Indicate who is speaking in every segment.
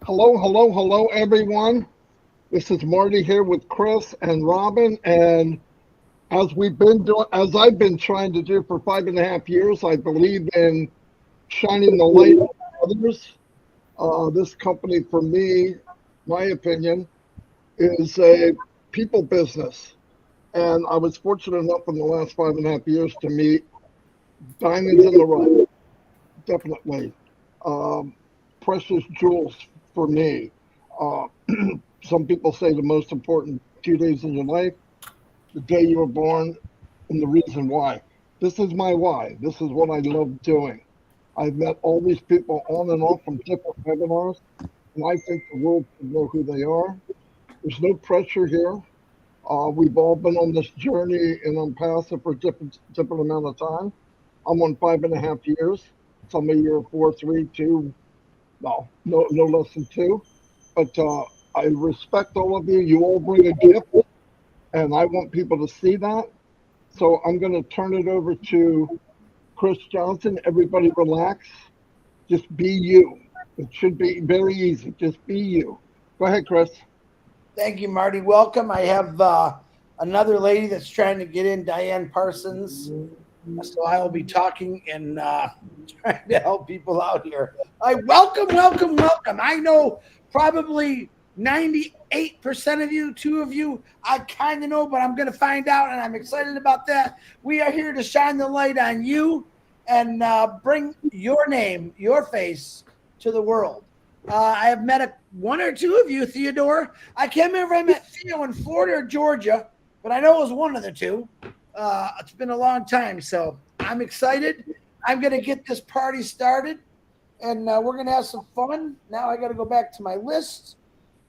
Speaker 1: Hello, hello, hello, everyone. This is Marty here with Chris and Robin, and as I've been trying to do for 5.5 years, I believe in shining the light on others. This company, for me, my opinion, is a people business, and I was fortunate enough in the last 5.5 years to meet diamonds in the rough, definitely. Um, Precious jewels for me. Uh, some people say the most important 2 days in your life, the day you were born, and the reason why. This is my why. This is what I love doing. I've met all these people on and off from different webinars, and I think the world should know who they are. There's no pressure here. We've all been on this journey in Unpassive for different amount of time. I'm on 5.5 years. Some of you are 4, 3, 2, no less than 2. But I respect all of you. You all bring a gift, and I want people to see that. So I'm going to turn it over to Chris Johnson. Everybody relax. Just be you. It should be very easy. Just be you. Go ahead, Chris.
Speaker 2: Thank you, Marty. Welcome. I have another lady that's trying to get in, Diane Parsons. So I will be talking and trying to help people out here. I welcome. I know probably 98% of you, 2 of you, I kind of know, but I'm going to find out, and I'm excited about that. We are here to shine the light on you and bring your name, your face to the world. I have met 1 or 2 of you, Theodore. I can't remember if I met Theo in Florida or Georgia, but I know it was one of the 2. It's been a long time, so I'm excited. I'm going to get this party started, and we're going to have some fun. Now I got to go back to my list,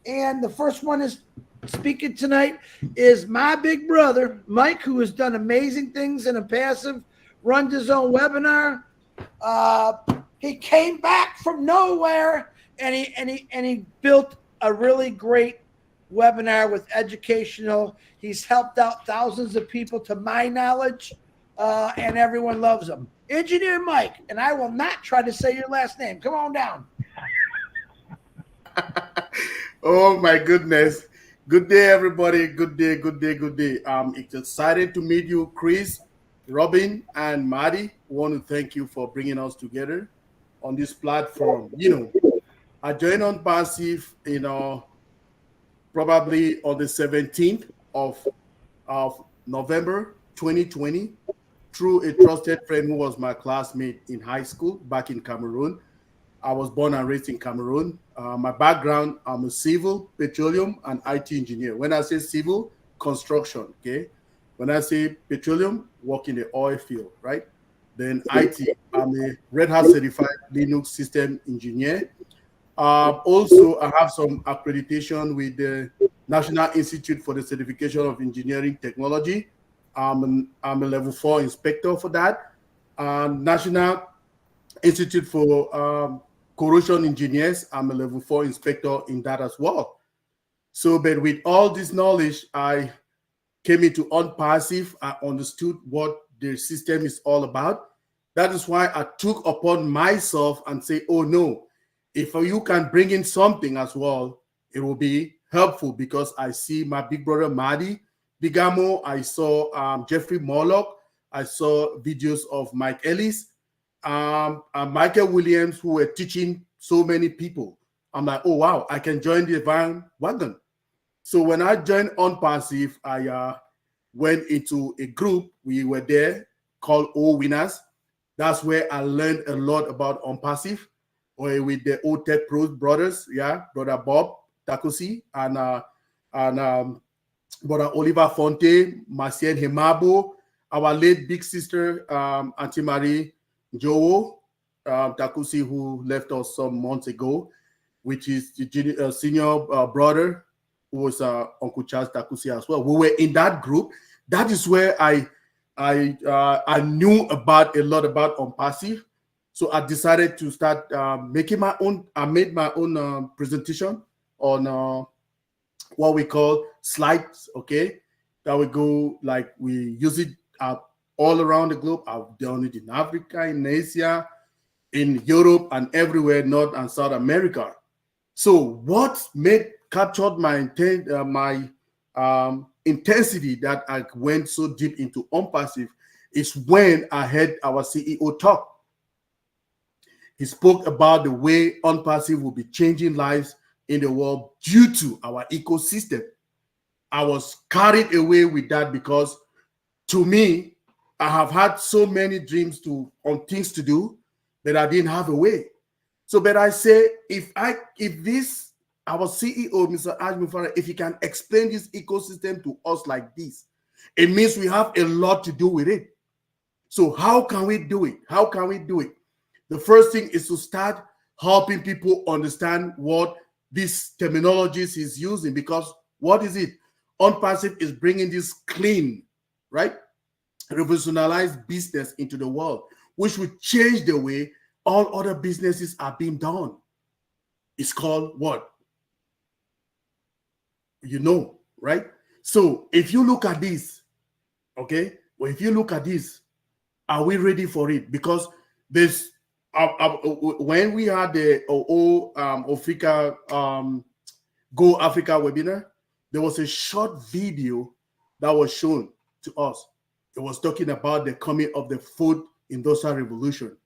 Speaker 2: and the first one is speaking tonight is my big brother, Mike, who has done amazing things in Unpassive, runs his own webinar. He came back from nowhere, and he built a really great webinar with educational. He's helped out thousands of people to my knowledge, and everyone loves him. Engineer Mike, and I will not try to say your last name. Come on down.
Speaker 3: Oh my goodness. Good day, everybody. Good day. It's excited to meet you, Chris, Robin, and Marty. Want to thank you for bringing us together on this platform. I joined Unpassive, probably on the 17th of November 2020 through a trusted friend who was my classmate in high school back in Cameroon. I was born and raised in Cameroon. My background, I'm a civil, petroleum, and IT engineer. When I say civil, construction, okay? When I say petroleum, work in the oil field, right? Then IT, I'm a Red Hat certified Linux system engineer. Also, I have some accreditation with the National Institute for the Certification of Engineering Technology. I'm a level 4 inspector for that. National Institute for Corrosion Engineers, I'm a level 4 inspector in that as well. So, but with all this knowledge, I came into Unpassive. I understood what the system is all about. That is why I took upon myself and say, oh no, if you can bring in something as well, it will be helpful, because I see my big brother Marty, DeGarmo, I saw Jeffrey Morlock, I saw videos of Mike Ellis, and Michael Williams, who were teaching so many people. I'm like, oh wow, I can join the bandwagon. So when I joined Unpassive, I went into a group. We were there called All Winners. That's where I learned a lot about Unpassive, with the old Tech Pros brothers, brother Bob Takosi and brother Oliver Fonte, Marcien Hemabo, our late big sister Auntie Marie Joe Takusi, who left us some months ago, which is the senior brother who was Uncle Charles Takusi as well. We were in that group. That is where I knew about a lot about Unpassive. So I decided to start making my own. I made my own presentation on what we call slides. Okay, that we go like we use it all around the globe. I've done it in Africa, in Asia, in Europe, and everywhere, North and South America. So what captured my intensity that I went so deep into ONPASSIVE is when I heard our CEO talk. He spoke about the way ONPASSIVE will be changing lives in the world due to our ecosystem. I was carried away with that because, to me, I have had so many dreams on things to do that I didn't have a way. So, but I say, if this, our CEO, Mr. Ash Mufareh, if he can explain this ecosystem to us like this, it means we have a lot to do with it. So how can we do it? How can we do it? The first thing is to start helping people understand what these terminologies is using, because what is it? ONPASSIVE is bringing this clean, right, revolutionized business into the world, which will change the way all other businesses are being done. It's called what? You know, right? So if you look at this, okay, well, if you look at this, are we ready for it? Because this, when we had the Africa Go Africa webinar, there was a short video that was shown to us. It was talking about the coming of the food industrial revolution,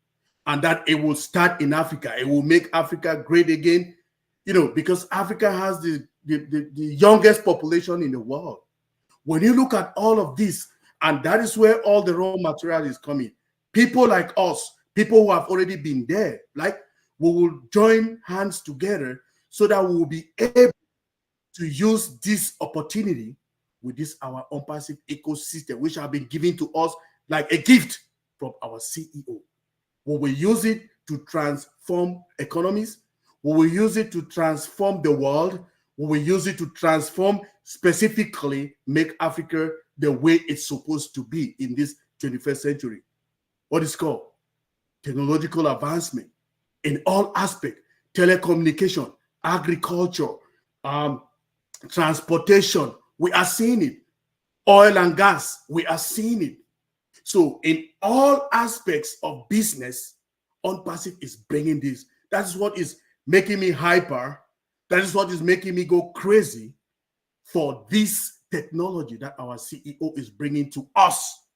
Speaker 3: and that it will start in Africa. It will make Africa great again, you know, because Africa has the youngest population in the world. When you look at all of this, and that is where all the raw material is coming. People like us, people who have already been there, like, we will join hands together so that we will be able to use this opportunity with this our ONPASSIVE ecosystem, which have been given to us like a gift from our CEO. We will use it to transform economies. We will use it to transform the world. We will use it to transform, specifically make Africa the way it's supposed to be in this 21st century. What is called technological advancement in all aspects: telecommunication, agriculture, transportation. We are seeing it. Oil and gas, we are seeing it. So in all aspects of business, ONPASSIVE is bringing this. That is what is making me hyper. That is what is making me go crazy for this technology that our CEO is bringing to us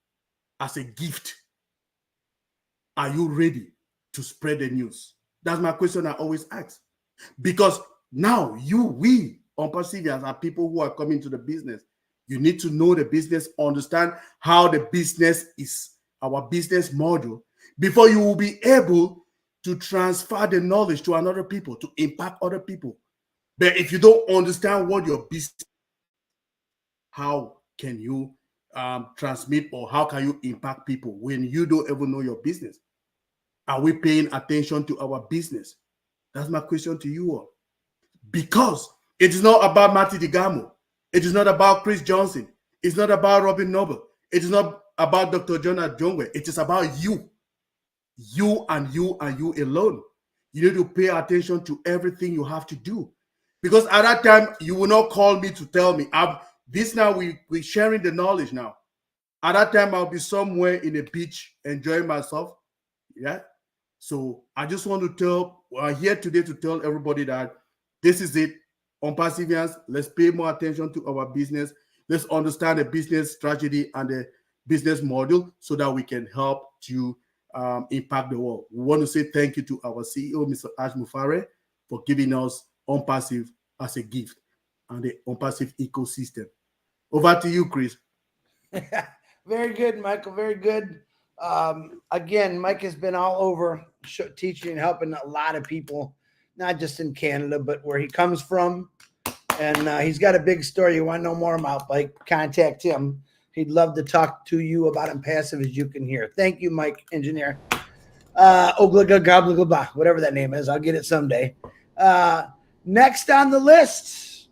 Speaker 3: as a gift. Are you ready to spread the news? That's my question I always ask. Because now we ONPASSIVians are people who are coming to the business. You need to know the business, understand how the business is, our business model, before you will be able to transfer the knowledge to another people, to impact other people. But if you don't understand what your business, how can you transmit, or how can you impact people when you don't even know your business? Are we paying attention to our business? That's my question to you all. Because it is not about Marty DeGarmo. It is not about Chris Johnson. It's not about Robin Noble. It is not about Dr. Jonah Jongwe. It is about you. You and you and you alone. You need to pay attention to everything you have to do. Because at that time, you will not call me to tell me. We're sharing the knowledge now. At that time, I'll be somewhere in a beach enjoying myself. Yeah. So I just want to we're here today to tell everybody that this is it. ONPASSIVians, let's pay more attention to our business. Let's understand the business strategy and the business model so that we can help to impact the world. We want to say thank you to our CEO, Mr. Ash Mufareh, for giving us ONPASSIVE as a gift and the ONPASSIVE ecosystem. Over to you, Chris.
Speaker 2: Very good, Michael. Very good. Again, Mike has been all over teaching and helping a lot of people, not just in Canada, but where he comes from. And he's got a big story you want to know more about, like, contact him. He'd love to talk to you about ONPASSIVE, as you can hear. Thank you, Mike, engineer. Whatever that name is. I'll get it someday. Next on the list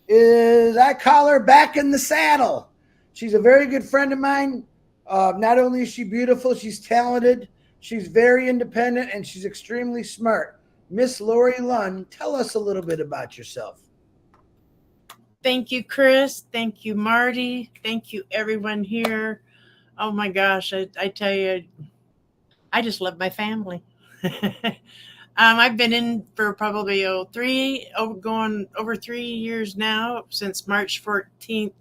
Speaker 2: is, I call her Back in the Saddle. She's a very good friend of mine. Not only is she beautiful, she's talented, she's very independent, and she's extremely smart. Miss Lori Lunn, tell us a little bit about yourself.
Speaker 4: Thank you, Chris. Thank you, Marty. Thank you, everyone here. Oh my gosh, I tell you, I just love my family. I've been in for probably going over 3 years now, since March 14th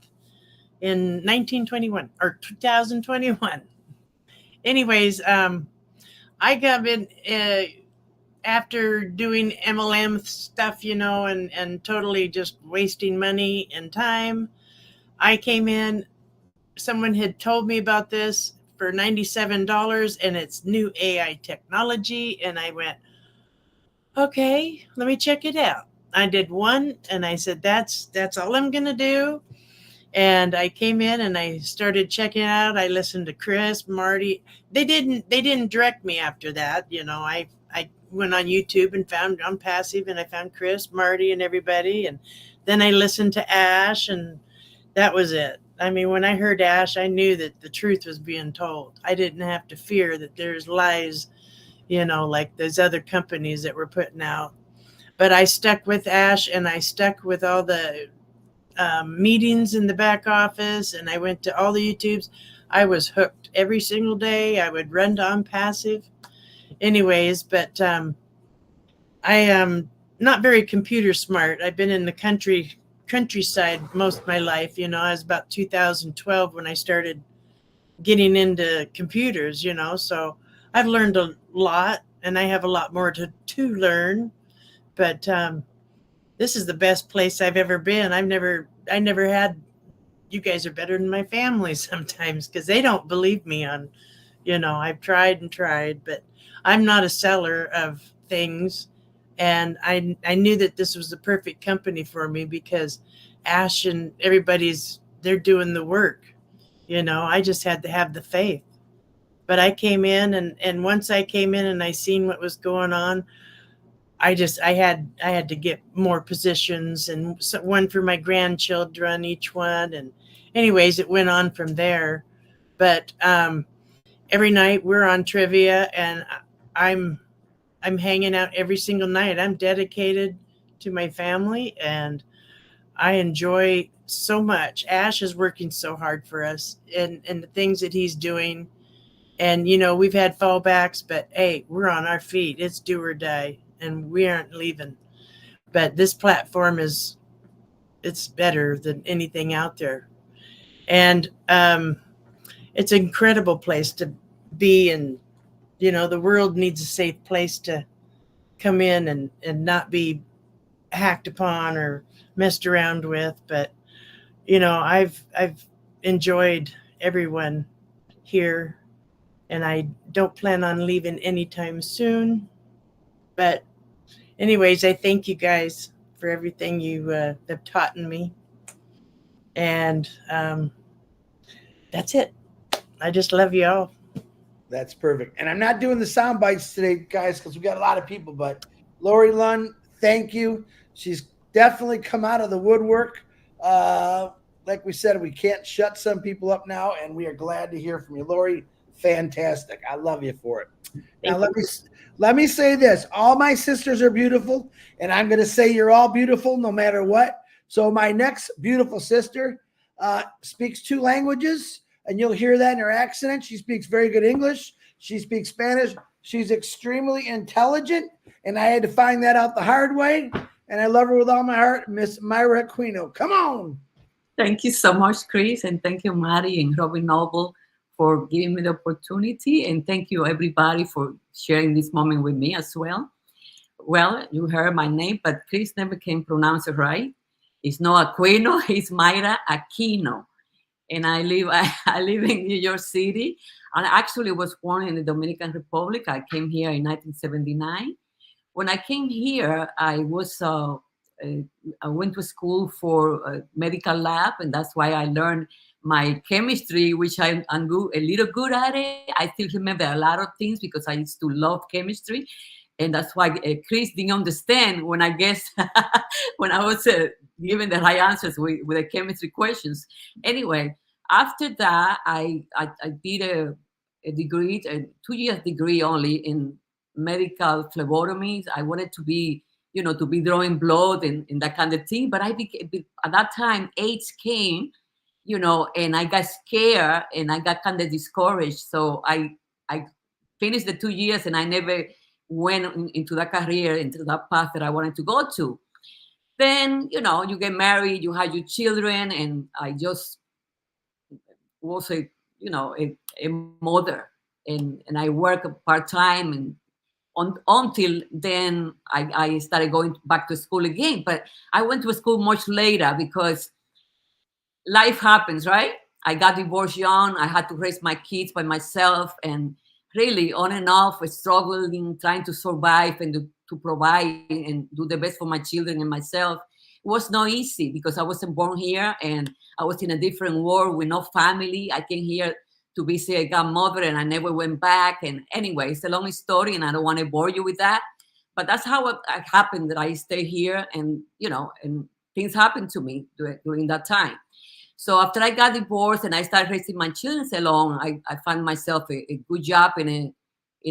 Speaker 4: in 1921 or 2021. Anyways, I got in after doing MLM stuff, and totally just wasting money and time. I came in, someone had told me about this for $97, and it's new AI technology. And I went, okay, let me check it out. I did one, and I said, that's all I'm going to do. And I came in and I started checking out. I listened to Chris, Marty. They didn't direct me after that. I went on YouTube and found ONPASSIVE, and I found Chris, Marty, and everybody. And then I listened to Ash, and that was it. I mean, when I heard Ash, I knew that the truth was being told. I didn't have to fear that there's lies, like those other companies that were putting out. But I stuck with Ash, and I stuck with all the meetings in the back office, and I went to all the YouTubes. I was hooked every single day. I would run to ONPASSIVE. Anyways, but I am not very computer smart. I've been in the countryside most of my life. I was about 2012 when I started getting into computers, so I've learned a lot, and I have a lot more to learn. But this is the best place I've ever been. I never had, you guys are better than my family sometimes, because they don't believe me on, I've tried and tried, but I'm not a seller of things. And I knew that this was the perfect company for me, because Ash and they're doing the work. I just had to have the faith. But I came in, and once I came in and I seen what was going on, I had to get more positions, and one for my grandchildren, each one. And anyways, it went on from there. But every night we're on trivia, and I'm hanging out every single night. I'm dedicated to my family, and I enjoy so much. Ash is working so hard for us, and the things that he's doing. And, we've had fallbacks, but hey, we're on our feet. It's do or die, and we aren't leaving. But this platform it's better than anything out there. And it's an incredible place to be. And, the world needs a safe place to come in and not be hacked upon or messed around with. But, I've enjoyed everyone here, and I don't plan on leaving anytime soon. But anyways, I thank you guys for everything you have taught me. And that's it. I just love you all.
Speaker 2: That's perfect. And I'm not doing the sound bites today, guys, because we got a lot of people. But Lori Lund, thank you. She's definitely come out of the woodwork. Like we said, we can't shut some people up now, and we are glad to hear from you, Lori. Fantastic. I love you for it. Now, let me say this. All my sisters are beautiful, and I'm going to say you're all beautiful no matter what. So my next beautiful sister speaks 2 languages, and you'll hear that in her accent. She speaks very good English. She speaks Spanish. She's extremely intelligent, and I had to find that out the hard way, and I love her with all my heart, Miss Myra Aquino. Come on.
Speaker 5: Thank you so much, Chris, and thank you, Marty and Robin Noble, for giving me the opportunity, and thank you everybody for sharing this moment with me as well. Well, you heard my name, but Chris never can pronounce it right. It's not Aquino, it's Myra Aquino. And I live in New York City. I actually was born in the Dominican Republic. I came here in 1979. When I came here, I went to school for a medical lab, and that's why I learned my chemistry, which I'm a little good at it. I still remember a lot of things because I used to love chemistry. And that's why Chris didn't understand when I guess when I was given the right answers with the chemistry questions. Anyway, after that, I did a degree, a 2-year degree only in medical phlebotomy. I wanted to be, to be drawing blood and that kind of thing. But at that time, AIDS came, and I got scared and I got kind of discouraged. So I finished the 2 years and I never went into that career, into that path that I wanted to go to. Then, you know, you get married, you have your children, and I just was a mother, and I work part-time, and until then I started going back to school again. But I went to school much later because life happens, right? I got divorced young. I had to raise my kids by myself, and really on and off struggling, trying to survive and to provide and do the best for my children and myself. It was not easy because I wasn't born here, and I was in a different world with no family. I came here to visit a godmother, and I never went back. And anyway, it's a long story, and I don't want to bore you with that. But that's how it happened, that I stay here, and and things happened to me during that time. So after I got divorced and I started raising my children alone, I found myself a good job in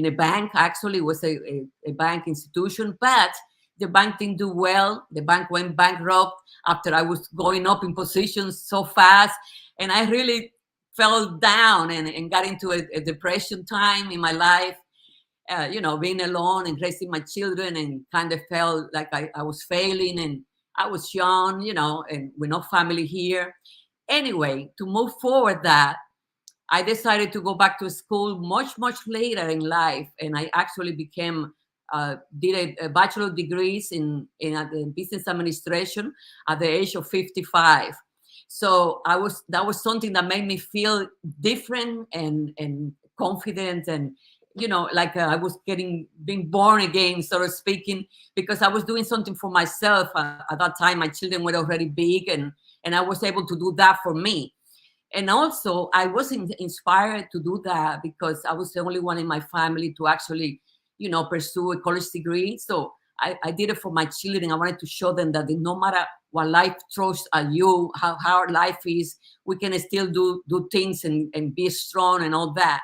Speaker 5: a bank. Actually, it was a bank institution, but the bank didn't do well. The bank went bankrupt after I was going up in positions so fast. And I really fell down and got into a depression time in my life, being alone and raising my children, and kind of felt like I was failing, and I was young, and with no family here. Anyway, to move forward that, I decided to go back to school much, much later in life. And I actually did a bachelor degrees in business administration at the age of 55. So that was something that made me feel different and confident, and like I was being born again, sort of speaking, because I was doing something for myself. At that time, my children were already big, and I was able to do that for me. And also, I was inspired to do that because I was the only one in my family to actually, pursue a college degree. So I did it for my children. I wanted to show them that no matter what life throws at you, how hard life is, we can still do things and be strong and all that.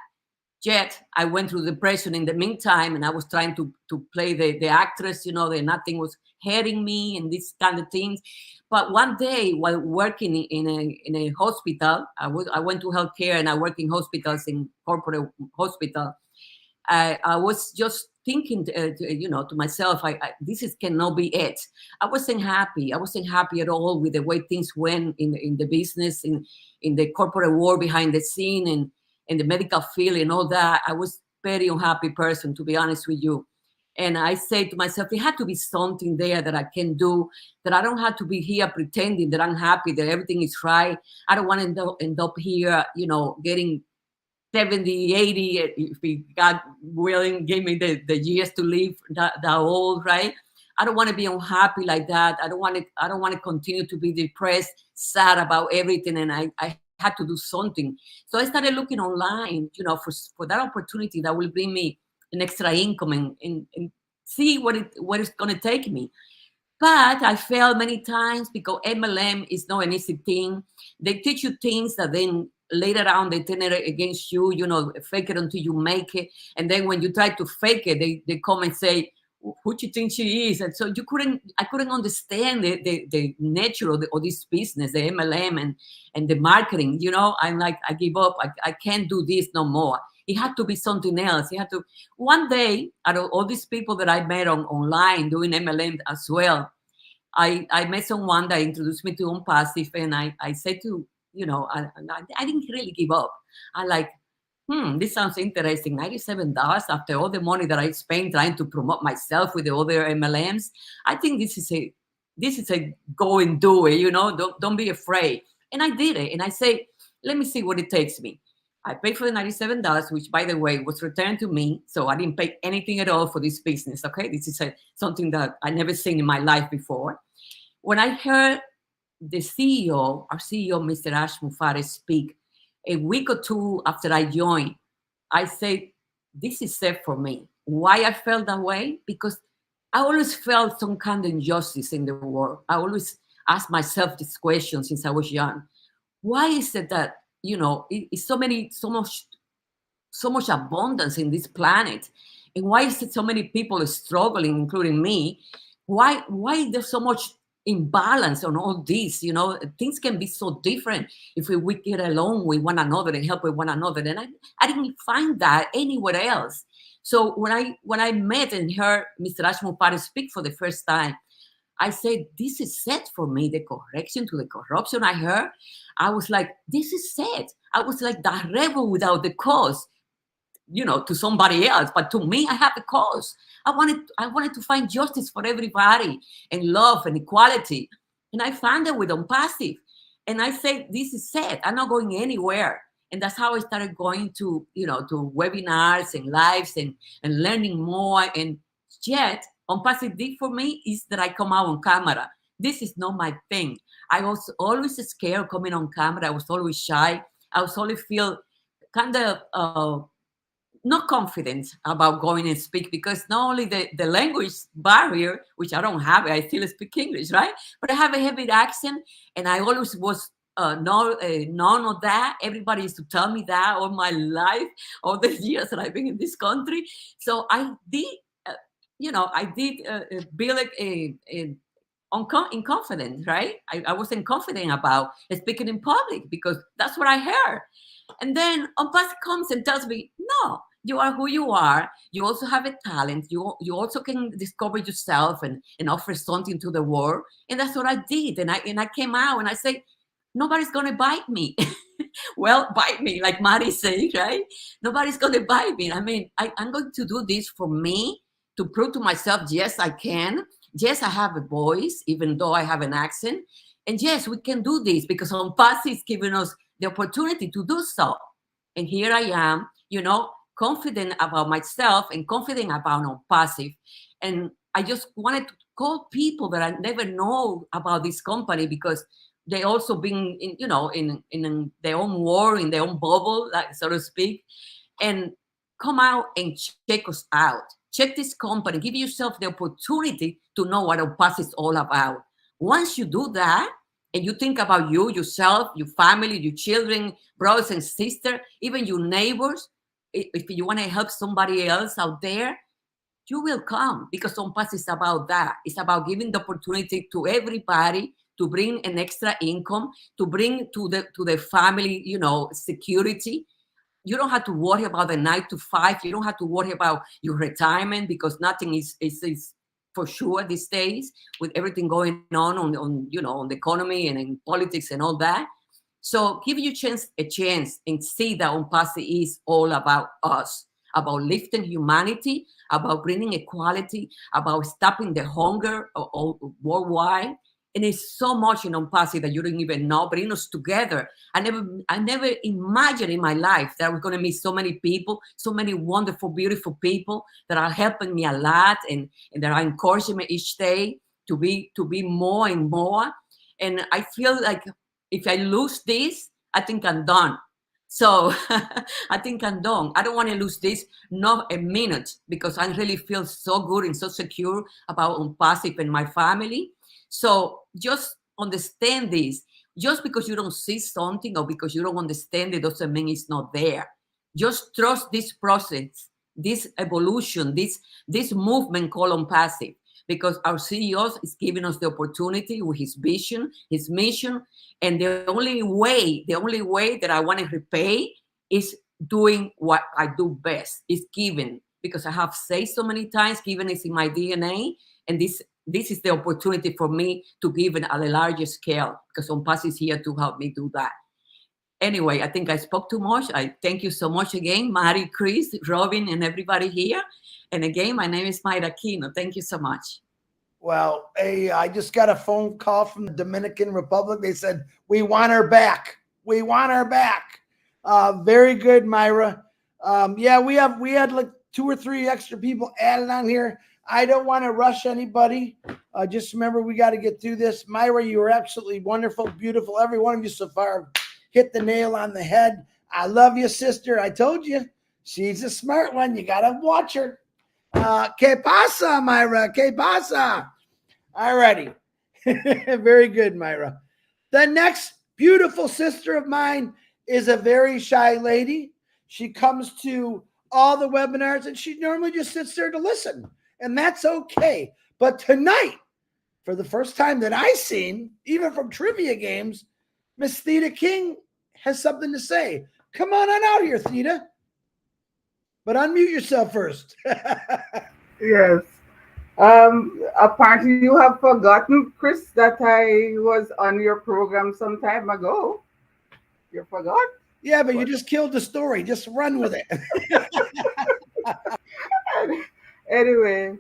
Speaker 5: Yet I went through depression in the meantime, and I was trying to play the actress, that nothing was hitting me and these kind of things. But one day, while working in a hospital, I went to healthcare, and I work in hospitals, in corporate hospital. I was just thinking, to myself, this cannot be it. I wasn't happy. I wasn't happy at all with the way things went in the business, in the corporate world behind the scene, and in the medical field and all that. I was very unhappy person, to be honest with you. And I say to myself, it had to be something there that I can do, that I don't have to be here pretending that I'm happy, that everything is right. I don't want to end up here, getting 70, 80, if God willing, gave me the years to live that old, right? I don't want to be unhappy like that. I don't want to continue to be depressed, sad about everything. And I had to do something. So I started looking online, for that opportunity that will bring me an extra income and see what it's going to take me. But I failed many times because MLM is not an easy thing. They teach you things that then later on they turn it against you, fake it until you make it. And then when you try to fake it, they come and say, who do you think she is? And so I couldn't understand the nature of this business, the MLM and the marketing. I'm like, I give up. I can't do this no more. It had to be something else. One day, out of all these people that I met online doing MLM as well, I met someone that introduced me to ONPASSIVE, and I said to, I didn't really give up. I like, this sounds interesting. $97 after all the money that I spent trying to promote myself with the other MLMs. I think this is a go and do it, don't be afraid. And I did it. And I say, let me see what it takes me. I paid for the $97, which, by the way, was returned to me. So I didn't pay anything at all for this business. Okay. This is something that I never seen in my life before. When I heard the CEO, our CEO, Mr. Ash Mufareh, speak a week or two after I joined, I said, this is set for me. Why I felt that way? Because I always felt some kind of injustice in the world. I always asked myself this question since I was young. Why is it that, it's so much abundance in this planet? And why is it so many people are struggling, including me? Why there's so much imbalance on all this? Things can be so different if we get along with one another and help with one another. And I didn't find that anywhere else. So when I met and heard Mr. Ash Mufareh speak for the first time, I said, this is set for me, the correction to the corruption I heard. I was like, this is set. I was like the rebel without the cause, to somebody else. But to me, I have a cause. I wanted to find justice for everybody and love and equality. And I found it with ONPASSIVE. And I said, this is set. I'm not going anywhere. And that's how I started going to, to webinars and lives and learning more. And yet, ONPASSIVE did for me is that I come out on camera. This is not my thing. I was always scared coming on camera. I was always shy. I was always feel kind of not confident about going and speak, because not only the language barrier, which I don't have, I still speak English, right? But I have a heavy accent, and I always was none of that. Everybody used to tell me that all my life, all the years that I've been in this country. So I did, build in confidence, right? I wasn't confident about speaking in public because that's what I heard. And then ONPASSIVE comes and tells me, no, you are who you are. You also have a talent. You also can discover yourself and offer something to the world. And that's what I did. And I came out and I said, nobody's going to bite me. Well, bite me, like Marty said, right? Nobody's going to bite me. I mean, I'm going to do this for me to prove to myself, yes, I can. Yes, I have a voice, even though I have an accent. And yes, we can do this because ONPASSIVE is giving us the opportunity to do so. And here I am, confident about myself and confident about ONPASSIVE. And I just wanted to call people that I never know about this company, because they also been in their own world, in their own bubble, like, so to speak, and come out and check us out. Check this company. Give yourself the opportunity to know what ONPASSIVE is all about. Once you do that, and you think about you, yourself, your family, your children, brothers and sisters, even your neighbors, if you want to help somebody else out there, you will come, because ONPASSIVE is about that. It's about giving the opportunity to everybody to bring an extra income, to bring to the family, security. You don't have to worry about the 9 to 5. You don't have to worry about your retirement, because nothing is for sure these days, with everything going on the economy and in politics and all that. So give you a chance and see that ONPASSIVE is all about us, about lifting humanity, about bringing equality, about stopping the hunger worldwide. And it's so much in ONPASSIVE that you don't even know, bringing us together. I never imagined in my life that I was going to meet so many people, so many wonderful, beautiful people that are helping me a lot and that are encouraging me each day to be more and more. And I feel like if I lose this, I think I'm done. So I think I'm done. I don't want to lose this, not a minute, because I really feel so good and so secure about ONPASSIVE and my family. So just understand this. Just because you don't see something or because you don't understand it doesn't mean it's not there. Just trust this process, this evolution, this movement called ONPASSIVE, because our CEO is giving us the opportunity with his vision, his mission. And the only way that I want to repay is doing what I do best, is giving. Because I have said so many times, giving is in my DNA. And this is the opportunity for me to give it at a larger scale, because ONPASSIVE is here to help me do that. Anyway, I think I spoke too much. I thank you so much again, Marty, Chris, Robin, and everybody here. And again, my name is Mayra Aquino. Thank you so much.
Speaker 2: Well, hey, I just got a phone call from the Dominican Republic. They said, we want her back. We want her back. Very good, Mayra. Yeah, we had like 2 or 3 extra people added on here. I don't want to rush anybody. Just remember, we got to get through this. Mayra, you were absolutely wonderful, beautiful. Every one of you so far hit the nail on the head. I love you, sister. I told you. She's a smart one. You got to watch her. Que pasa, Mayra? Que pasa? All righty. Very good, Mayra. The next beautiful sister of mine is a very shy lady. She comes to all the webinars, and she normally just sits there to listen. And that's okay. But tonight, for the first time that I've seen, even from trivia games, Miss Theta King has something to say. Come on out here, Theta. But unmute yourself first.
Speaker 6: Yes. Apparently you have forgotten, Chris, that I was on your program some time ago. You forgot?
Speaker 2: Yeah, but you just killed the story. Just run with it.
Speaker 6: Anyway,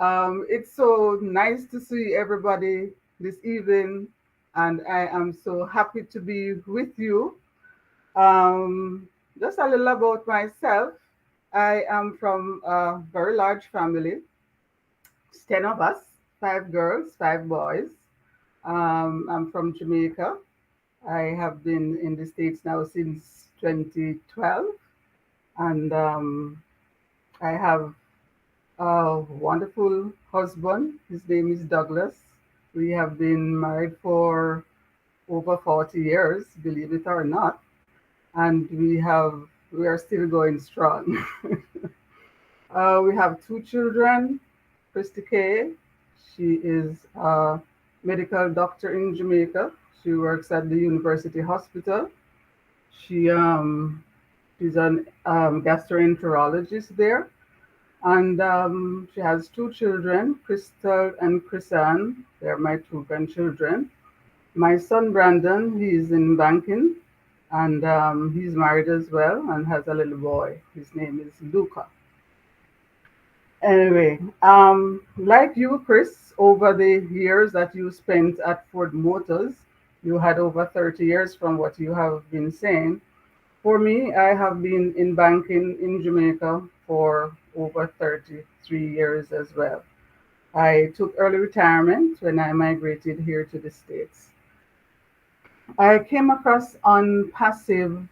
Speaker 6: it's so nice to see everybody this evening, and I am so happy to be with you. Um, just a little about myself. I am from a very large family. It's 10 of us, five girls, five boys. I'm from Jamaica. I have been in the States now since 2012, and I have a wonderful husband. His name is Douglas. We have been married for over 40 years, believe it or not, and we are still going strong. We have two children. Christy Kay, she is a medical doctor in Jamaica. She works at the University Hospital. She she's an gastroenterologist there, and she has two children, Crystal and Chrisanne. They're my two grandchildren. My son Brandon, he's in banking, and he's married as well and has a little boy. His name is Luca. Anyway, like you, Chris, over the years that you spent at Ford Motors, you had over 30 years from what you have been saying. For me, I have been in banking in Jamaica for over 33 years as well. I took early retirement when I migrated here to the States. I came across on passive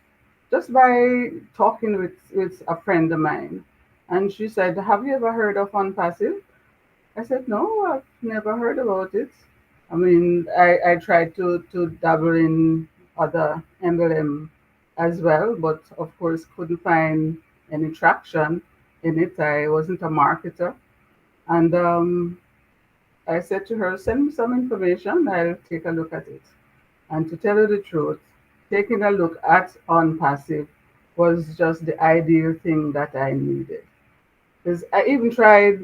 Speaker 6: just by talking with a friend of mine. And she said, "Have you ever heard of ONPASSIVE?" I said, "No, I've never heard about it." I mean, I tried to dabble in other MLM as well, but of course couldn't find any traction in it. I wasn't a marketer. And I said to her, "Send me some information, I'll take a look at it." And to tell you the truth, taking a look at ONPASSIVE was just the ideal thing that I needed. Because I even tried,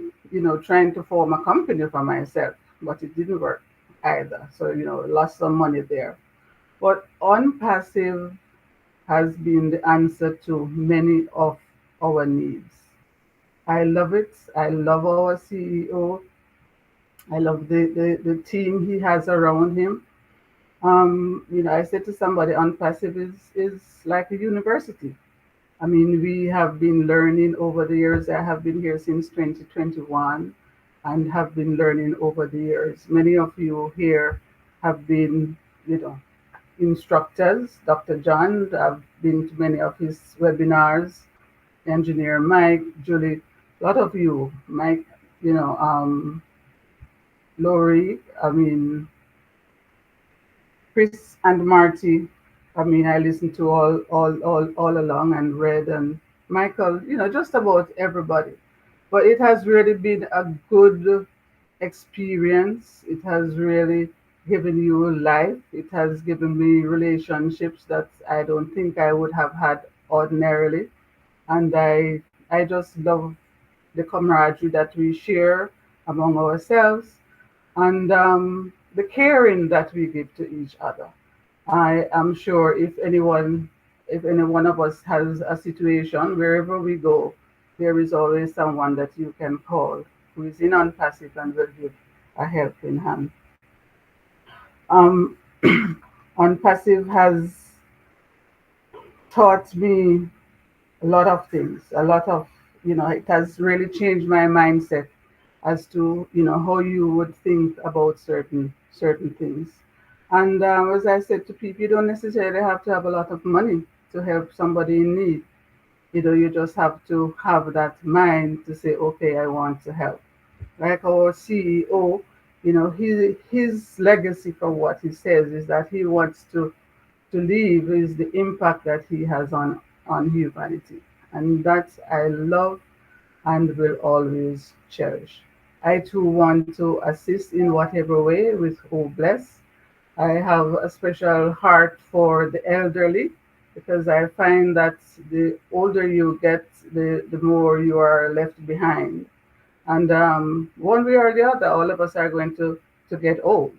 Speaker 6: trying to form a company for myself, but it didn't work either. So, lost some money there. But ONPASSIVE has been the answer to many of our needs. I love it. I love our CEO. I love the team he has around him. I said to somebody, ONPASSIVE is like a university. I mean, we have been learning over the years. I have been here since 2021 and have been learning over the years. Many of you here have been, instructors. Dr. John, I've been to many of his webinars. Engineer Mike, Julie, a lot of you, Mike, Lori, I mean, Chris and Marty. I mean, I listened to all along and read, and Michael, just about everybody. But it has really been a good experience. It has really given you life. It has given me relationships that I don't think I would have had ordinarily. And I just love the camaraderie that we share among ourselves, and the caring that we give to each other. I am sure if any one of us has a situation, wherever we go, there is always someone that you can call who is in ONPASSIVE and will give a helping hand. Um, ONPASSIVE has taught me a lot of things, a lot of, it has really changed my mindset as to, how you would think about certain things. And as I said to people, you don't necessarily have to have a lot of money to help somebody in need. You just have to have that mind to say, okay, I want to help. Like our CEO, his legacy for what he says is that he wants to leave is the impact that he has on humanity. And that I love and will always cherish. I too want to assist in whatever way with Oh Bless. I have a special heart for the elderly. because I find that the older you get, the more you are left behind. And one way or the other, all of us are going to get old,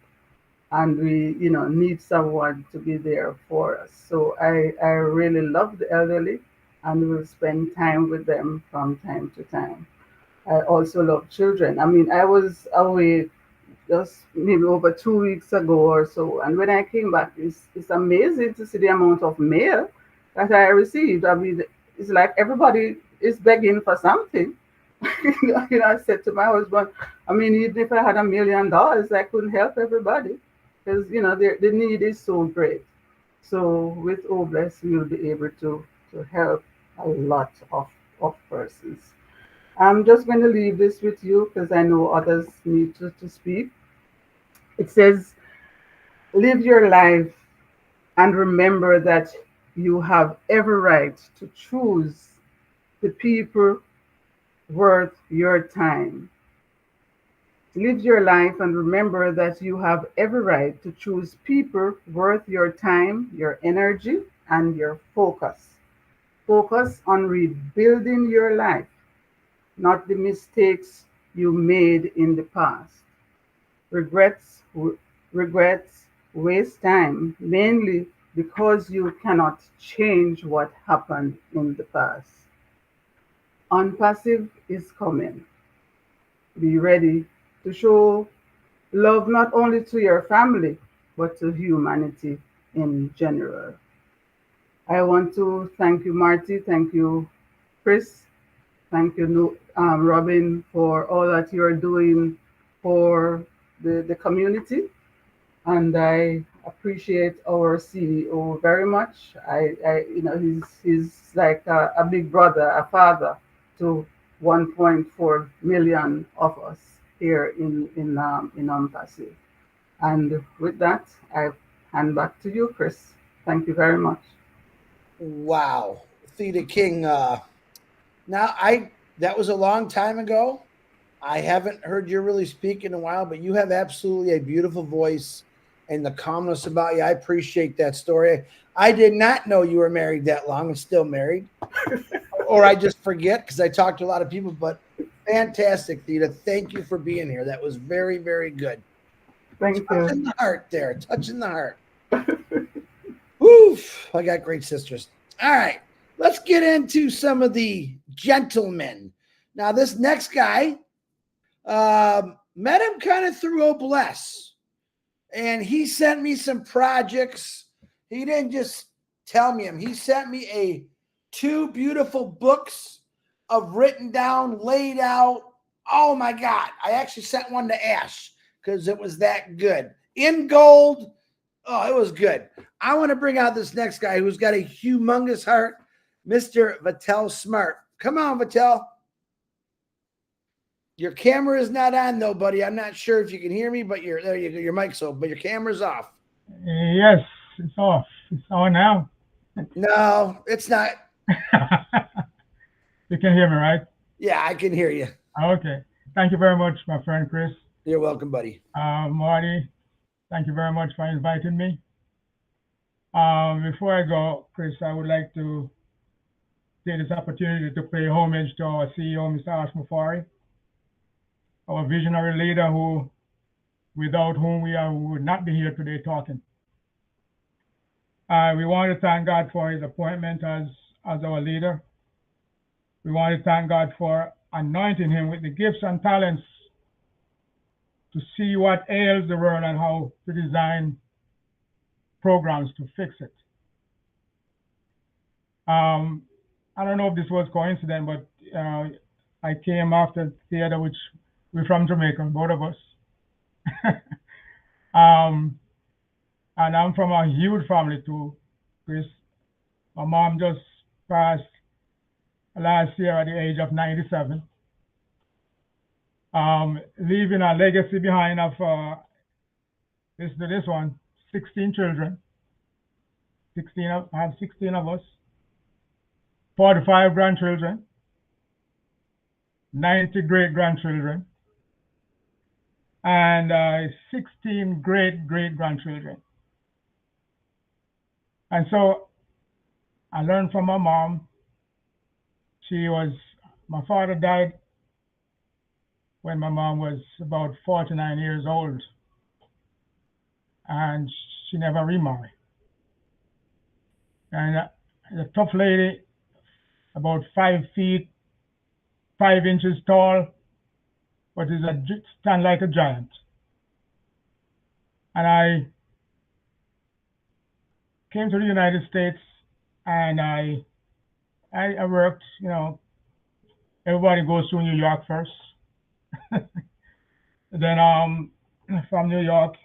Speaker 6: and we, need someone to be there for us. So I really love the elderly, and will spend time with them from time to time. I also love children. I mean, I was away just maybe over 2 weeks ago or so. And when I came back, it's amazing to see the amount of mail that I received. I mean, it's like everybody is begging for something. I said to my husband, I mean, even if I had $1 million, I couldn't help everybody because, the need is so great. So with Obless, we'll be able to help a lot of persons. I'm just going to leave this with you because I know others need to speak. It says, live your life and remember that you have every right to choose the people worth your time. Live your life and remember that you have every right to choose people worth your time, your energy, and your focus. Focus on rebuilding your life, not the mistakes you made in the past. Regrets, regrets waste time, mainly because you cannot change what happened in the past. Unpassive is coming. Be ready to show love not only to your family, but to humanity in general. I want to thank you, Marty. Thank you, Chris. Thank you, Robin, for all that you're doing for the community. And I appreciate our CEO very much. He's like a big brother, a father to 1.4 million of us here in Unpassive. And with that, I hand back to you, Chris. Thank you very much.
Speaker 2: Wow. Theta King. Now that was a long time ago. I haven't heard you really speak in a while, but you have absolutely a beautiful voice and the calmness about you. I appreciate that story. I did not know you were married that long and still married. Or I just forget because I talk to a lot of people, but fantastic, Theta. Thank you for being here. That was very, very good.
Speaker 6: Thank
Speaker 2: Touching
Speaker 6: you.
Speaker 2: the heart there. Touching the heart. Woof. I got great sisters. All right. Let's get into some of the gentlemen. Now, this next guy, met him kind of through Obless, and he sent me some projects. He didn't just tell me him. He sent me two beautiful books of written down, laid out. Oh my God. I actually sent one to Ash because it was that good. In gold. Oh, it was good. I want to bring out this next guy who's got a humongous heart, Mr. Vattel Smart. Come on, Vattel. Your camera is not on though, buddy. I'm not sure if you can hear me, but there you go. Your mic's open, but your camera's off.
Speaker 7: Yes, it's off. It's on now.
Speaker 2: No, it's not.
Speaker 7: You can hear me, right?
Speaker 2: Yeah, I can hear you.
Speaker 7: Okay. Thank you very much, my friend Chris.
Speaker 2: You're welcome, buddy.
Speaker 7: Marty, thank you very much for inviting me. Before I go, Chris, I would like to take this opportunity to pay homage to our CEO, Mr. Ash Mufare, our visionary leader without whom we would not be here today talking. We want to thank God for his appointment as our leader. We want to thank God for anointing him with the gifts and talents to see what ails the world and how to design programs to fix it. I don't know if this was coincident, but I came after theater, which we're from Jamaica, both of us. And I'm from a huge family too, Chris. My mom just passed last year at the age of 97, leaving a legacy behind of listen to this one, 16 children. I have 16 of us, 45 grandchildren, 90 great grandchildren, and 16 great great grandchildren. And so I learned from my mom. My father died when my mom was about 49 years old, and she never remarried. And a tough lady, about 5 feet, 5 inches tall, but stand like a giant. And I came to the United States, and I worked, everybody goes to New York first. Then from New York,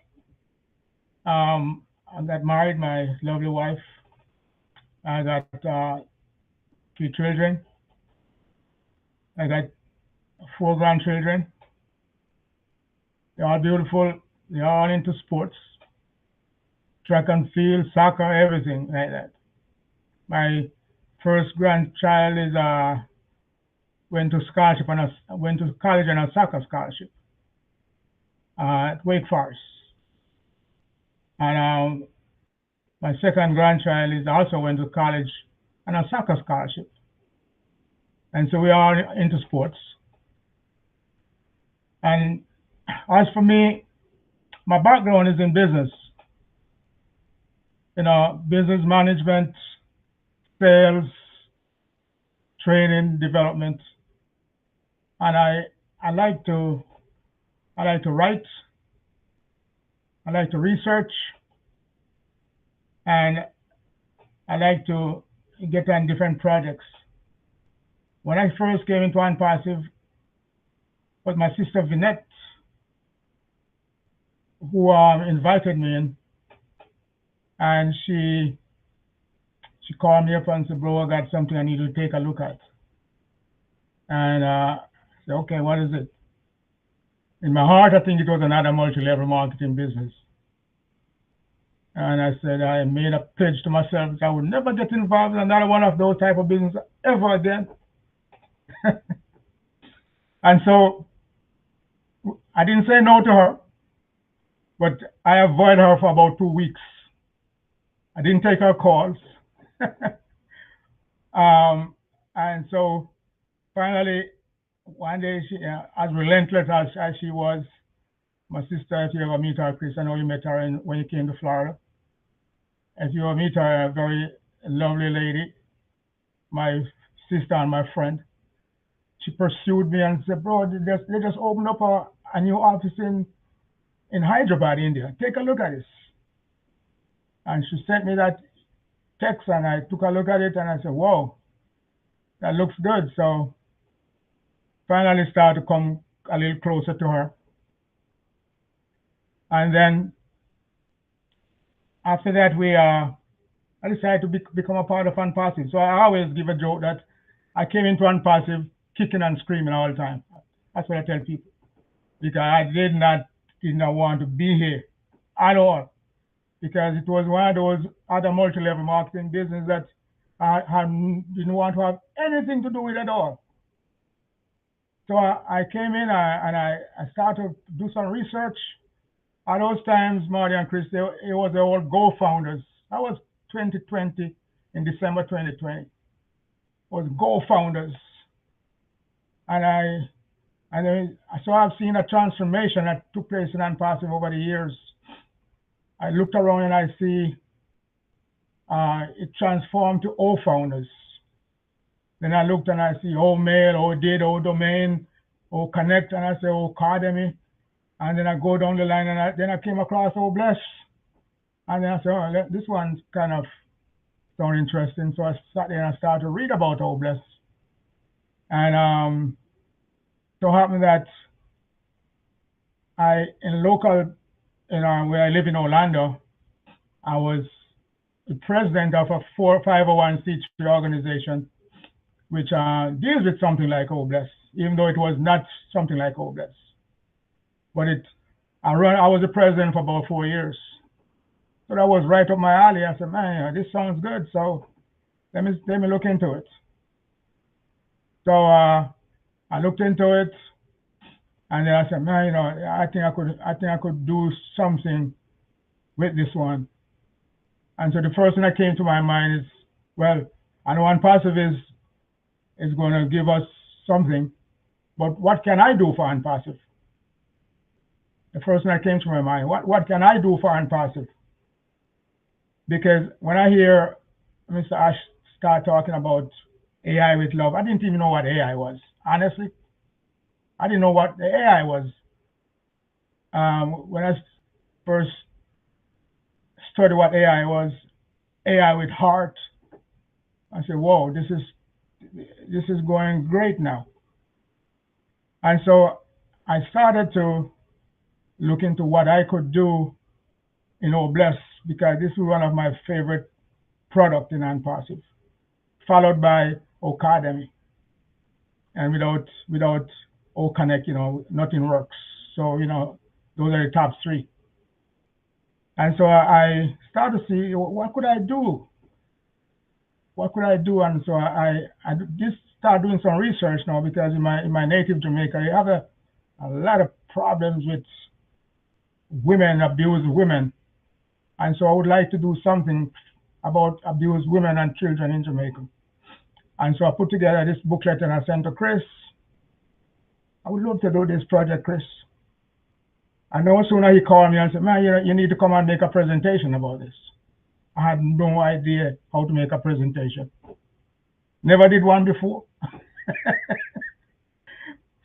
Speaker 7: I got married, my lovely wife. I got 3 children. I got 4 grandchildren. They're all beautiful. They're all into sports, track and field, soccer, everything like that. My first grandchild went to college on a soccer scholarship at Wake Forest. And my second grandchild also went to college on a soccer scholarship. And so we are into sports. And as for me, my background is in business. Business management, sales, training, development. And I like to write. I like to research, and I like to get on different projects. When I first came into ONPASSIVE, was my sister Vinette, who invited me in, and she called me up and said, "Bro, I got something I need to take a look at." And I said, "Okay, what is it?" In my heart, I think it was another multi-level marketing business. And I said, I made a pledge to myself that I would never get involved in another one of those type of businesses ever again. And so I didn't say no to her, but I avoided her for about 2 weeks. I didn't take her calls. And so finally, one day, she, as relentless as she was, my sister, if you ever meet her, Chris, I know you met her when you came to Florida. If you ever meet her, a very lovely lady, my sister and my friend, she pursued me and said, "Bro, they just opened up a new office in Hyderabad, India. Take a look at this." And she sent me that text, and I took a look at it, and I said, "Whoa, that looks good." So finally started to come a little closer to her. And then after that, I decided to become a part of ONPASSIVE. So I always give a joke that I came into ONPASSIVE kicking and screaming all the time. That's what I tell people, because I did not want to be here at all, because it was one of those other multi-level marketing business that I didn't want to have anything to do with at all. So I came in and I started to do some research. At those times, Marty and Chris, it was the old Go Founders. That was 2020, in December 2020. It was Go Founders. So I've seen a transformation that took place in ONPASSIVE over the years. I looked around and I see it transformed to O Founders. Then I looked and I see O Mail, O Did, O Domain, O Connect, and I say O Academy. And then I go down the line, and then I came across O Bless. And then I said, "Oh, this one's kind of sound interesting." So I sat there and I started to read about O Bless. And so happened that where I live in Orlando, I was the president of a 501c3 organization, which deals with something like O Bless, even though it was not something like O Bless. But I was the president for about 4 years. So that was right up my alley. I said, "Man, this sounds good. So let me look into it." So I looked into it, and then I said, "Man, I think I could do something with this one." And so the first thing that came to my mind is, well, I know ONPASSIVE is going to give us something, but what can I do for ONPASSIVE? The first thing that came to my mind, what can I do for ONPASSIVE? Because when I hear Mr. Ash start talking about AI with love, I didn't even know what AI was. Honestly, I didn't know what the AI was. When I first studied what AI was, AI with heart, I said, whoa, this is going great now. And so I started to look into what I could do in OBLESS, because this is one of my favorite products in ONPASSIVE, followed by Academy. And without O-Connect, nothing works. So, those are the top three. And so I started to see, what could I do? What could I do? And so I just start doing some research now, because in my native Jamaica, I have a lot of problems with women, abused women. And so I would like to do something about abused women and children in Jamaica. And so I put together this booklet and I sent to Chris. I would love to do this project, Chris. And no sooner he called me and said, man, you need to come and make a presentation about this. I had no idea how to make a presentation. Never did one before.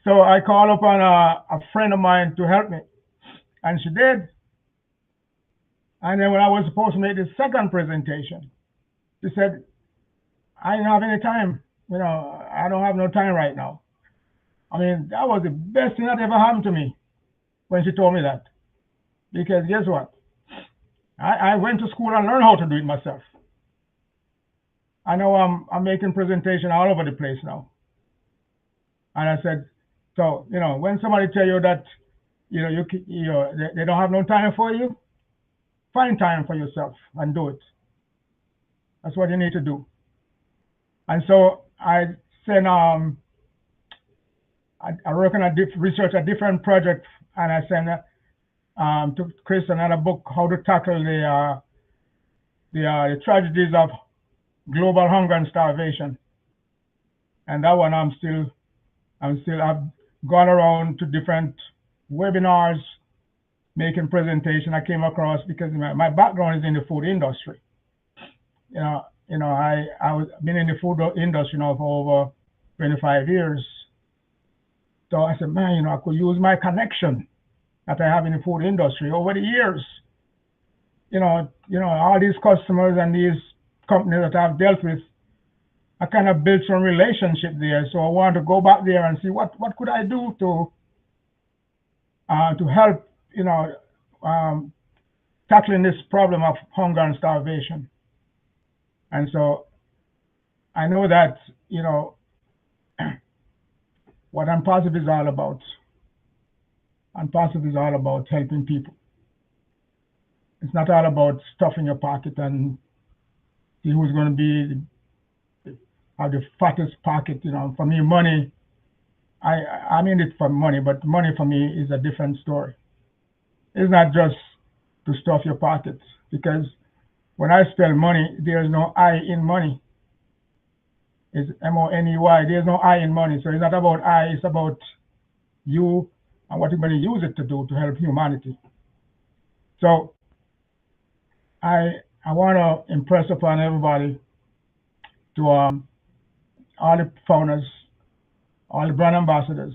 Speaker 7: So I called upon a friend of mine to help me, and she did. And then when I was supposed to make the second presentation, she said, I didn't have any time. I don't have no time right now. I mean, that was the best thing that ever happened to me when she told me that. Because guess what? I went to school and learned how to do it myself. I know I'm making presentation all over the place now. And I said, so, when somebody tell you that, they don't have no time for you, find time for yourself and do it. That's what you need to do. And so I said, I work on research a different project, and I sent to Chris another book, how to tackle the tragedies of global hunger and starvation. And that one I've gone around to different webinars, making presentation. I came across, because my background is in the food industry. I've been in the food industry now for over 25 years. So I said, man, I could use my connection that I have in the food industry over the years. All these customers and these companies that I've dealt with, I kind of built some relationship there. So I want to go back there and see what could I do to help, tackling this problem of hunger and starvation. And so I know that, what ONPASSIVE is all about. ONPASSIVE is all about helping people. It's not all about stuffing your pocket and see who's going to have the fattest pocket. For me, money, I'm in it for money, but money for me is a different story. It's not just to stuff your pockets, because when I spell money, there's no I in money. It's M-O-N-E-Y. There's no I in money. So it's not about I, it's about you and what you're going to use it to do to help humanity. So I want to impress upon everybody, to all the founders, all the brand ambassadors,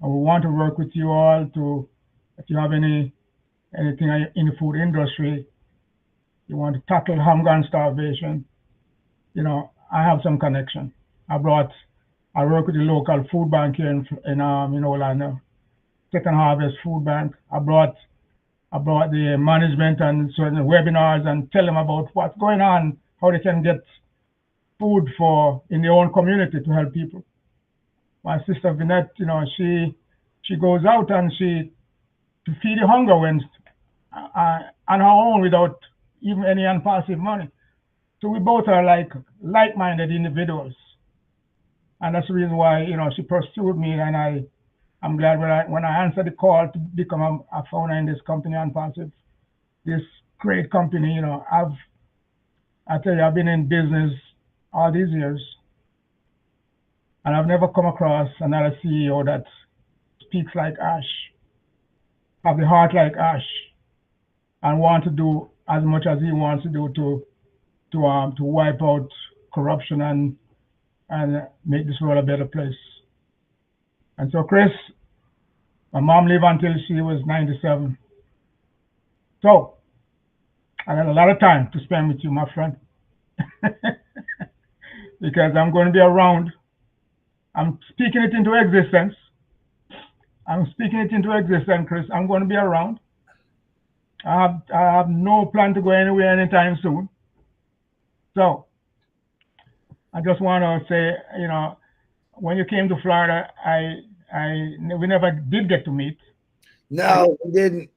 Speaker 7: and we want to work with you all to, if you have anything in the food industry, you want to tackle hunger and starvation, I have some connection. I work with the local food bank here in Orlando, Second Harvest Food Bank. I brought the management and certain webinars and tell them about what's going on, how they can get food in their own community to help people. My sister Vinette, she goes out and to feed the hunger on her own without even any ONPASSIVE money. So we both are like-minded individuals, and that's the reason why she pursued me, and I'm glad when I answered the call to become a founder in this company, ONPASSIVE, this great company. I tell you, I've been in business all these years, and I've never come across another CEO that speaks like Ash, have the heart like Ash, and want to do as much as he wants to do to wipe out corruption and make this world a better place. And so, Chris, my mom lived until she was 97. So I got a lot of time to spend with you, my friend, because I'm going to be around. I'm speaking it into existence. I'm speaking it into existence, Chris. I'm going to be around. I have no plan to go anywhere anytime soon. So I just want to say, when you came to Florida, we never did get to meet.
Speaker 2: No, we didn't.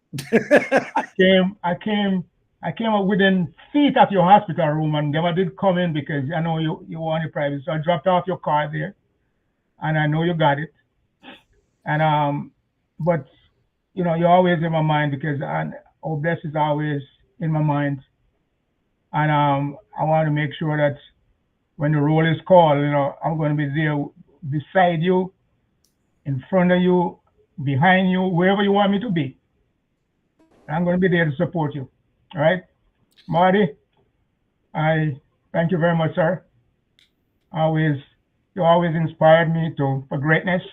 Speaker 7: I came up within feet of your hospital room and never did come in because I know you wanted privacy. So I dropped off your car there, and I know you got it. And but you're always in my mind because Bless is always in my mind, and I want to make sure that when the roll is called, I'm going to be there beside you, in front of you, behind you, wherever you want me to be. I'm going to be there to support you. All right, Marty, I thank you very much, sir. You always inspired me for greatness,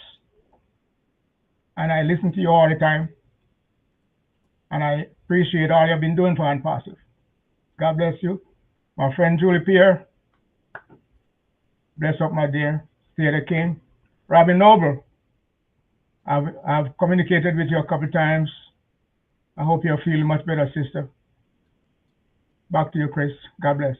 Speaker 7: and I listen to you all the time, and I appreciate all you've been doing for ONPASSIVE. God bless you. My friend Julie Pierre, bless up, my dear. Theater King. Robin Noble, I've communicated with you a couple times. I hope you're feeling much better, sister. Back to you, Chris. God bless.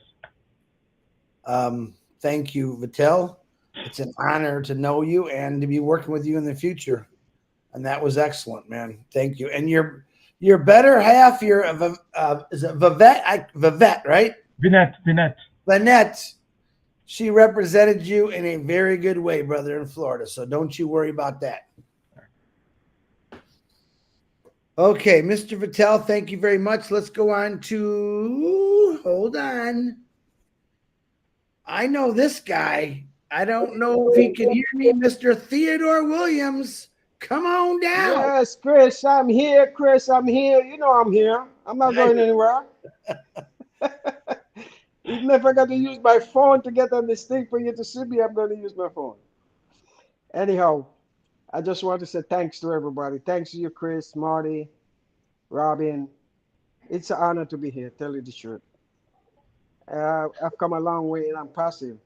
Speaker 2: Thank you, Vittel. It's an honor to know you and to be working with you in the future. And that was excellent, man. Thank you. And your better half, is it Vivette? Vivette, right? Vinette. She represented you in a very good way, brother, in Florida. So don't you worry about that. Okay, Mr. Vittel, thank you very much. Let's go on to, hold on. I know this guy. I don't know if he can hear me, Mr. Theodore Williams. Come on down.
Speaker 8: Yes, Chris, I'm here. Chris, I'm here. You know I'm here. I'm not going anywhere. Even if I got to use my phone to get on this thing for you to see me, I'm going to use my phone. Anyhow, I just want to say thanks to everybody. Thanks to you, Chris, Marty, Robin. It's an honor to be here, tell you the truth. I've come a long way in ONPASSIVE.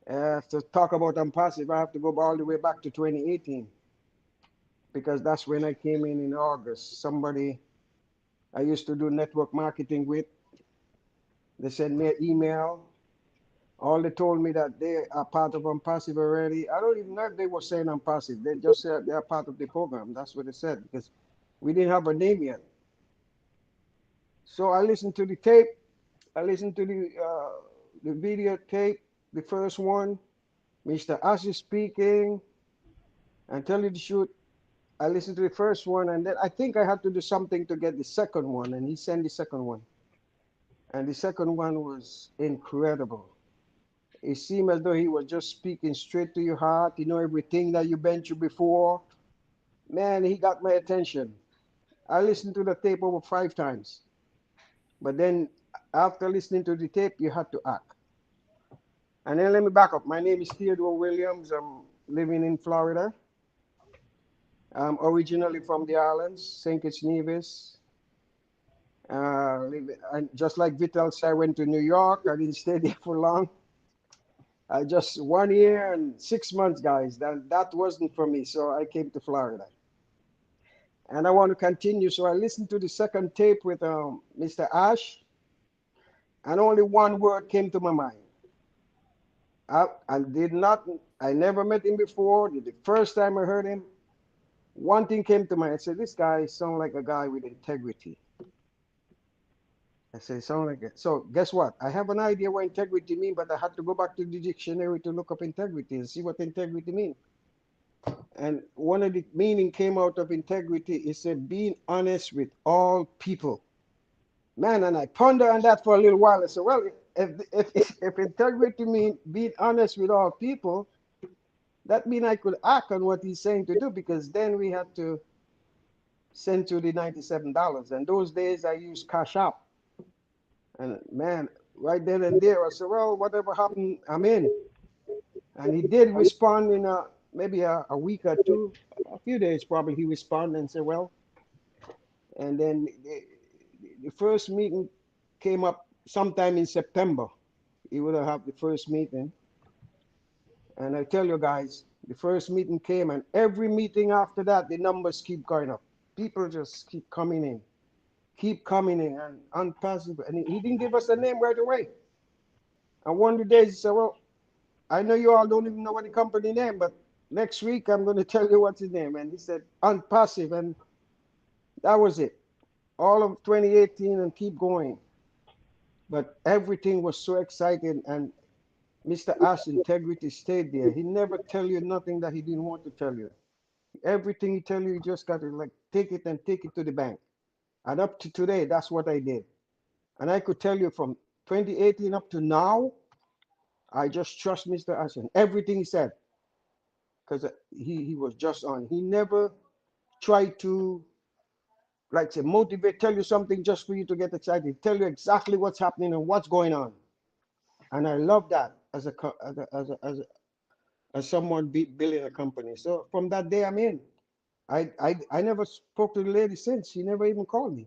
Speaker 8: To talk about ONPASSIVE, I have to go all the way back to 2018 because that's when I came in August. Somebody I used to do network marketing with, they sent me an email. All they told me that they are part of ONPASSIVE already. I don't even know if they were saying ONPASSIVE. They just said they are part of the program. That's what they said because we didn't have a name yet. So I listened to the tape. I listened to the video tape, the first one, Mr. Ash is speaking, and tell you the truth, I listened to the first one, and then I think I had to do something to get the second one, and he sent the second one. And the second one was incredible. It seemed as though he was just speaking straight to your heart, everything that you've been through before. Man, he got my attention. I listened to the tape over 5 times. But then after listening to the tape, you had to act. And then let me back up. My name is Theodore Williams. I'm living in Florida. I'm originally from the islands, St. Kitts Nevis. Just like Vittel said, I went to New York. I didn't stay there for long. Just 1 year and 6 months, guys. That wasn't for me, so I came to Florida. And I want to continue. So I listened to the second tape with Mr. Ash, and only one word came to my mind. I never met him before. The first time I heard him, one thing came to mind. I said, this guy sounds like a guy with integrity. I said, sound like it. So guess what? I have an idea what integrity means, but I had to go back to the dictionary to look up integrity and see what integrity means. And one of the meaning came out of integrity. It said being honest with all people. Man, and I pondered on that for a little while. I said, well, if integrity mean being honest with all people, that mean I could act on what he's saying to do, because then we had to send you the $97. And those days I used Cash App. And man, right then and there, I said, well, whatever happened, I'm in. And he did respond in maybe a week or two, a few days probably. He responded and said, well, and then the first meeting came up sometime in September. He would have the first meeting. And I tell you guys, the first meeting came, and every meeting after that, the numbers keep going up. People just keep coming in, and unpassive. And he didn't give us a name right away. And one of the days he said, well, I know you all don't even know what the company name, but next week I'm going to tell you what's his name. And he said, Unpassive. And that was it. All of 2018 and keep going. But everything was so exciting, and Mr. Ash integrity stayed there. He never tell you nothing that he didn't want to tell you. Everything he tell you, you just got to like take it and take it to the bank. And up to today, that's what I did. And I could tell you from 2018 up to now, I just trust Mr. Ash and everything he said, because he was just on. He never tried to, like say, motivate, tell you something just for you to get excited, tell you exactly what's happening and what's going on. And I love that as someone building a company. So from that day, I'm in. I never spoke to the lady since. She never even called me.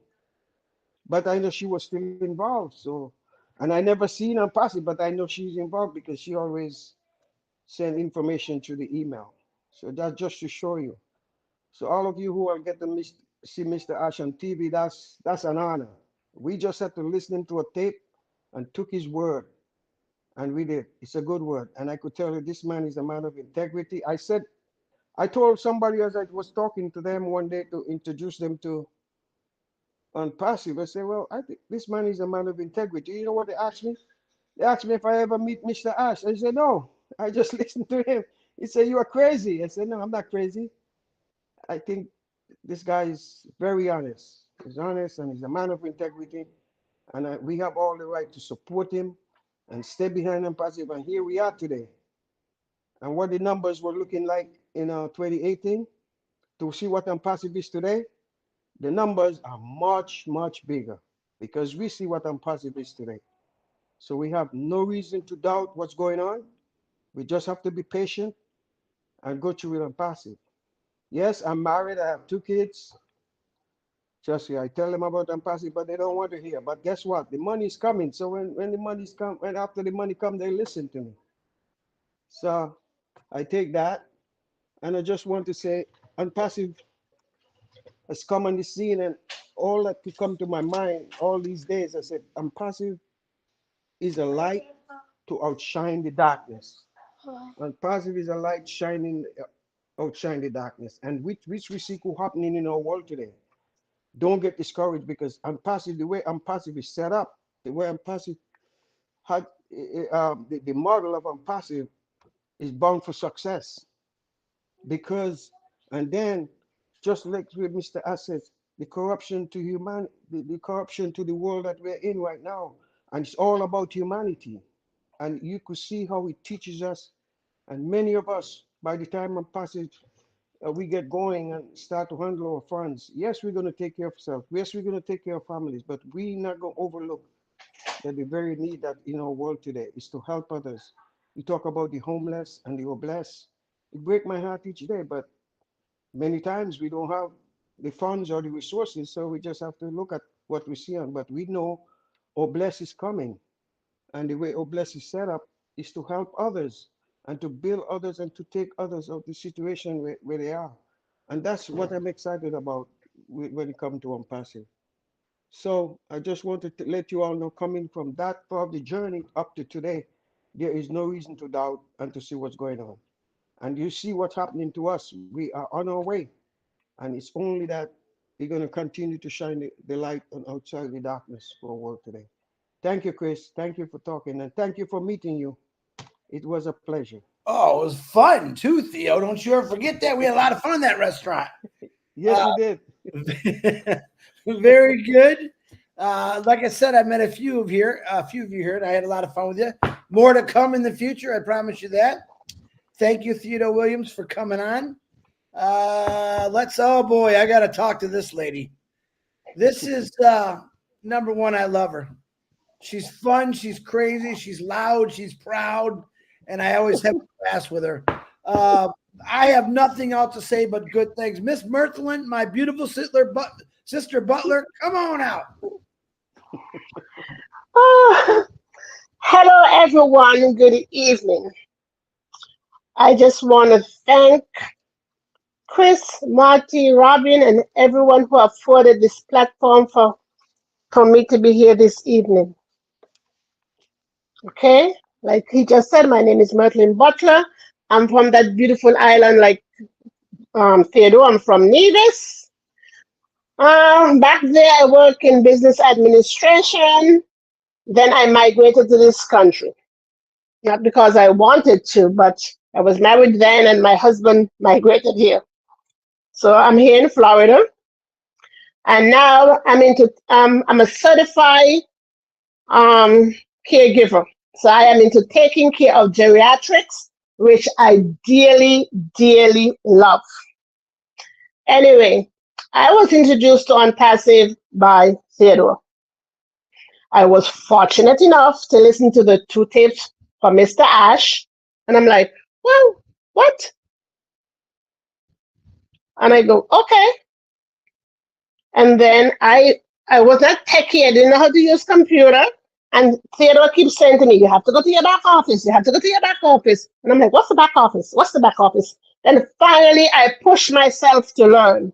Speaker 8: But I know she was still involved. So, and I never seen her pass it, but I know she's involved because she always send information to the email. So that's just to show you. So all of you who are getting to see Mr. Ash on TV, that's an honor. We just had to listen to a tape and took his word. And we did. It's a good word. And I could tell you this man is a man of integrity. I told somebody as I was talking to them one day to introduce them to ONPASSIVE. I said, well, I think this man is a man of integrity. You know what they asked me? They asked me if I ever meet Mr. Ash. I said, no, I just listened to him. He said, you are crazy. I said, no, I'm not crazy. I think this guy is very honest. He's honest and he's a man of integrity. And we have all the right to support him and stay behind ONPASSIVE. And here we are today. And what the numbers were looking like in 2018 to see what ONPASSIVE is today, the numbers are much, much bigger because we see what ONPASSIVE is today. So we have no reason to doubt what's going on. We just have to be patient and go through with ONPASSIVE. Yes, I'm married. I have 2 kids. Just I tell them about ONPASSIVE, but they don't want to hear. But guess what? The money's coming. So when the money's come, and after the money comes, they listen to me. So I take that, and I just want to say, ONPASSIVE has come on the scene, and all that could come to my mind all these days, I said, ONPASSIVE is a light to outshine the darkness. ONPASSIVE is a light shining, outshine the darkness, and which we see happening in our world today. Don't get discouraged because ONPASSIVE, the way ONPASSIVE is set up, the way ONPASSIVE had the model of ONPASSIVE is bound for success. Because, and then, just like with Mr. Assets, the corruption to humanity, the corruption to the world that we're in right now, and it's all about humanity. And you could see how it teaches us, and many of us, by the time ONPASSIVE, we get going and start to handle our funds. Yes, we're going to take care of ourselves. Yes, we're going to take care of families, but we're not going to overlook that the very need that in our world today is to help others. We talk about the homeless and the blessed. It breaks my heart each day, but many times we don't have the funds or the resources, so we just have to look at what we see. But we know our bless is coming, and the way our bless is set up is to help others and to build others and to take others out of the situation where they are. And that's what I'm excited about when it comes to ONPASSIVE. So I just wanted to let you all know, coming from that part of the journey up to today, there is no reason to doubt and to see what's going on. And you see what's happening to us. We are on our way. And it's only that we're going to continue to shine the light on outside the darkness for our world today. Thank you, Chris. Thank you for talking. And thank you for meeting you. It was a pleasure.
Speaker 2: Oh, it was fun too, Theo. Don't you ever forget that. We had a lot of fun in that restaurant.
Speaker 8: Yes, we did.
Speaker 2: Very good. Like I said, I met a few of you here, and I had a lot of fun with you. More to come in the future, I promise you that. Thank you, Theodore Williams, for coming on. Oh boy, I got to talk to this lady. This is number one. I love her. She's fun. She's crazy. She's loud. She's proud. And I always have class with her. I have nothing else to say but good things. Miss Mirthlin, my beautiful sister Butler, come on out.
Speaker 9: Oh, hello, everyone. Good evening. I just want to thank Chris, Marty, Robin, and everyone who afforded this platform for me to be here this evening. Okay? Like he just said, my name is Myrtlin Butler. I'm from that beautiful island like Theodore. I'm from Nevis. Back there, I work in business administration. Then I migrated to this country. Not because I wanted to, but I was married then and my husband migrated here. So I'm here in Florida. And now I'm a certified caregiver. So I am into taking care of geriatrics, which I dearly, dearly love. Anyway, I was introduced to ONPASSIVE by Theodore. I was fortunate enough to listen to the 2 tapes from Mr. Ash, and I'm like, well, what? And I go, okay. And then I was not techie. I didn't know how to use computer. And Theodore keeps saying to me, you have to go to your back office. You have to go to your back office. And I'm like, what's the back office? What's the back office? Then finally, I pushed myself to learn.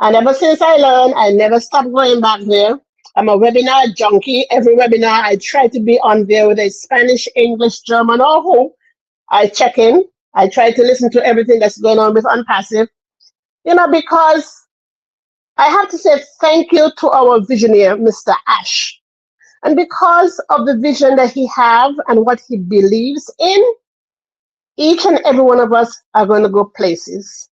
Speaker 9: And ever since I learned, I never stopped going back there. I'm a webinar junkie. Every webinar, I try to be on there with a Spanish, English, German, or who. I check in. I try to listen to everything that's going on with ONPASSIVE. Because I have to say thank you to our visionary, Mr. Ash. And because of the vision that he has and what he believes in, each and every one of us are going to go places.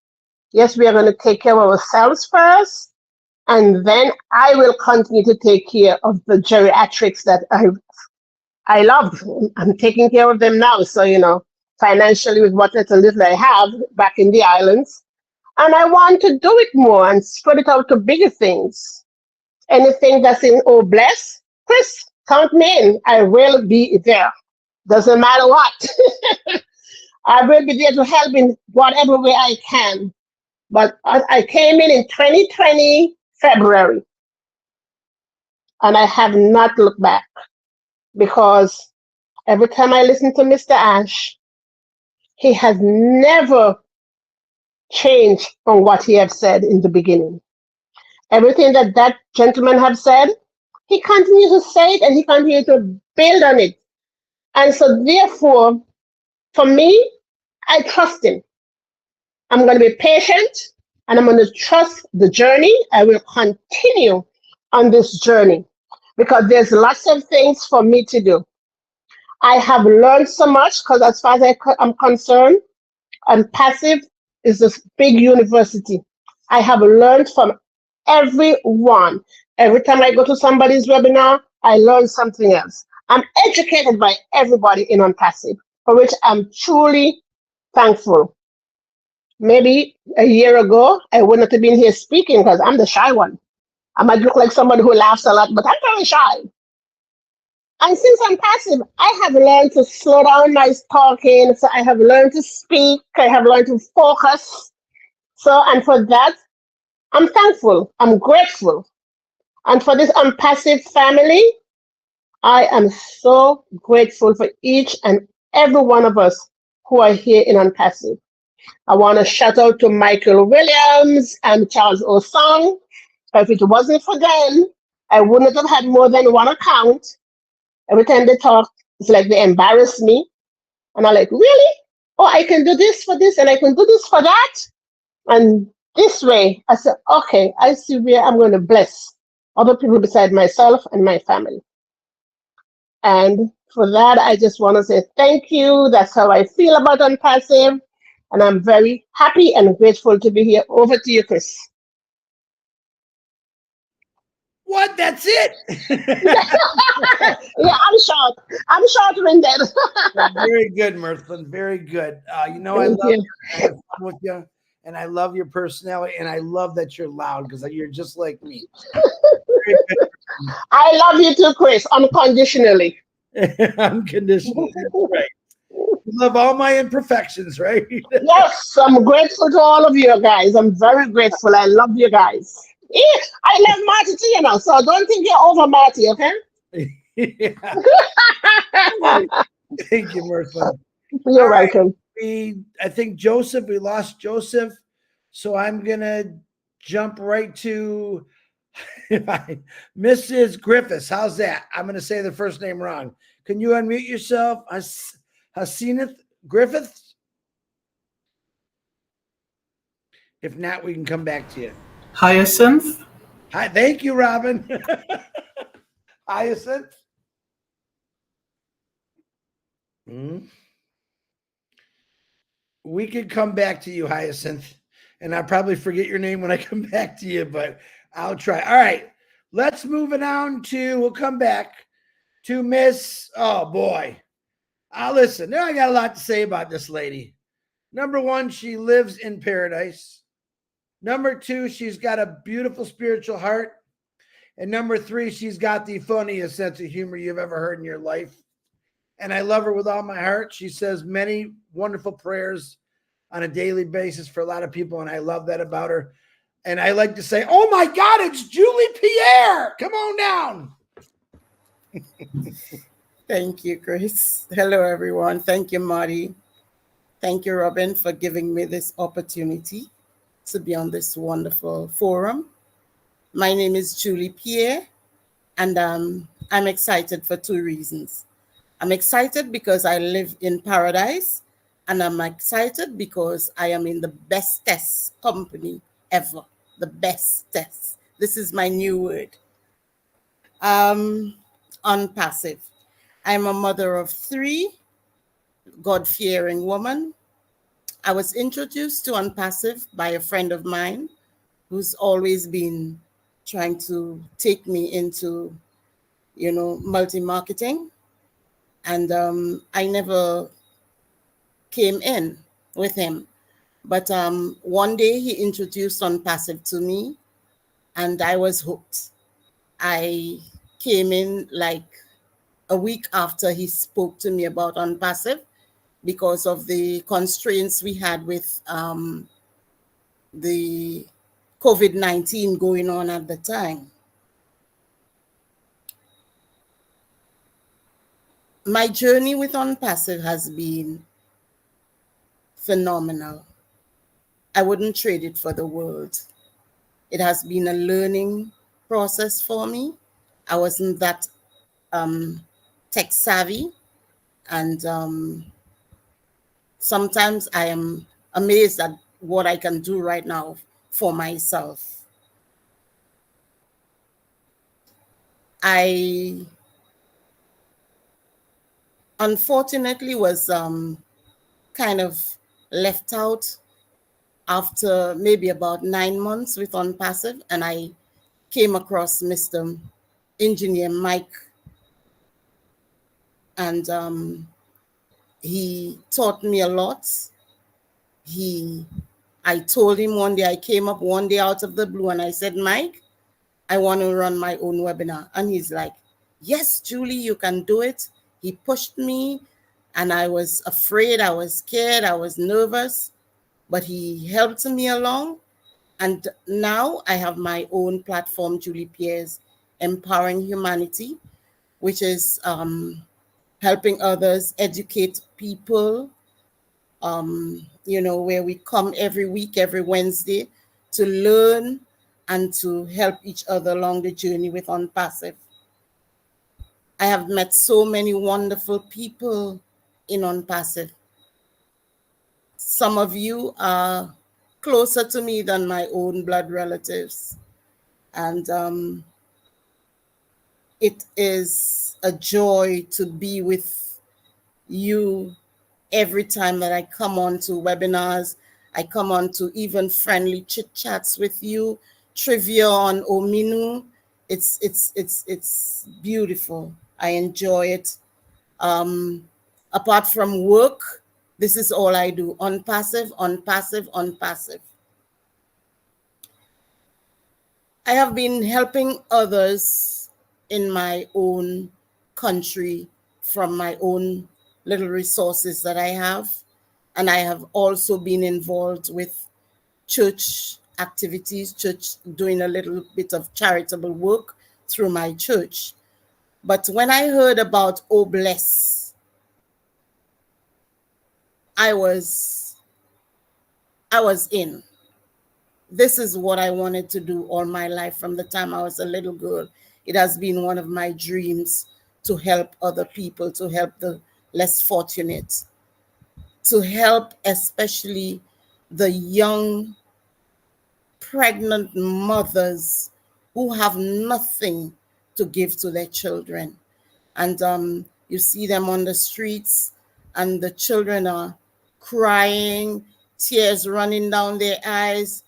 Speaker 9: Yes, we are going to take care of ourselves first, and then I will continue to take care of the geriatrics that I love. I'm taking care of them now. So, financially with what little I have back in the islands. And I want to do it more and spread it out to bigger things. Anything that's in bless, Chris, count me in. I will be there. Doesn't matter what. I will be there to help in whatever way I can. But I came in 2020, February. And I have not looked back. Because every time I listen to Mr. Ash, he has never changed from what he had said in the beginning. Everything that gentleman have said, he continues to say it and he continues to build on it. And so therefore, for me, I trust him. I'm going to be patient and I'm going to trust the journey. I will continue on this journey because there's lots of things for me to do. I have learned so much because as far as I'm concerned, ONPASSIVE is this big university. I have learned from everyone. Every time I go to somebody's webinar, I learn something else. I'm educated by everybody in ONPASSIVE, for which I'm truly thankful. Maybe a year ago, I wouldn't have been here speaking because I'm the shy one. I might look like somebody who laughs a lot, but I'm very shy. And since I'm passive, I have learned to slow down my talking. So I have learned to speak. I have learned to focus. And for that, I'm thankful. I'm grateful. And for this ONPASSIVE family, I am so grateful for each and every one of us who are here in ONPASSIVE. I want to shout out to Michael Williams and Charles Osong. If it wasn't for them, I wouldn't have had more than one account. Every time they talk, it's like they embarrass me. And I'm like, really? Oh, I can do this for this and I can do this for that? And this way, I said, okay, I see where I'm going to bless other people beside myself and my family. And for that, I just want to say thank you. That's how I feel about ONPASSIVE. And I'm very happy and grateful to be here. Over to you, Chris.
Speaker 2: What? That's it?
Speaker 9: Yeah, I'm short-winded.
Speaker 2: Very good, Mirthlin. Very good. You know, I
Speaker 9: Thank
Speaker 2: love
Speaker 9: you.
Speaker 2: you. I have fun with you, and I love your personality, and I love that you're loud because you're just like me. Very
Speaker 9: I love you too, Chris, unconditionally.
Speaker 2: good. Unconditionally. That's right. You love all my imperfections, right?
Speaker 9: Yes, I'm grateful to all of you guys. I'm very grateful. I love you guys. Yeah, I love Marty too, you know, so don't think you're over Marty, okay?
Speaker 2: Yeah. Thank you, Mirthlin.
Speaker 9: You're
Speaker 2: All right.
Speaker 9: welcome.
Speaker 2: I think Joseph, we lost Joseph. So I'm going to jump right to Mrs. Griffiths. How's that? I'm going to say the first name wrong. Can you unmute yourself? Hasineth Griffiths? If not, we can come back to you.
Speaker 10: Hyacinth?
Speaker 2: Hi, thank you, Robin. Hyacinth? We could come back to you, Hyacinth, and I'll probably forget your name when I come back to you, but I'll try. All right, let's move it on to, we'll come back to Miss, oh boy. Listen, now I got a lot to say about this lady. Number one, she lives in paradise. Number two, she's got a beautiful spiritual heart. And number three, she's got the funniest sense of humor you've ever heard in your life. And I love her with all my heart. She says many wonderful prayers on a daily basis for a lot of people, and I love that about her. And I like to say, oh my God, it's Julie Pierre. Come on down.
Speaker 11: Thank you, Chris. Hello, everyone. Thank you, Marty. Thank you, Robin, for giving me this opportunity to be on this wonderful forum. My name is Julie Pierre, and I'm excited for two reasons. I'm excited because I live in paradise, and I'm excited because I am in the bestest company ever. The bestest. This is my new word. Unpassive. I'm a mother of three, God-fearing woman. I was introduced to Unpassive by a friend of mine who's always been trying to take me into, multi-marketing. And I never came in with him. But one day he introduced Unpassive to me, and I was hooked. I came in like a week after he spoke to me about Unpassive because of the constraints we had with the COVID-19 going on at the time. My journey with Unpassive has been phenomenal. I wouldn't trade it for the world. It has been a learning process for me. I wasn't that tech savvy, and sometimes I am amazed at what I can do right now for myself. I unfortunately was kind of left out after maybe about 9 months with Unpassive, and I came across Mr. Engineer Mike, and he taught me a lot. I told him one day, I came up one day out of the blue and I said, Mike, I want to run my own webinar. And he's like, yes, Julie, you can do it. He pushed me, and I was afraid, I was scared, I was nervous, but he helped me along. And now I have my own platform, Julie Pierre's Empowering Humanity, which is helping others, educate people, where we come every week, every Wednesday, to learn and to help each other along the journey with Unpassive. I have met so many wonderful people in Unpassive. Some of you are closer to me than my own blood relatives. And it is a joy to be with you every time that I come on to webinars. I come on to even friendly chit chats with you, trivia on Ominu. it's beautiful. I enjoy it. Apart from work, this is all I do. Unpassive, unpassive, unpassive. I have been helping others in my own country from my own little resources that I have. And I have also been involved with church activities, church, doing a little bit of charitable work through my church. But when I heard about Oh Bless, I was in. This is what I wanted to do all my life from the time I was a little girl. It has been one of my dreams to help other people, to help the less fortunate, to help especially the young pregnant mothers who have nothing to give to their children. And you see them on the streets, and the children are crying, tears running down their eyes,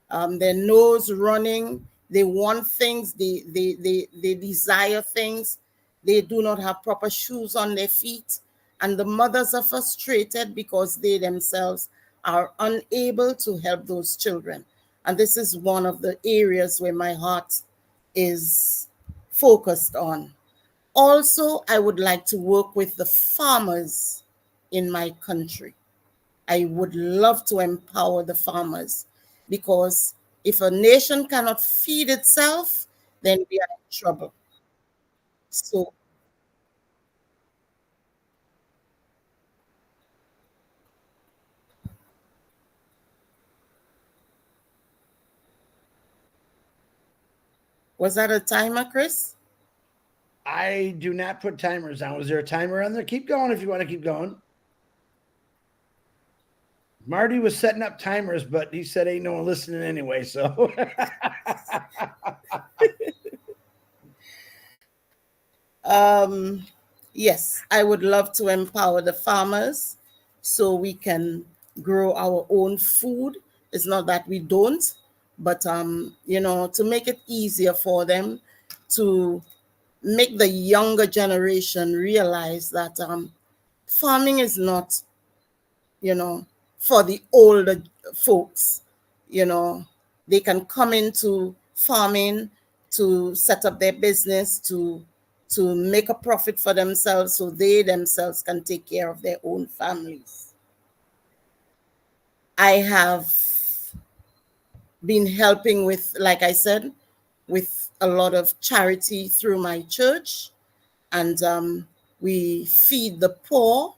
Speaker 11: their nose running. They want things, they desire things. They do not have proper shoes on their feet. And the mothers are frustrated because they themselves are unable to help those children. And this is one of the areas where my heart is focused on. Also, I would like to work with the farmers in my country. I would love to empower the farmers, because if a nation cannot feed itself, then we are in trouble. So was that a timer, Chris?
Speaker 2: I do not put timers on. Was there a timer on there? Keep going if you want to keep going. Marty was setting up timers, but he said ain't no one listening anyway, so.
Speaker 11: Yes, I would love to empower the farmers so we can grow our own food. It's not that we don't, but to make it easier for them, to make the younger generation realize that farming is not, for the older folks. They can come into farming to set up their business, to make a profit for themselves, so they themselves can take care of their own families. I have been helping with, like I said, with a lot of charity through my church, and we feed the poor,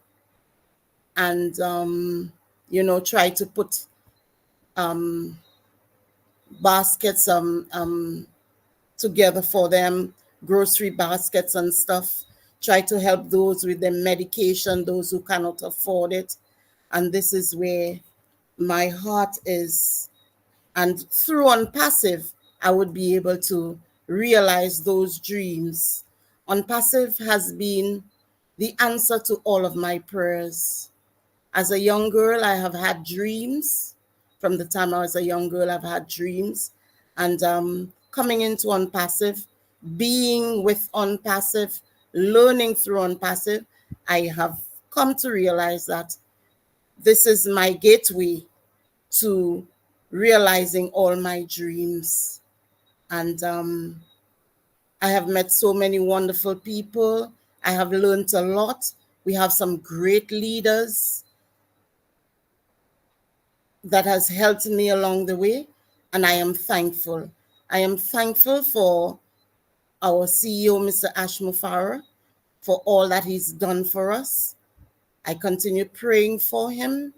Speaker 11: and try to put baskets together for them, grocery baskets and stuff. Try to help those with their medication, those who cannot afford it. And this is where my heart is. And through Unpassive, I would be able to realize those dreams. Unpassive has been the answer to all of my prayers. As a young girl, I have had dreams. From the time I was a young girl, I've had dreams. And coming into Unpassive, being with Unpassive, learning through Unpassive, I have come to realize that this is my gateway to realizing all my dreams. And I have met so many wonderful people. I have learned a lot. We have some great leaders that has helped me along the way, and I am thankful. I am thankful for our CEO, Mr. Ash Mufareh, for all that he's done for us. I continue praying for him,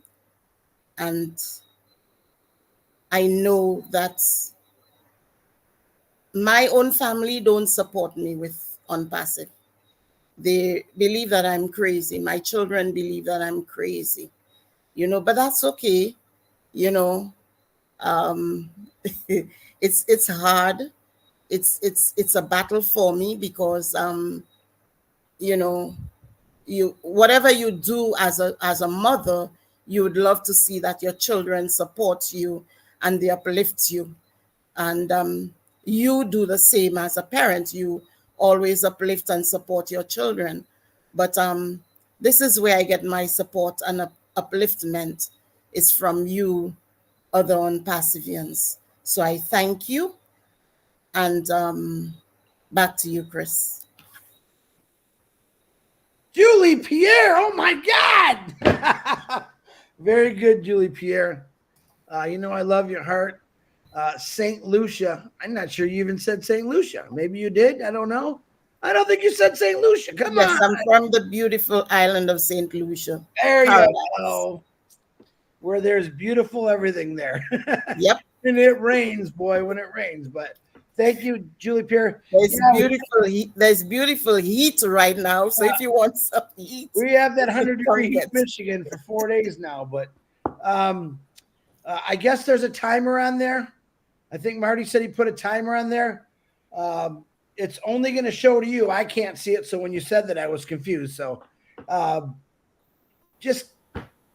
Speaker 11: and I know that my own family don't support me with Unpassive. They believe that I'm crazy. My children believe that I'm crazy, but that's okay. It's hard. It's a battle for me, because whatever you do as a mother, you would love to see that your children support you and they uplift you. And you do the same as a parent. You always uplift and support your children. But this is where I get my support and upliftment is from you, other ONPASSIVians. So I thank you. And back to you, Chris.
Speaker 2: Julie Pierre, oh my God. Very good, Julie Pierre. You know I love your heart. St. Lucia. I'm not sure you even said St. Lucia. Maybe you did. I don't know. I don't think you said St. Lucia. Come on.
Speaker 11: Yes, I'm from the beautiful island of St. Lucia.
Speaker 2: There
Speaker 11: Paradise.
Speaker 2: you go. Where there's beautiful everything there.
Speaker 11: Yep.
Speaker 2: And it rains, boy, when it rains. But thank you, Julie Pierre.
Speaker 11: There's beautiful heat right now. So if you want some heat,
Speaker 2: we have that 100-degree heat in Michigan for 4 days now. But I guess there's a timer on there. I think Marty said he put a timer on there. It's only going to show to you. I can't see it. So when you said that, I was confused. So just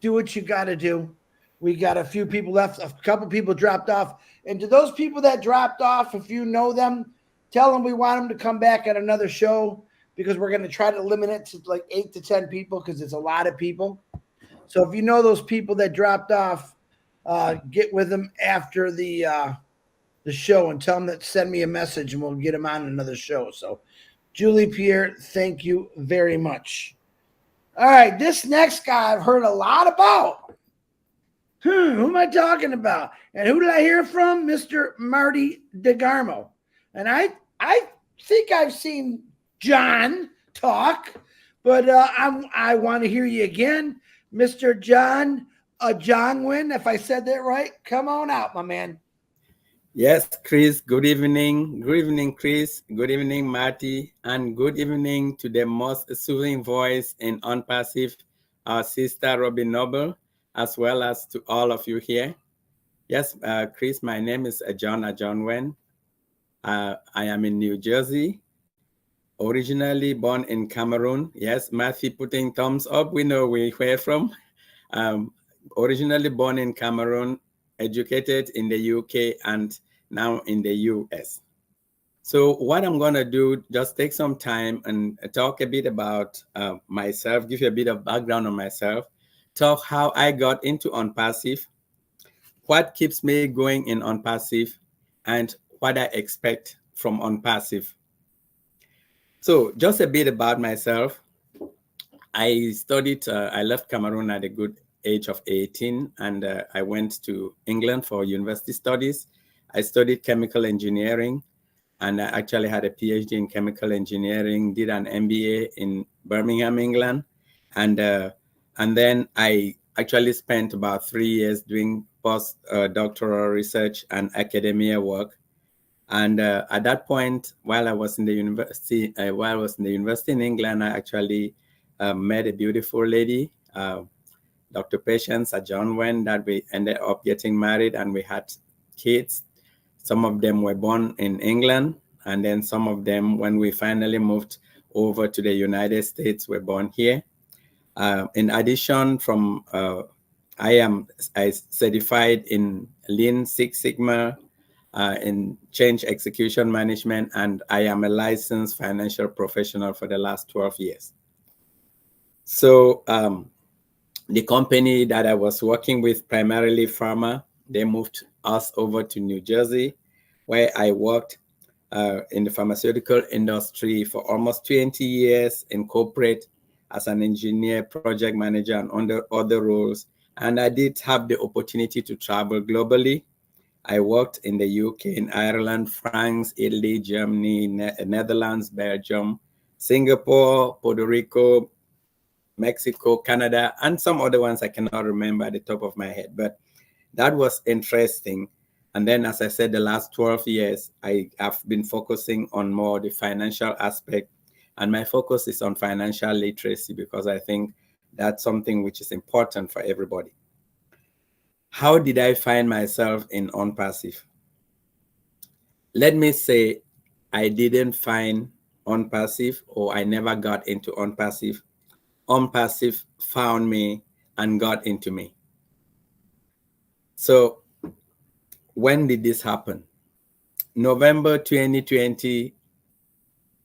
Speaker 2: do what you got to do. We got a few people left. A couple people dropped off. And to those people that dropped off, if you know them, tell them we want them to come back at another show because we're going to try to limit it to like 8 to 10 people because it's a lot of people. So if you know those people that dropped off, get with them after the show and tell them that send me a message and we'll get them on another show. So Julie Pierre, thank you very much. All right, this next guy I've heard a lot about. Who am I talking about? And who did I hear from? Mr. Marty DeGarmo. And I think I've seen John talk, but I want to hear you again. Mr. John Jongwin, if I said that right, come on out, my man.
Speaker 10: Yes, Chris, good evening. Good evening, Chris. Good evening, Marty. And good evening to the most soothing voice in ONPASSIVE, our sister, Robin Noble, as well as to all of you here. Yes, Chris, my name is John Jongwin. I am in New Jersey, originally born in Cameroon. Yes, Matthew putting thumbs up. We know where we're from. Originally born in Cameroon, educated in the UK, and now in the US. So what I'm going to do, just take some time and talk a bit about myself, give you a bit of background on myself, talk how I got into ONPASSIVE, what keeps me going in ONPASSIVE, and what I expect from ONPASSIVE. So just a bit about myself. I studied, I left Cameroon at a good age of 18, and I went to England for university studies. I studied chemical engineering, and I actually had a PhD in chemical engineering, did an MBA in Birmingham, England. And then I actually spent about 3 years doing postdoctoral research and academia work. And at that point, while I was in the university, in England, I actually met a beautiful lady, Dr. Patience Jongwin, that we ended up getting married, and we had kids. Some of them were born in England, and then some of them, when we finally moved over to the United States, were born here. In addition, I am certified in Lean Six Sigma, in change execution management, and I am a licensed financial professional for the last 12 years. So the company that I was working with, primarily pharma, they moved us over to New Jersey, where I worked in the pharmaceutical industry for almost 20 years in corporate as an engineer, project manager, and under other roles. And I did have the opportunity to travel globally. I worked in the UK, in Ireland, France, Italy, Germany, Netherlands, Belgium, Singapore, Puerto Rico, Mexico, Canada, and some other ones I cannot remember at the top of my head, but that was interesting. And then, as I said, the last 12 years, I have been focusing on more the financial aspect, and my focus is on financial literacy because I think that's something which is important for everybody. How did I find myself in ONPASSIVE? Let me say I didn't find ONPASSIVE, or I never got into ONPASSIVE. ONPASSIVE found me and got into me. So when did this happen? November 2020,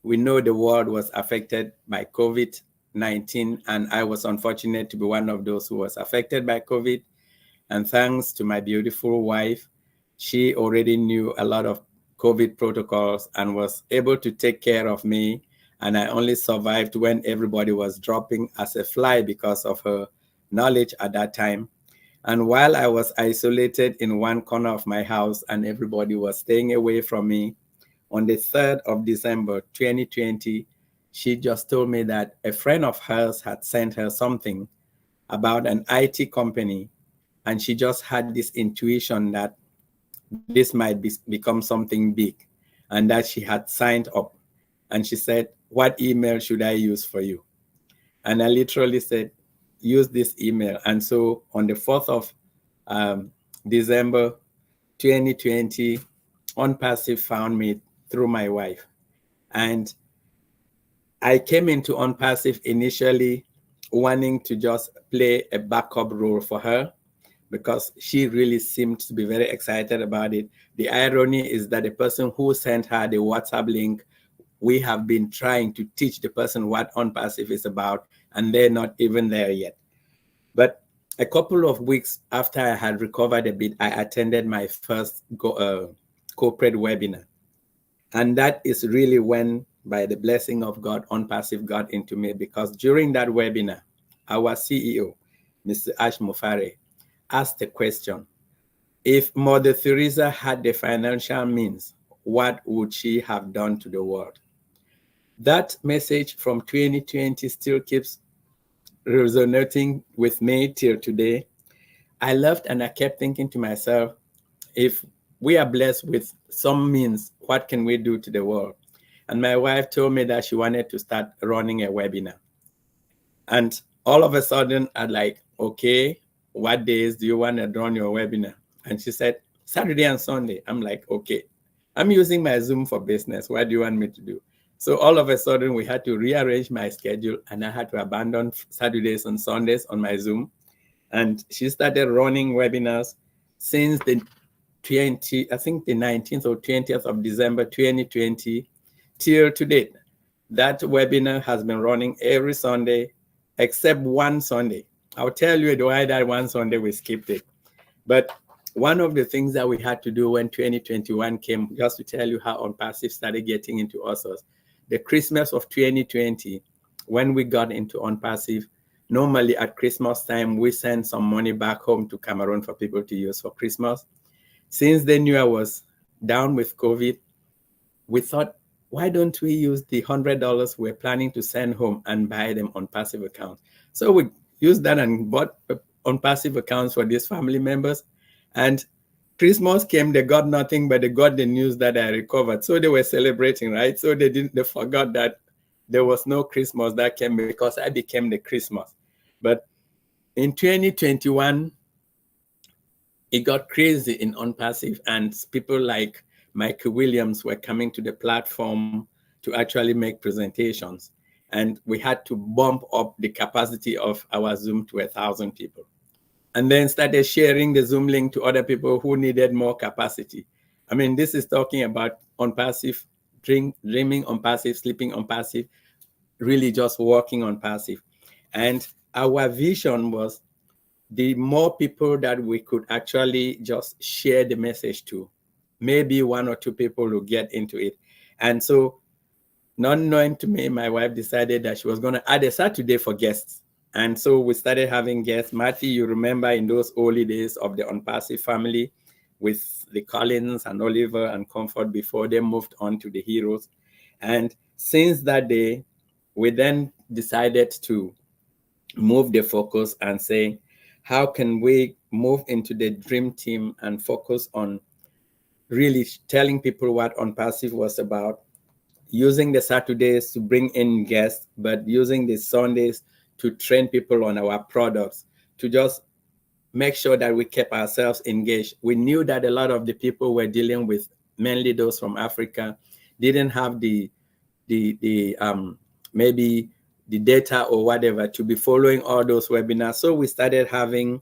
Speaker 10: we know the world was affected by COVID-19, and I was unfortunate to be one of those who was affected by COVID. And thanks to my beautiful wife, she already knew a lot of COVID protocols and was able to take care of me. And I only survived when everybody was dropping as a fly because of her knowledge at that time. And while I was isolated in one corner of my house and everybody was staying away from me, on the 3rd of December, 2020, she just told me that a friend of hers had sent her something about an IT company. And she just had this intuition that this might become something big, and that she had signed up. And she said, "What email should I use for you?" And I literally said, "Use this email." And so on the 4th of December 2020, ONPASSIVE found me through my wife. And I came into ONPASSIVE initially wanting to just play a backup role for her, because she really seemed to be very excited about it. The irony is that the person who sent her the WhatsApp link, we have been trying to teach the person what ONPASSIVE is about, and they're not even there yet. But a couple of weeks after I had recovered a bit, I attended my first corporate webinar. And that is really when, by the blessing of God, ONPASSIVE got into me, because during that webinar, our CEO, Mr. Ash Mufareh, asked the question, if Mother Teresa had the financial means, what would she have done to the world? That message from 2020 still keeps resonating with me till today. I left and I kept thinking to myself, if we are blessed with some means, what can we do to the world? And my wife told me that she wanted to start running a webinar. And all of a sudden, I'm like, okay, what days do you want to run your webinar? And she said, Saturday and Sunday. I'm like, okay, I'm using my Zoom for business. What do you want me to do? So all of a sudden, we had to rearrange my schedule, and I had to abandon Saturdays and Sundays on my Zoom. And she started running webinars since the 19th or 20th of December 2020 till to date. That webinar has been running every Sunday except one Sunday. I'll tell you why that one Sunday we skipped it. But one of the things that we had to do when 2021 came, just to tell you how ONPASSIVE started getting into us, was the Christmas of 2020, when we got into ONPASSIVE. Normally at Christmas time, we send some money back home to Cameroon for people to use for Christmas. Since they knew I was down with COVID, we thought, why don't we use the $100 we're planning to send home and buy them ONPASSIVE accounts? So we used that and bought ONPASSIVE accounts for these family members. And Christmas came, they got nothing, but they got the news that I recovered. So they were celebrating, right? So they forgot that there was no Christmas that came because I became the Christmas. But in 2021, it got crazy in ONPASSIVE, and people like Michael Williams were coming to the platform to actually make presentations. And we had to bump up the capacity of our Zoom to 1,000 people. And then started sharing the Zoom link to other people who needed more capacity. I mean, this is talking about ONPASSIVE, dreaming ONPASSIVE, sleeping ONPASSIVE, really just working ONPASSIVE. And our vision was the more people that we could actually just share the message to, maybe one or two people will get into it. And so, not knowing to me, my wife decided that she was going to add a Saturday for guests. And so we started having guests. Marty, you remember in those early days of the ONPASSIVE family with the Collins and Oliver and Comfort before they moved on to the Heroes. And since that day, we then decided to move the focus and say, how can we move into the dream team and focus on really telling people what ONPASSIVE was about, using the Saturdays to bring in guests, but using the Sundays to train people on our products, to just make sure that we kept ourselves engaged. We knew that a lot of the people we're dealing with, mainly those from Africa, didn't have the maybe the data or whatever to be following all those webinars. So we started having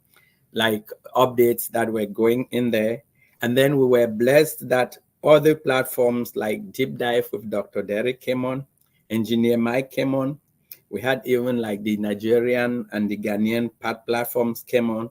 Speaker 10: like updates that were going in there. And then we were blessed that other platforms like Deep Dive with Dr. Derek came on, Engineer Mike came on. We had even like the Nigerian and the Ghanaian platforms came on.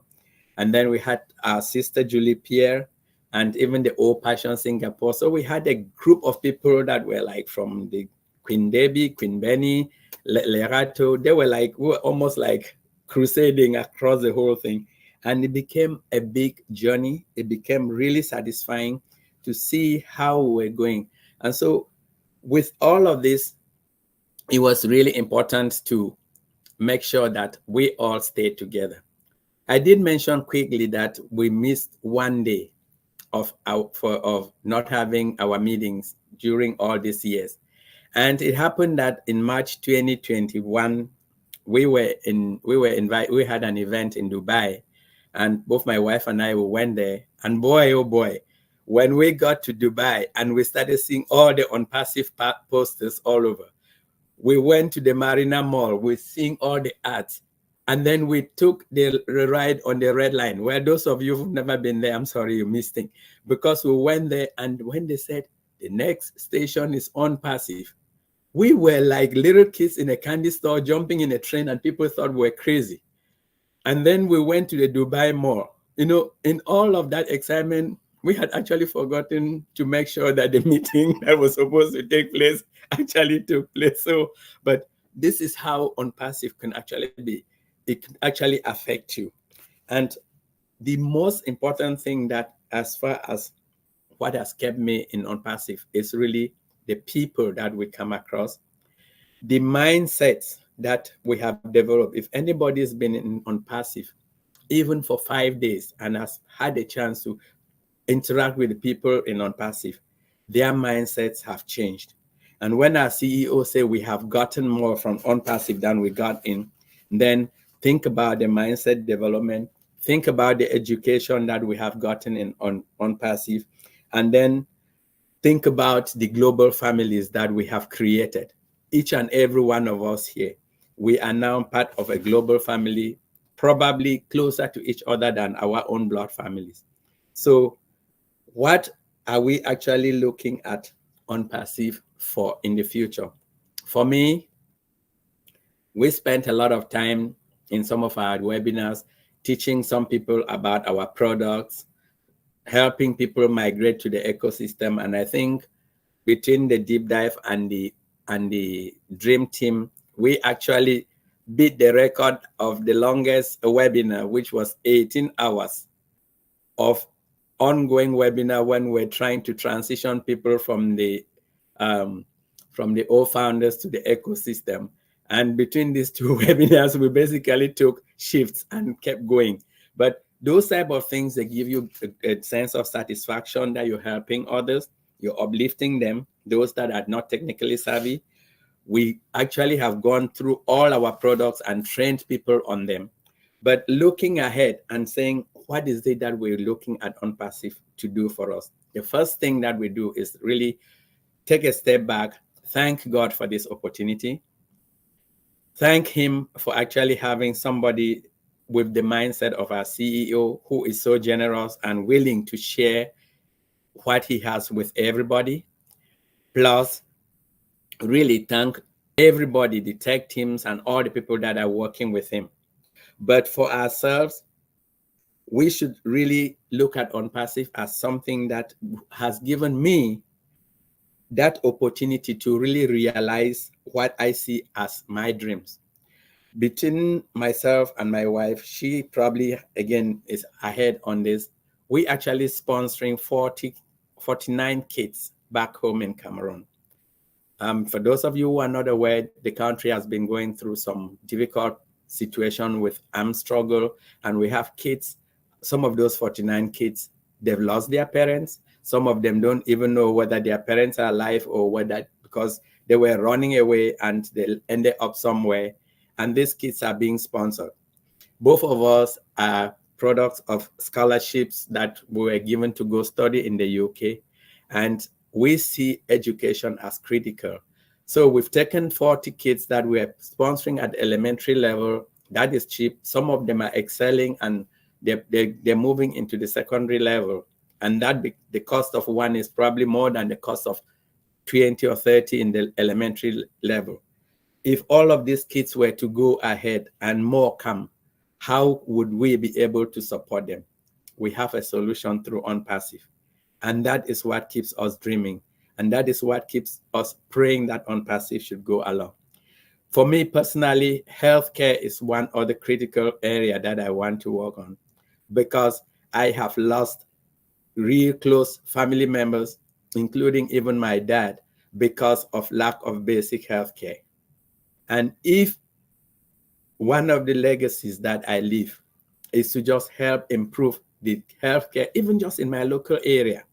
Speaker 10: And then we had our sister Julie Pierre and even the Old Passion Singapore. So we had a group of people that were like from the Queen Debbie, Queen Benny, Lerato. They were like, we were almost like crusading across the whole thing. And it became a big journey. It became really satisfying to see how we're going. And so with all of this, it was really important to make sure that we all stayed together. I did mention quickly that we missed one day of not having our meetings during all these years. And it happened that in March 2021, we had an event in Dubai, and both my wife and I went there. And boy, oh boy, when we got to Dubai and we started seeing all the ONPASSIVE posters all over, we went to the Marina Mall, we're seeing all the ads. And then we took the ride on the Red Line, where those of you who've never been there, I'm sorry you missed it, because we went there, and when they said the next station is ONPASSIVE, we were like little kids in a candy store jumping in a train, and people thought we were crazy. And then we went to the Dubai Mall. You know, in all of that excitement, we had actually forgotten to make sure that the meeting that was supposed to take place actually took place. So, but this is how ONPASSIVE can actually be. It can actually affect you. And the most important thing that, as far as what has kept me in ONPASSIVE, is really the people that we come across, the mindsets that we have developed. If anybody's been in ONPASSIVE, even for 5 days, and has had a chance to interact with the people in ONPASSIVE, their mindsets have changed. And when our CEO say we have gotten more from ONPASSIVE than we got in, then think about the mindset development, think about the education that we have gotten in ONPASSIVE, and then think about the global families that we have created. Each and every one of us here, we are now part of a global family, probably closer to each other than our own blood families. So what are we actually looking at ONPASSIVE for in the future? For me, we spent a lot of time in some of our webinars teaching some people about our products, helping people migrate to the ecosystem. And I think between the Deep Dive and the Dream Team, we actually beat the record of the longest webinar, which was 18 hours of ongoing webinar when we're trying to transition people from the old founders to the ecosystem. And between these two webinars, we basically took shifts and kept going. But those type of things, they give you a sense of satisfaction that you're helping others, you're uplifting them, those that are not technically savvy. We actually have gone through all our products and trained people on them. But looking ahead and saying, what is it that we're looking at ONPASSIVE to do for us? The first thing that we do is really take a step back, thank God for this opportunity, thank him for actually having somebody with the mindset of our CEO who is so generous and willing to share what he has with everybody. Plus, really thank everybody, the tech teams and all the people that are working with him. But for ourselves, we should really look at ONPASSIVE as something that has given me that opportunity to really realize what I see as my dreams. Between myself and my wife, she probably, again, is ahead on this. We actually sponsoring 49 kids back home in Cameroon. For those of you who are not aware, the country has been going through some difficult situation with armed struggle, and we have kids, some of those 49 kids, they've lost their parents. Some of them don't even know whether their parents are alive or whether, because they were running away and they ended up somewhere. And these kids are being sponsored. Both of us are products of scholarships that were given to go study in the UK. And we see education as critical. So we've taken 40 kids that we're sponsoring at elementary level. That is cheap. Some of them are excelling and they're moving into the secondary level. and the cost of one is probably more than the cost of 20 or 30 in the elementary level. If all of these kids were to go ahead and more come, how would we be able to support them? We have a solution through ONPASSIVE. And that is what keeps us dreaming. And that is what keeps us praying that ONPASSIVE should go along. For me personally, healthcare is one other critical area that I want to work on, because I have lost real close family members, including even my dad, because of lack of basic healthcare. And if one of the legacies that I leave is to just help improve the healthcare, even just in my local area,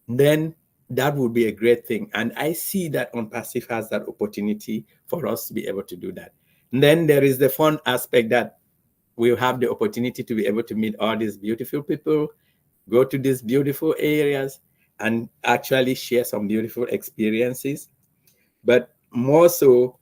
Speaker 10: then that would be a great thing. And I see that ONPASSIVE has that opportunity for us to be able to do that. And then there is the fun aspect that we'll have the opportunity to be able to meet all these beautiful people, go to these beautiful areas, and actually share some beautiful experiences. But more so,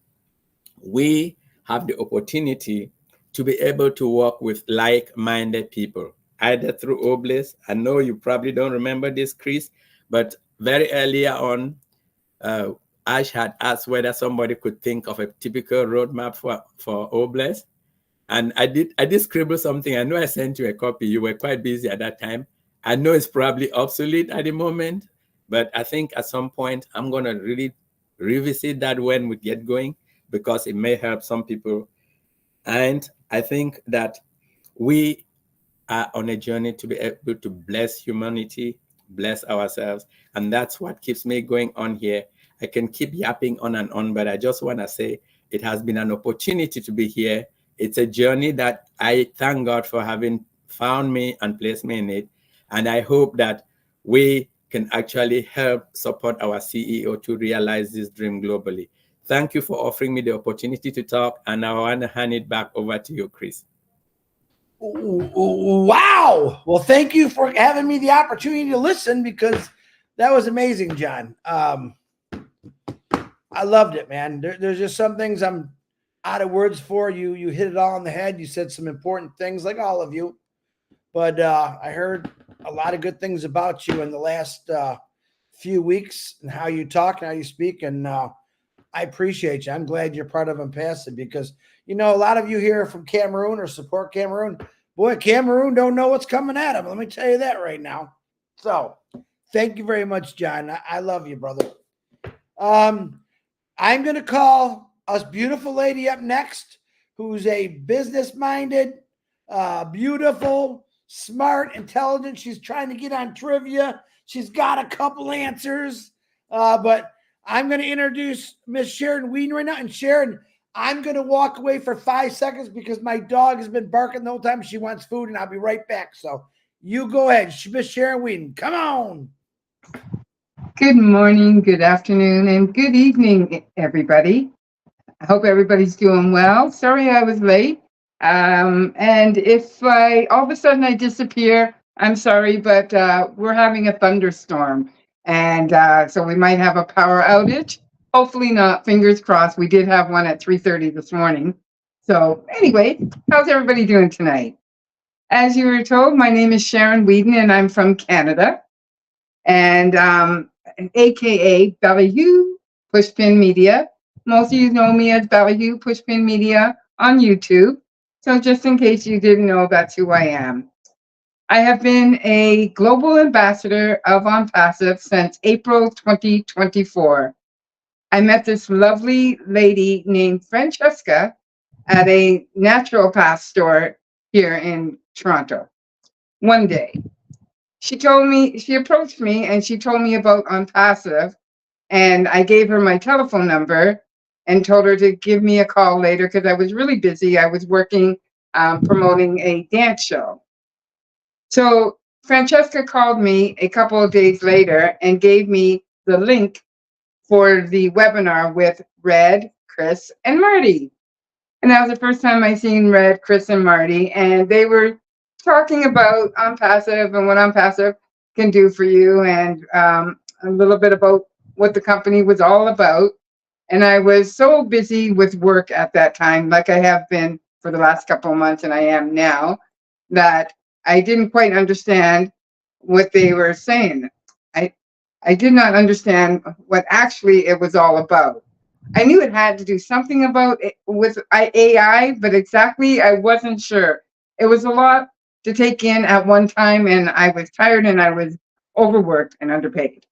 Speaker 10: we have the opportunity to be able to work with like-minded people, either through Oblates. I know you probably don't remember this, Chris, but very earlier on, Ash had asked whether somebody could think of a typical roadmap for Oblates. And I did scribble something. I know I sent you a copy. You were quite busy at that time. I know it's probably obsolete at the moment, but I think at some point I'm going to really revisit that when we get going, because it may help some people. And I think that we are on a journey to be able to bless humanity, bless ourselves. And that's what keeps me going on here. I can keep yapping on and on, but I just want to say it has been an opportunity to be here. It's a journey that I thank God for having found me and placed me in it. And I hope that we can actually help support our CEO to realize this dream globally. Thank you for offering me the opportunity to talk. And I want to hand it back over to you, Chris.
Speaker 2: Wow. Well, thank you for having me the opportunity to listen, because that was amazing, John. I loved it, man. There's just some things I'm out of words for. You hit it all on the head. You said some important things, like all of you. But I heard a lot of good things about you in the last few weeks, and how you talk and how you speak. And I appreciate you. I'm glad you're part of ONPASSIVE, because, you know, a lot of you here from Cameroon or support Cameroon. Boy, Cameroon don't know what's coming at them. Let me tell you that right now. So thank you very much, John. I love you, brother. I'm going to call a beautiful lady up next, who's a business-minded, beautiful, smart, intelligent. She's trying to get on trivia. She's got a couple answers, but I'm going to introduce Miss Sharon Whedon right now. And Sharon, I'm going to walk away for 5 seconds because my dog has been barking the whole time. She wants food, and I'll be right back. So you go ahead, Miss Sharon Whedon. Come on.
Speaker 12: Good morning, good afternoon, and good evening, everybody. I hope everybody's doing well. Sorry I was late. And if all of a sudden I disappear, I'm sorry, but we're having a thunderstorm. And so we might have a power outage. Hopefully not, fingers crossed. We did have one at 3:30 this morning. So anyway, how's everybody doing tonight? As you were told, my name is Sharon Whedon, and I'm from Canada. And AKA Ballyhoo Pushpin Media. Most of you know me as Ballyhoo Pushpin Media on YouTube. So just in case you didn't know, that's who I am. I have been a global ambassador of ONPASSIVE since April 2024. I met this lovely lady named Francesca at a naturopath store here in Toronto one day. She approached me and she told me about ONPASSIVE, and I gave her my telephone number and told her to give me a call later because I was really busy. I was working promoting a dance show. So Francesca called me a couple of days later and gave me the link for the webinar with Red, Chris, and Marty. And that was the first time I seen Red, Chris, and Marty, and they were talking about ONPASSIVE and what ONPASSIVE can do for you, and a little bit about what the company was all about. And I was so busy with work at that time, like I have been for the last couple of months, and I am now, that I didn't quite understand what they were saying. I did not understand what actually it was all about. I knew it had to do something about it with AI, but exactly I wasn't sure. It was a lot to take in at one time, and I was tired and I was overworked and underpaid.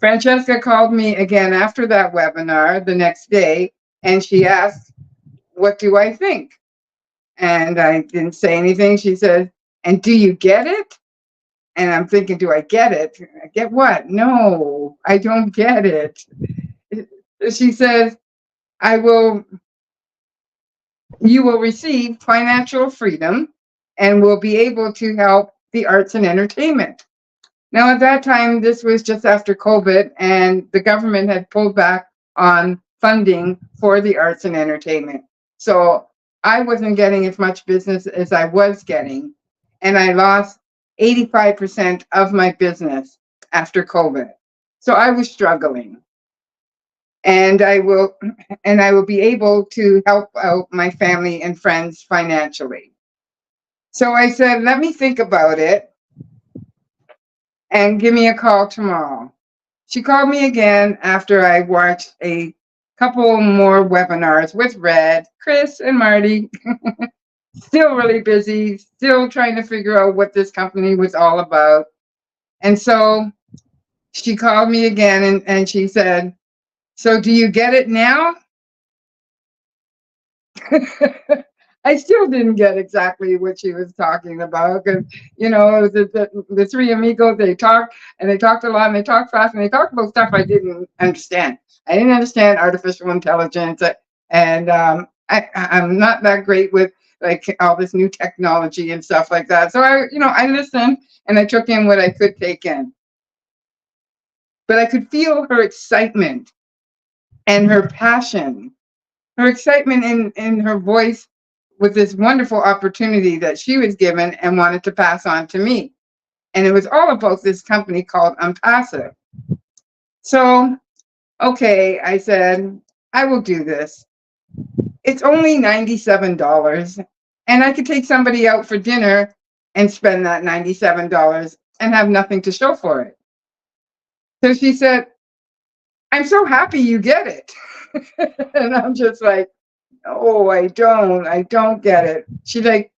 Speaker 12: Francesca called me again after that webinar the next day, and she asked, "What do I think?" And I didn't say anything. She said, "And do you get it?" And I'm thinking, do I get it? Get what? No, I don't get it. She says, you will receive financial freedom and will be able to help the arts and entertainment. Now, at that time, this was just after COVID, and the government had pulled back on funding for the arts and entertainment. So I wasn't getting as much business as I was getting, and I lost 85% of my business after COVID. So I was struggling. And I will be able to help out my family and friends financially. So I said, let me think about it and give me a call tomorrow. She called me again after I watched a couple more webinars with Red, Chris, and Marty. Still really busy, still trying to figure out what this company was all about. And so she called me again and she said, "So do you get it now?" I still didn't get exactly what she was talking about because, it was the three amigos, they talked and they talked a lot and they talked fast and they talked about stuff I didn't understand. I didn't understand artificial intelligence and I'm not that great with like all this new technology and stuff like that. So I listened and I took in what I could take in. But I could feel her excitement and her passion, her excitement in her voice with this wonderful opportunity that she was given and wanted to pass on to me. And it was all about this company called ONPASSIVE. So, okay, I said, I will do this. It's only $97, and I could take somebody out for dinner and spend that $97 and have nothing to show for it. So she said, "I'm so happy you get it." And I'm just like, "Oh, I don't get it." She's like,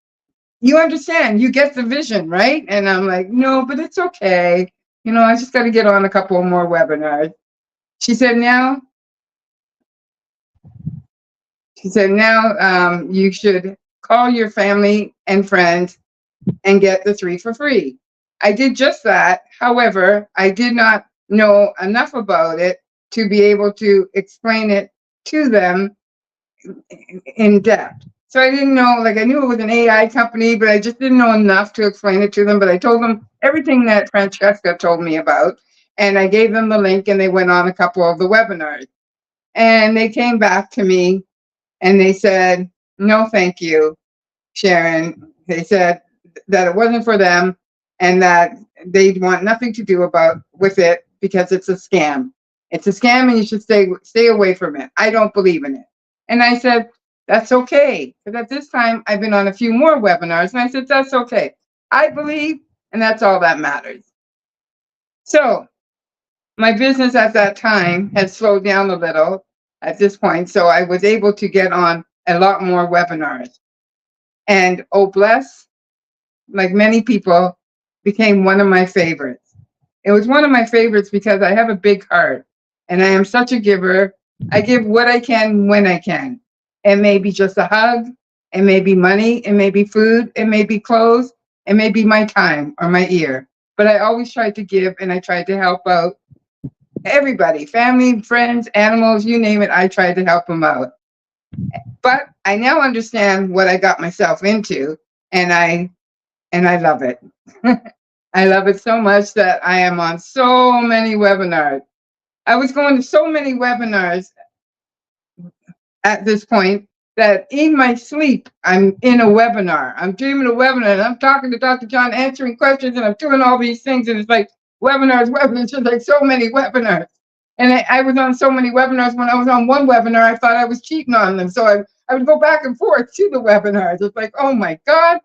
Speaker 12: "You understand, you get the vision, right?" And I'm like, "No, but it's okay. I just got to get on a couple more webinars." She said, now you should call your family and friends and get the 3 for free. I did just that. However, I did not know enough about it to be able to explain it to them in depth. So I didn't know, I knew it was an AI company, but I just didn't know enough to explain it to them. But I told them everything that Francesca told me about, and I gave them the link, and they went on a couple of the webinars. And they came back to me, and they said, "No, thank you, Sharon." They said that it wasn't for them, and that they'd want nothing to do with it because it's a scam. It's a scam, and you should stay away from it. I don't believe in it. And I said, that's okay. Because at this time, I've been on a few more webinars, and I said, that's okay. I believe, and that's all that matters. So my business at that time had slowed down a little at this point, so I was able to get on a lot more webinars. And oh, bless, like many people, became one of my favorites. It was one of my favorites because I have a big heart, and I am such a giver. I give what I can when I can. It may be just a hug, it may be money, it may be food, it may be clothes, it may be my time or my ear. But I always tried to give, and I tried to help out everybody, family, friends, animals, you name it, I tried to help them out. But I now understand what I got myself into, and I love it. I love it so much that I am on so many webinars. I was going to so many webinars at this point that in my sleep, I'm in a webinar. I'm dreaming a webinar, and I'm talking to Dr. John, answering questions, and I'm doing all these things, and it's like webinars, just like so many webinars. And I was on so many webinars. When I was on one webinar, I thought I was cheating on them. So I would go back and forth to the webinars. It's like, oh my God.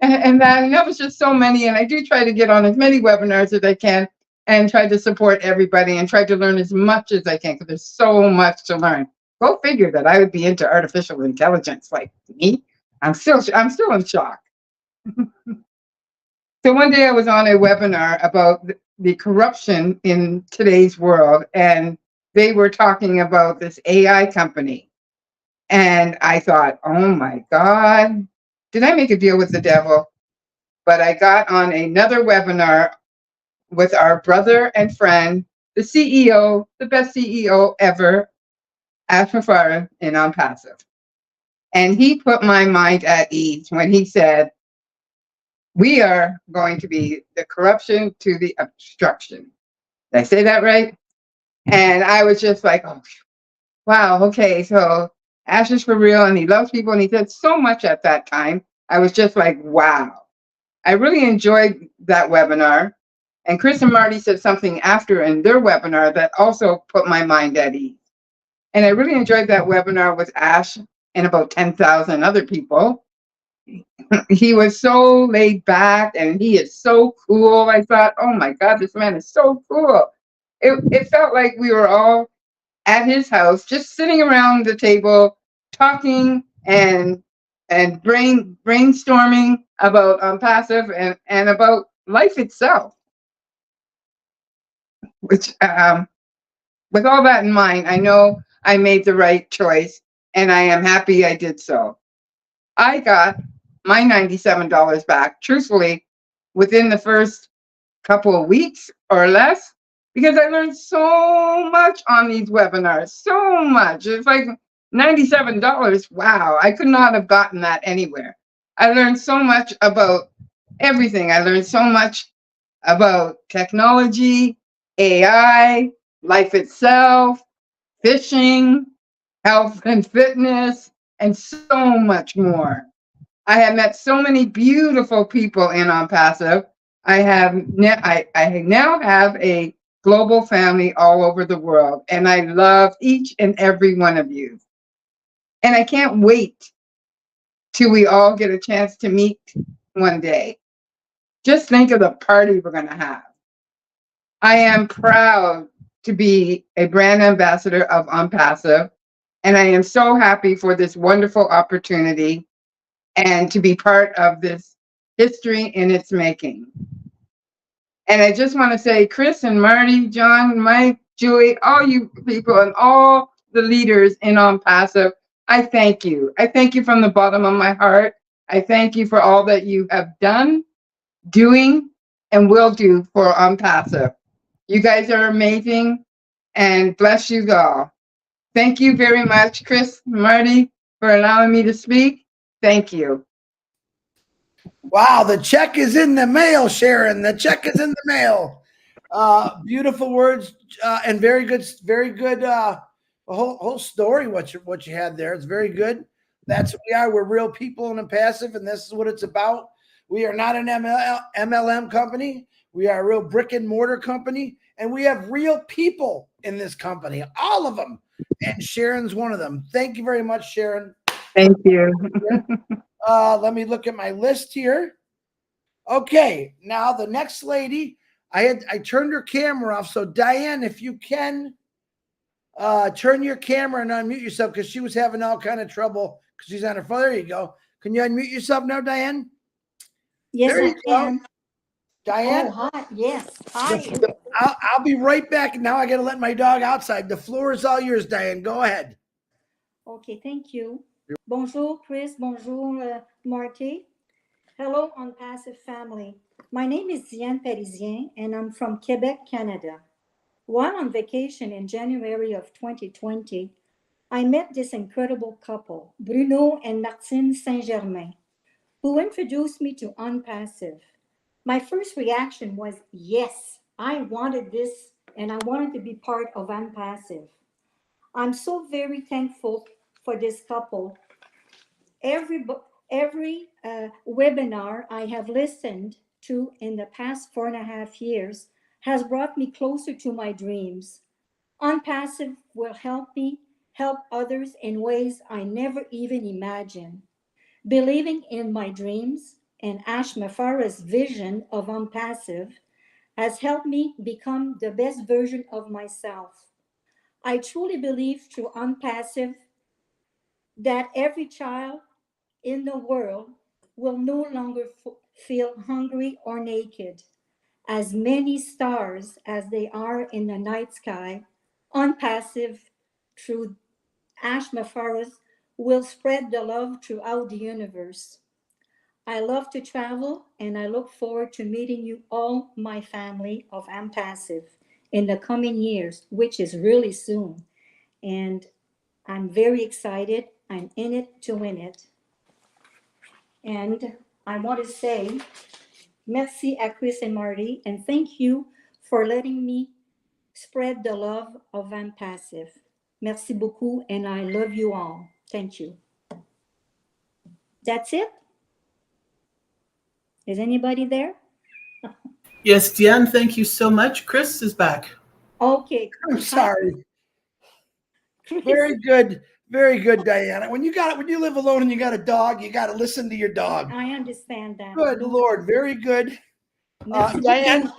Speaker 12: And that was just so many. And I do try to get on as many webinars as I can and try to support everybody and try to learn as much as I can because there's so much to learn. Go figure that I would be into artificial intelligence like me. I'm still in shock. So one day I was on a webinar about the corruption in today's world, and they were talking about this AI company. And I thought, oh my God, did I make a deal with the devil? But I got on another webinar with our brother and friend, the CEO, the best CEO ever, Ash Mufareh in ONPASSIVE. And he put my mind at ease when he said, we are going to be the corruption to the obstruction. Did I say that right? And I was just like, oh, wow, okay, so Ash is for real and he loves people and he said so much at that time. I was just like, wow. I really enjoyed that webinar. And Chris and Marty said something after in their webinar that also put my mind at ease. And I really enjoyed that webinar with Ash and about 10,000 other people. He was so laid back and he is so cool. I thought, oh my God, this man is so cool. It felt like we were all at his house, just sitting around the table, talking and brainstorming about ONPASSIVE and about life itself. Which, with all that in mind, I know I made the right choice, and I am happy I did so. I got my $97 back, truthfully, within the first couple of weeks or less, because I learned so much on these webinars, so much. It's like $97. Wow, I could not have gotten that anywhere. I learned so much about everything. I learned so much about technology, AI, life itself, fishing, health and fitness, and so much more. I have met so many beautiful people in ONPASSIVE. I now have a global family all over the world, and I love each and every one of you. And I can't wait till we all get a chance to meet one day. Just think of the party we're going to have. I am proud to be a brand ambassador of ONPASSIVE, and I am so happy for this wonderful opportunity and to be part of this history in its making. And I just want to say, Chris and Marty, John, Mike, Julie, all you people and all the leaders in ONPASSIVE, I thank you. I thank you from the bottom of my heart. I thank you for all that you have done, doing, and will do for ONPASSIVE. You guys are amazing, and bless you all. Thank you very much, Chris, Marty, for allowing me to speak. Thank you.
Speaker 2: Wow, the check is in the mail, Sharon. The check is in the mail. Beautiful words and very good. Whole story. What you had there. It's very good. That's what we are. We're real people in ONPASSIVE, and this is what it's about. We are not an MLM company. We are a real brick and mortar company, and we have real people in this company, all of them. And Sharon's one of them. Thank you very much, Sharon.
Speaker 12: Thank you.
Speaker 2: Let me look at my list here. Okay, now the next lady, I turned her camera off. So Diane, if you can turn your camera and unmute yourself, because she was having all kind of trouble because she's on her phone. There you go. Can you unmute yourself now, Diane?
Speaker 13: Yes,
Speaker 2: there
Speaker 13: I
Speaker 2: you
Speaker 13: can.
Speaker 2: go. Diane?
Speaker 13: Oh, hi. Yes. Hi.
Speaker 2: I'll be right back. Now I got to let my dog outside. The floor is all yours, Diane. Go ahead.
Speaker 13: Okay, thank you. Bonjour, Chris. Bonjour, Marty. Hello, ONPASSIVE family. My name is Diane Parisien, and I'm from Quebec, Canada. While on vacation in January of 2020, I met this incredible couple, Bruno and Martine Saint-Germain, who introduced me to ONPASSIVE. My first reaction was, yes, I wanted this and I wanted to be part of ONPASSIVE. I'm so very thankful for this couple. Every webinar I have listened to in the past 4.5 years has brought me closer to my dreams. ONPASSIVE will help me help others in ways I never even imagined. Believing in my dreams and Ash Mufareh's vision of ONPASSIVE has helped me become the best version of myself. I truly believe through ONPASSIVE that every child in the world will no longer feel hungry or naked. As many stars as they are in the night sky, ONPASSIVE through Ash Mufareh will spread the love throughout the universe. I love to travel and I look forward to meeting you all, my family of ONPASSIVE, in the coming years, which is really soon. And I'm very excited. I'm in it to win it. And I want to say merci à Chris and Marty, and thank you for letting me spread the love of ONPASSIVE. Merci beaucoup, and I love you all. Thank you. That's it? Is anybody there?
Speaker 14: Yes, Diane, thank you so much. Chris is back.
Speaker 13: Okay.
Speaker 2: I'm sorry. Very good. Very good, Diana. When you live alone and you got a dog, you got to listen to your dog.
Speaker 13: I understand that.
Speaker 2: Good Lord. Very good. Diane,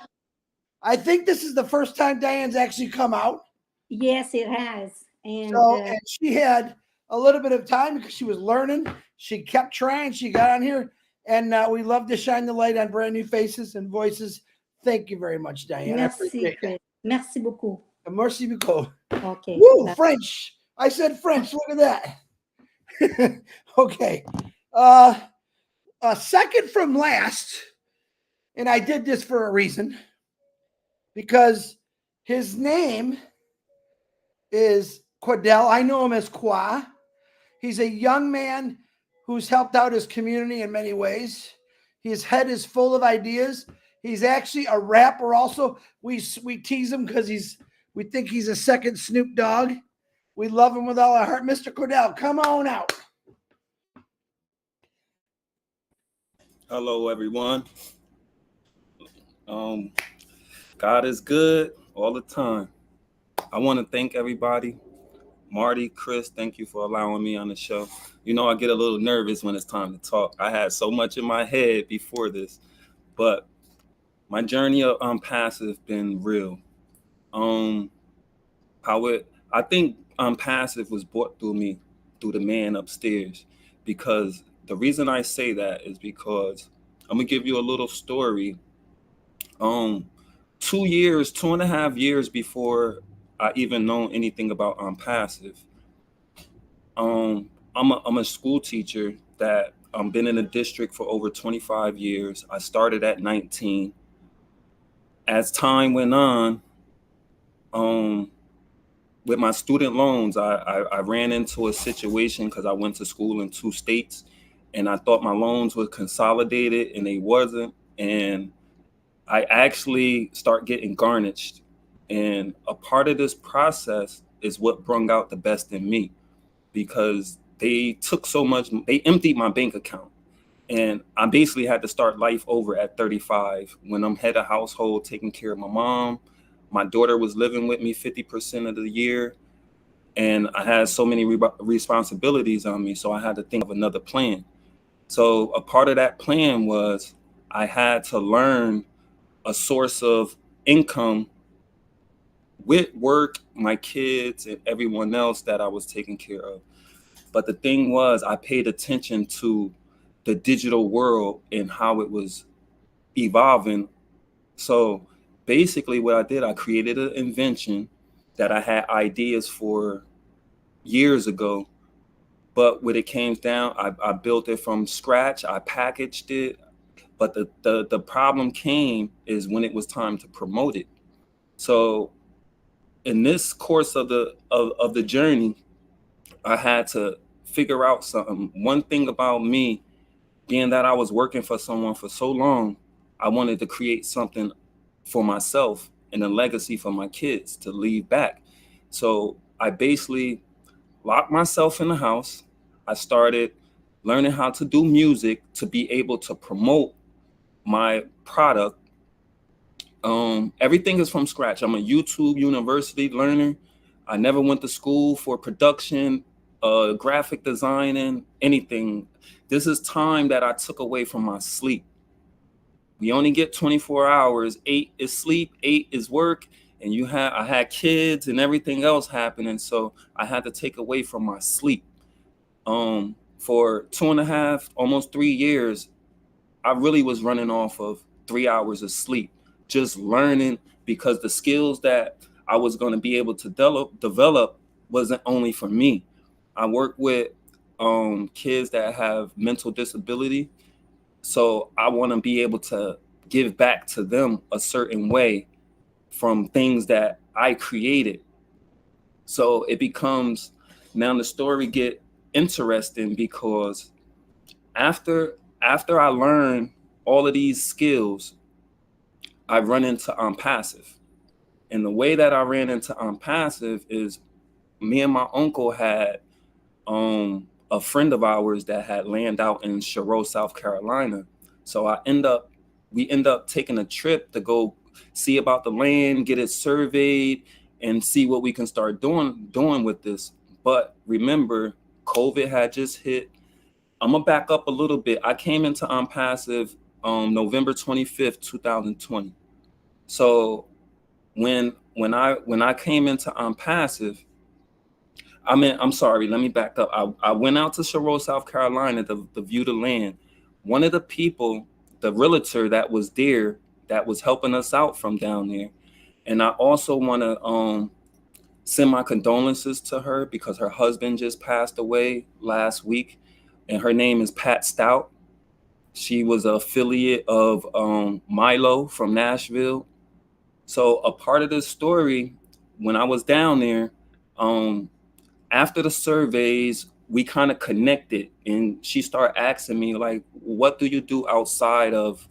Speaker 2: I think this is the first time Diane's actually come out.
Speaker 13: Yes, it has. And,
Speaker 2: and she had a little bit of time because she was learning. She kept trying. She got on here. And we love to shine the light on brand new faces and voices. Thank you very much, Diane.
Speaker 13: Merci, Chris. Merci beaucoup.
Speaker 2: Merci beaucoup.
Speaker 13: Okay.
Speaker 2: Woo, French. I said French. Look at that. Okay. Second from last, and I did this for a reason, because his name is Quadell. I know him as Qua. He's a young man who's helped out his community in many ways. His head is full of ideas. He's actually a rapper also. We tease him because we think he's a second Snoop Dogg. We love him with all our heart. Mr. Cordell, come on out.
Speaker 15: Hello, everyone. God is good all the time. I want to thank everybody. Marty, Chris, thank you for allowing me on the show. You know, I get a little nervous when it's time to talk. I had so much in my head before this, but my journey of ONPASSIVE been real. I think ONPASSIVE was brought through me, through the man upstairs, because the reason I say that is because I'm gonna give you a little story. 2.5 years before I even known anything about ONPASSIVE, I'm a school teacher that been in the district for over 25 years. I started at 19. As time went on, with my student loans, I ran into a situation because I went to school in 2 states, and I thought my loans were consolidated, and they wasn't. And I actually start getting garnished. And a part of this process is what brought out the best in me, because they took so much, they emptied my bank account. And I basically had to start life over at 35 when I'm head of household, taking care of my mom. My daughter was living with me 50% of the year. And I had so many responsibilities on me. So I had to think of another plan. So a part of that plan was I had to learn a source of income with work, my kids, and everyone else that I was taking care of. But the thing was, I paid attention to the digital world and how it was evolving. So basically what I did, I created an invention that I had ideas for years ago. But when it came down, I built it from scratch. I packaged it. But the problem came is when it was time to promote it. So in this course of the journey, I had to figure out something. One thing about me, being that I was working for someone for so long, I wanted to create something for myself and a legacy for my kids to leave back. So I basically locked myself in the house. I started learning how to do music to be able to promote my product. Everything is from scratch. I'm a YouTube university learner. I never went to school for production. graphic designing, anything. This is time that I took away from my sleep. We only get 24 hours. 8 is sleep, 8 is work, and I had kids and everything else happening, so I had to take away from my sleep. For 2.5, almost 3 years, I really was running off of 3 hours of sleep, just learning, because the skills that I was going to be able to develop wasn't only for me. I work with kids that have mental disability, so I want to be able to give back to them a certain way from things that I created. So it becomes, now the story get interesting, because after I learn all of these skills, I run into ONPASSIVE. And the way that I ran into ONPASSIVE is, me and my uncle had a friend of ours that had land out in Shiro, South Carolina. So we end up taking a trip to go see about the land, get it surveyed, and see what we can start doing with this. But remember, COVID had just hit. I'm gonna back up a little bit. I came into ONPASSIVE November 25th, 2020. So when I came into ONPASSIVE, I'm sorry, let me back up. I went out to Shiro, South Carolina to view the land. One of the people, the realtor that was there, that was helping us out from down there. And I also want to send my condolences to her, because her husband just passed away last week, and her name is Pat Stout. She was an affiliate of Milo from Nashville. So a part of this story, when I was down there, after the surveys, we kind of connected, and she started asking me, like, what do you do outside of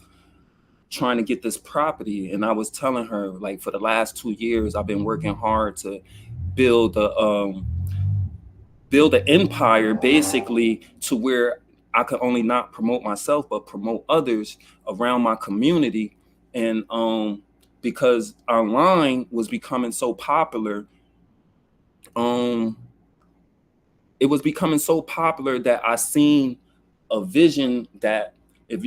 Speaker 15: trying to get this property? And I was telling her, like, for the last 2 years, I've been working hard to build an empire, basically, to where I could only not promote myself, but promote others around my community. And because online was becoming so popular, it was becoming so popular that I seen a vision that, if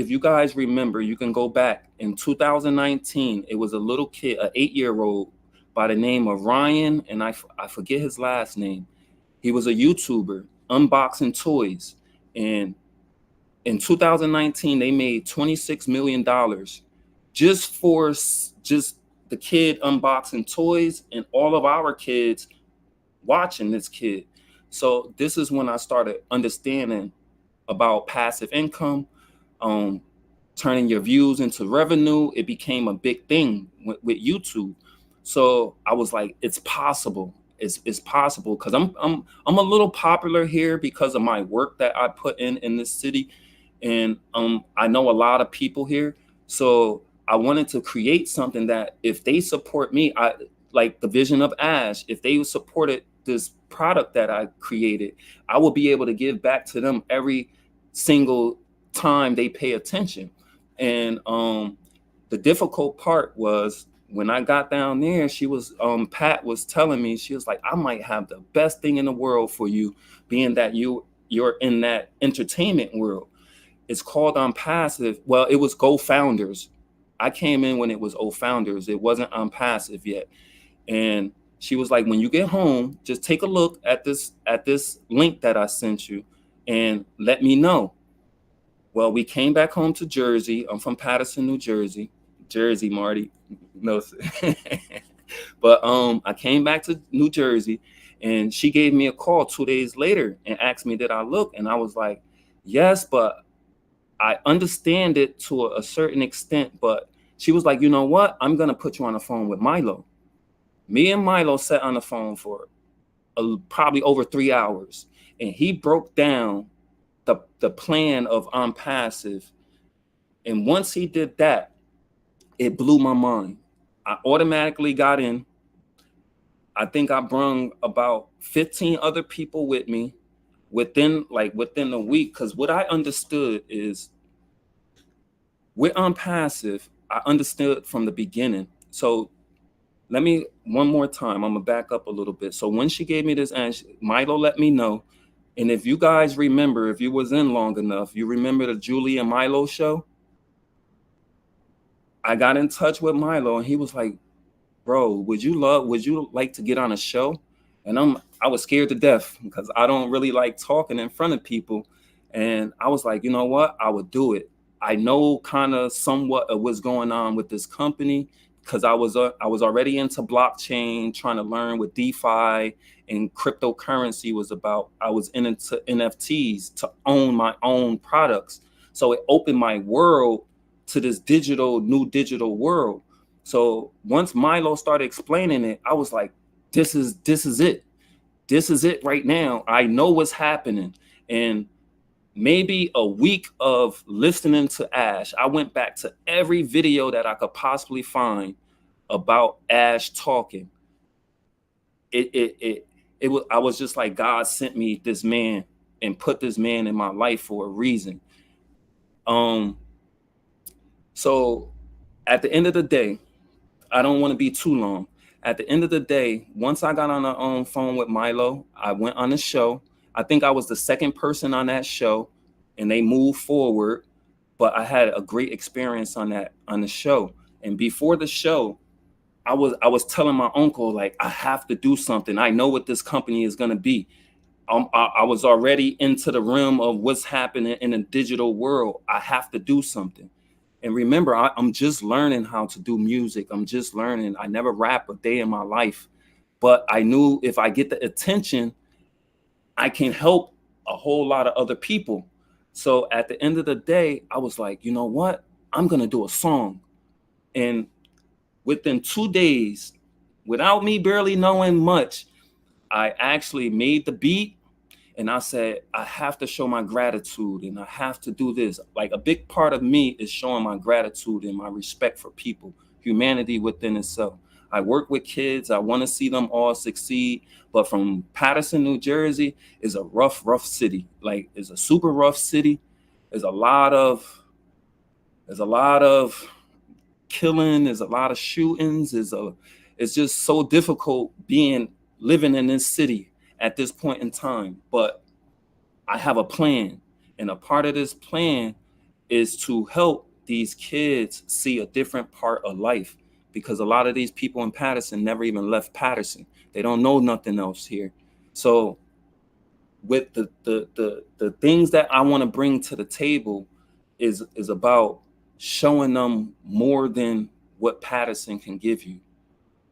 Speaker 15: you guys remember, you can go back in 2019. It was a little kid, an 8-year-old by the name of Ryan, and I forget his last name. He was a YouTuber unboxing toys, and in 2019 they made $26 million just for the kid unboxing toys, and all of our kids watching this kid. So this is when I started understanding about passive income, turning your views into revenue. It became a big thing with YouTube. So I was like, it's possible. It's possible, because I'm a little popular here because of my work that I put in this city, and I know a lot of people here. So I wanted to create something that, if they support me, like the vision of Ash, if they supported this product that I created, I will be able to give back to them every single time they pay attention. And the difficult part was, when I got down there, she was Pat was telling me, she was like, I might have the best thing in the world for you, being that you're in that entertainment world. It's called ONPASSIVE. Well, it was Go Founders. I came in when it was O Founders. It wasn't ONPASSIVE yet. And she was like, when you get home, just take a look at this link that I sent you and let me know. Well, we came back home to Jersey. I'm from Paterson, New Jersey. Jersey, Marty. No. But I came back to New Jersey, and she gave me a call 2 days later and asked me, did I look? And I was like, yes, but I understand it to a certain extent. But she was like, you know what? I'm going to put you on the phone with Milo. Me and Milo sat on the phone for probably over 3 hours, and he broke down the plan of ONPASSIVE. And once he did that, it blew my mind. I automatically got in. I think I brung about 15 other people with me within a week, because what I understood is, with ONPASSIVE, I understood from the beginning. So let me one more time. I'm gonna back up a little bit. So when she gave me this, and Milo let me know. And if you guys remember, if you was in long enough, you remember the Julie and Milo show. I got in touch with Milo, and he was like, "Bro, would you like to get on a show?" And I was scared to death because I don't really like talking in front of people. And I was like, you know what? I would do it. I know kind of somewhat of what's going on with this company because I was already into blockchain, trying to learn what DeFi and cryptocurrency was about. I was into NFTs to own my own products. So it opened my world to this new digital world. So once Milo started explaining it, I was like, this is it. This is it right now. I know what's happening. And maybe a week of listening to Ash, I went back to every video that I could possibly find about Ash talking. I was just like, God sent me this man and put this man in my life for a reason. So at the end of the day, I don't want to be too long. At the end of the day, once I got on the phone with Milo, I went on the show. I think I was the second person on that show, and they moved forward. But I had a great experience on the show. And before the show, I was telling my uncle, like, I have to do something. I know what this company is gonna be. I was already into the realm of what's happening in the digital world. I have to do something. And remember, I'm just learning how to do music. I'm just learning. I never rap a day in my life, but I knew if I get the attention, I can help a whole lot of other people. So at the end of the day, I was like, you know what? I'm going to do a song. And within 2 days, without me barely knowing much, I actually made the beat. And I said, I have to show my gratitude and I have to do this. Like a big part of me is showing my gratitude and my respect for people, humanity within itself. I work with kids. I want to see them all succeed. But from Paterson, New Jersey is a rough city. Like it's a super rough city. There's a lot of killing. There's a lot of shootings. It's just so difficult living in this city at this point in time. But I have a plan. And a part of this plan is to help these kids see a different part of life, because a lot of these people in Paterson never even left Paterson. They don't know nothing else here. So with the things that I want to bring to the table is about showing them more than what Paterson can give you.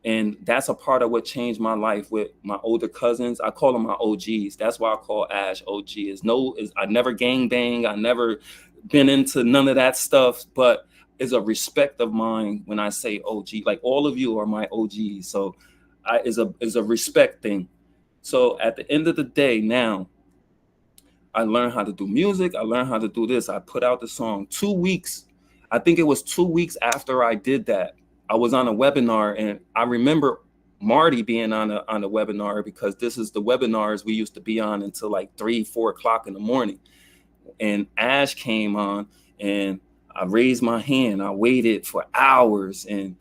Speaker 15: And that's a part of what changed my life with my older cousins. I call them my OGs. That's why I call Ash OG. I never gang bang. I never been into none of that stuff, but it's a respect of mine when I say OG. Like all of you are my OGs. So it's a respect thing. So at the end of the day, now I learned how to do music. I learned how to do this. I put out the song 2 weeks. I think it was 2 weeks after I did that. I was on a webinar, and I remember Marty being on a webinar, because this is the webinars we used to be on until like 3-4 o'clock in the morning. And Ash came on, and I raised my hand. I waited for hours, and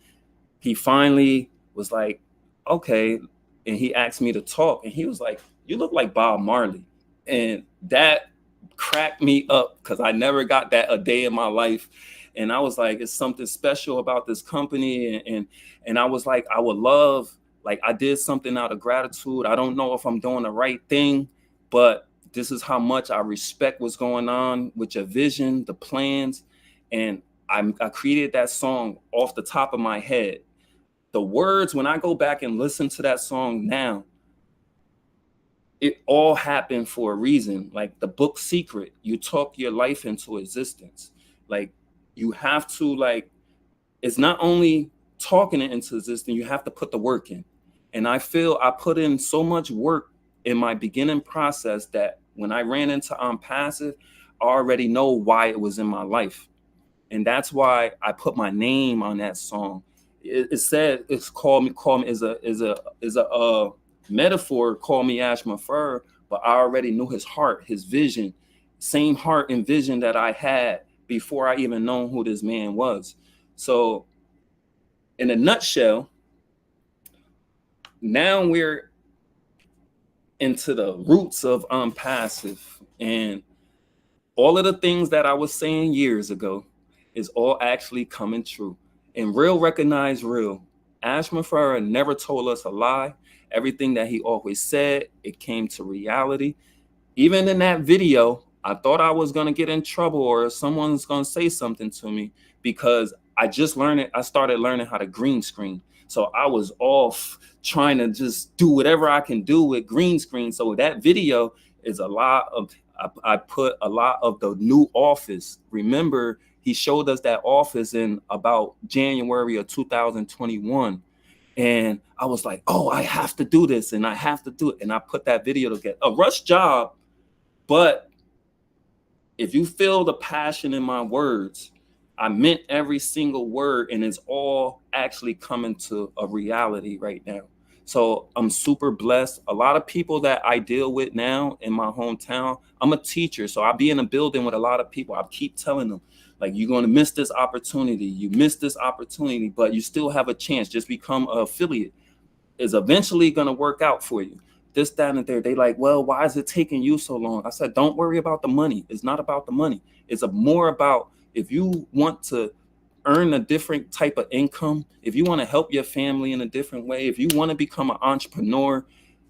Speaker 15: he finally was like, okay. And he asked me to talk, and he was like, you look like Bob Marley. And that cracked me up because I never got that a day in my life. And I was like, it's something special about this company. And I was like, I would love, like, I did something out of gratitude. I don't know if I'm doing the right thing, but this is how much I respect what's going on with your vision, the plans. And I created that song off the top of my head. The words, when I go back and listen to that song now, it all happened for a reason. Like the book Secret, you talk your life into existence. Like you have to, like, it's not only talking it into existence, you have to put the work in. And I feel I put in so much work in my beginning process that when I ran into ONPASSIVE, I already know why it was in my life. And that's why I put my name on that song. It said, it's call me is a metaphor, call me Ash Muffareeh, but I already knew his heart, his vision, same heart and vision that I had before I even known who this man was. So in a nutshell, now we're into the roots of ONPASSIVE, and all of the things that I was saying years ago is all actually coming true. And real recognize real. Ash Mufareh never told us a lie. Everything that he always said, it came to reality. Even in that video, I thought I was going to get in trouble or someone's going to say something to me because I just learned it. I started learning how to green screen. So I was off trying to just do whatever I can do with green screen. So that video is a lot of, I put a lot of the new office. Remember, he showed us that office in about January of 2021. And I was like, oh, I have to do this and I have to do it. And I put that video together. A rush job, but if you feel the passion in my words, I meant every single word, and it's all actually coming to a reality right now. So I'm super blessed. A lot of people that I deal with now in my hometown, I'm a teacher. So I'll be in a building with a lot of people. I keep telling them, like, you're going to miss this opportunity. You missed this opportunity, but you still have a chance. Just become an affiliate. Is eventually going to work out for you. This, that, and the third. They like, well, why is it taking you so long? I said, don't worry about the money. It's not about the money. It's more about if you want to earn a different type of income, if you want to help your family in a different way, if you want to become an entrepreneur,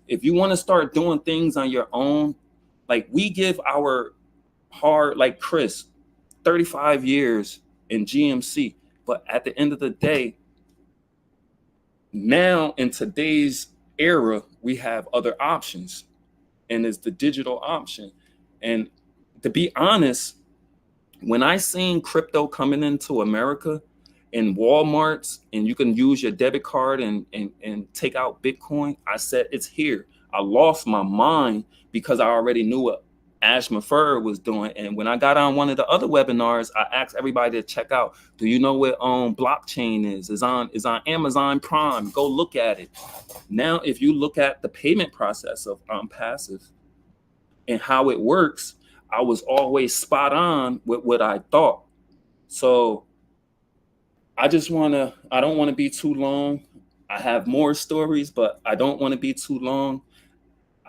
Speaker 15: if you want to start doing things on your own, like we give our hard, like Chris, 35 years in GMC. But at the end of the day, now in today's era, we have other options, and it's the digital option. And to be honest, when I seen crypto coming into America in Walmarts, and you can use your debit card and take out Bitcoin, I said, it's here. I lost my mind because I already knew what Ash Mufareh was doing. And when I got on one of the other webinars, I asked everybody to check out, do you know what blockchain is? It's on Amazon Prime. Go look at it. Now, if you look at the payment process of ONPASSIVE and how it works, I was always spot on with what I thought. So I don't want to be too long. I have more stories, but I don't want to be too long.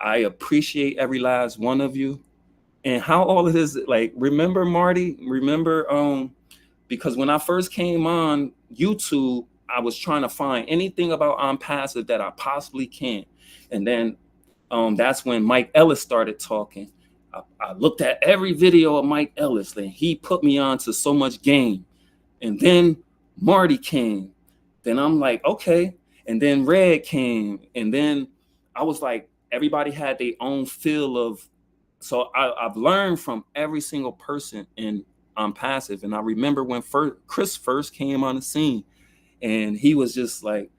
Speaker 15: I appreciate every last one of you. And how all of this, like, remember Marty, because when I first came on YouTube, I was trying to find anything about ONPASSIVE that I possibly can. And then that's when Mike Ellis started talking. I looked at every video of Mike Ellis, and he put me on to so much game. And then Marty came. Then I'm like, okay. And then Red came. And then I was like, everybody had their own feel of. So I've learned from every single person in ONPASSIVE. And I remember when Chris first came on the scene, and he was just like,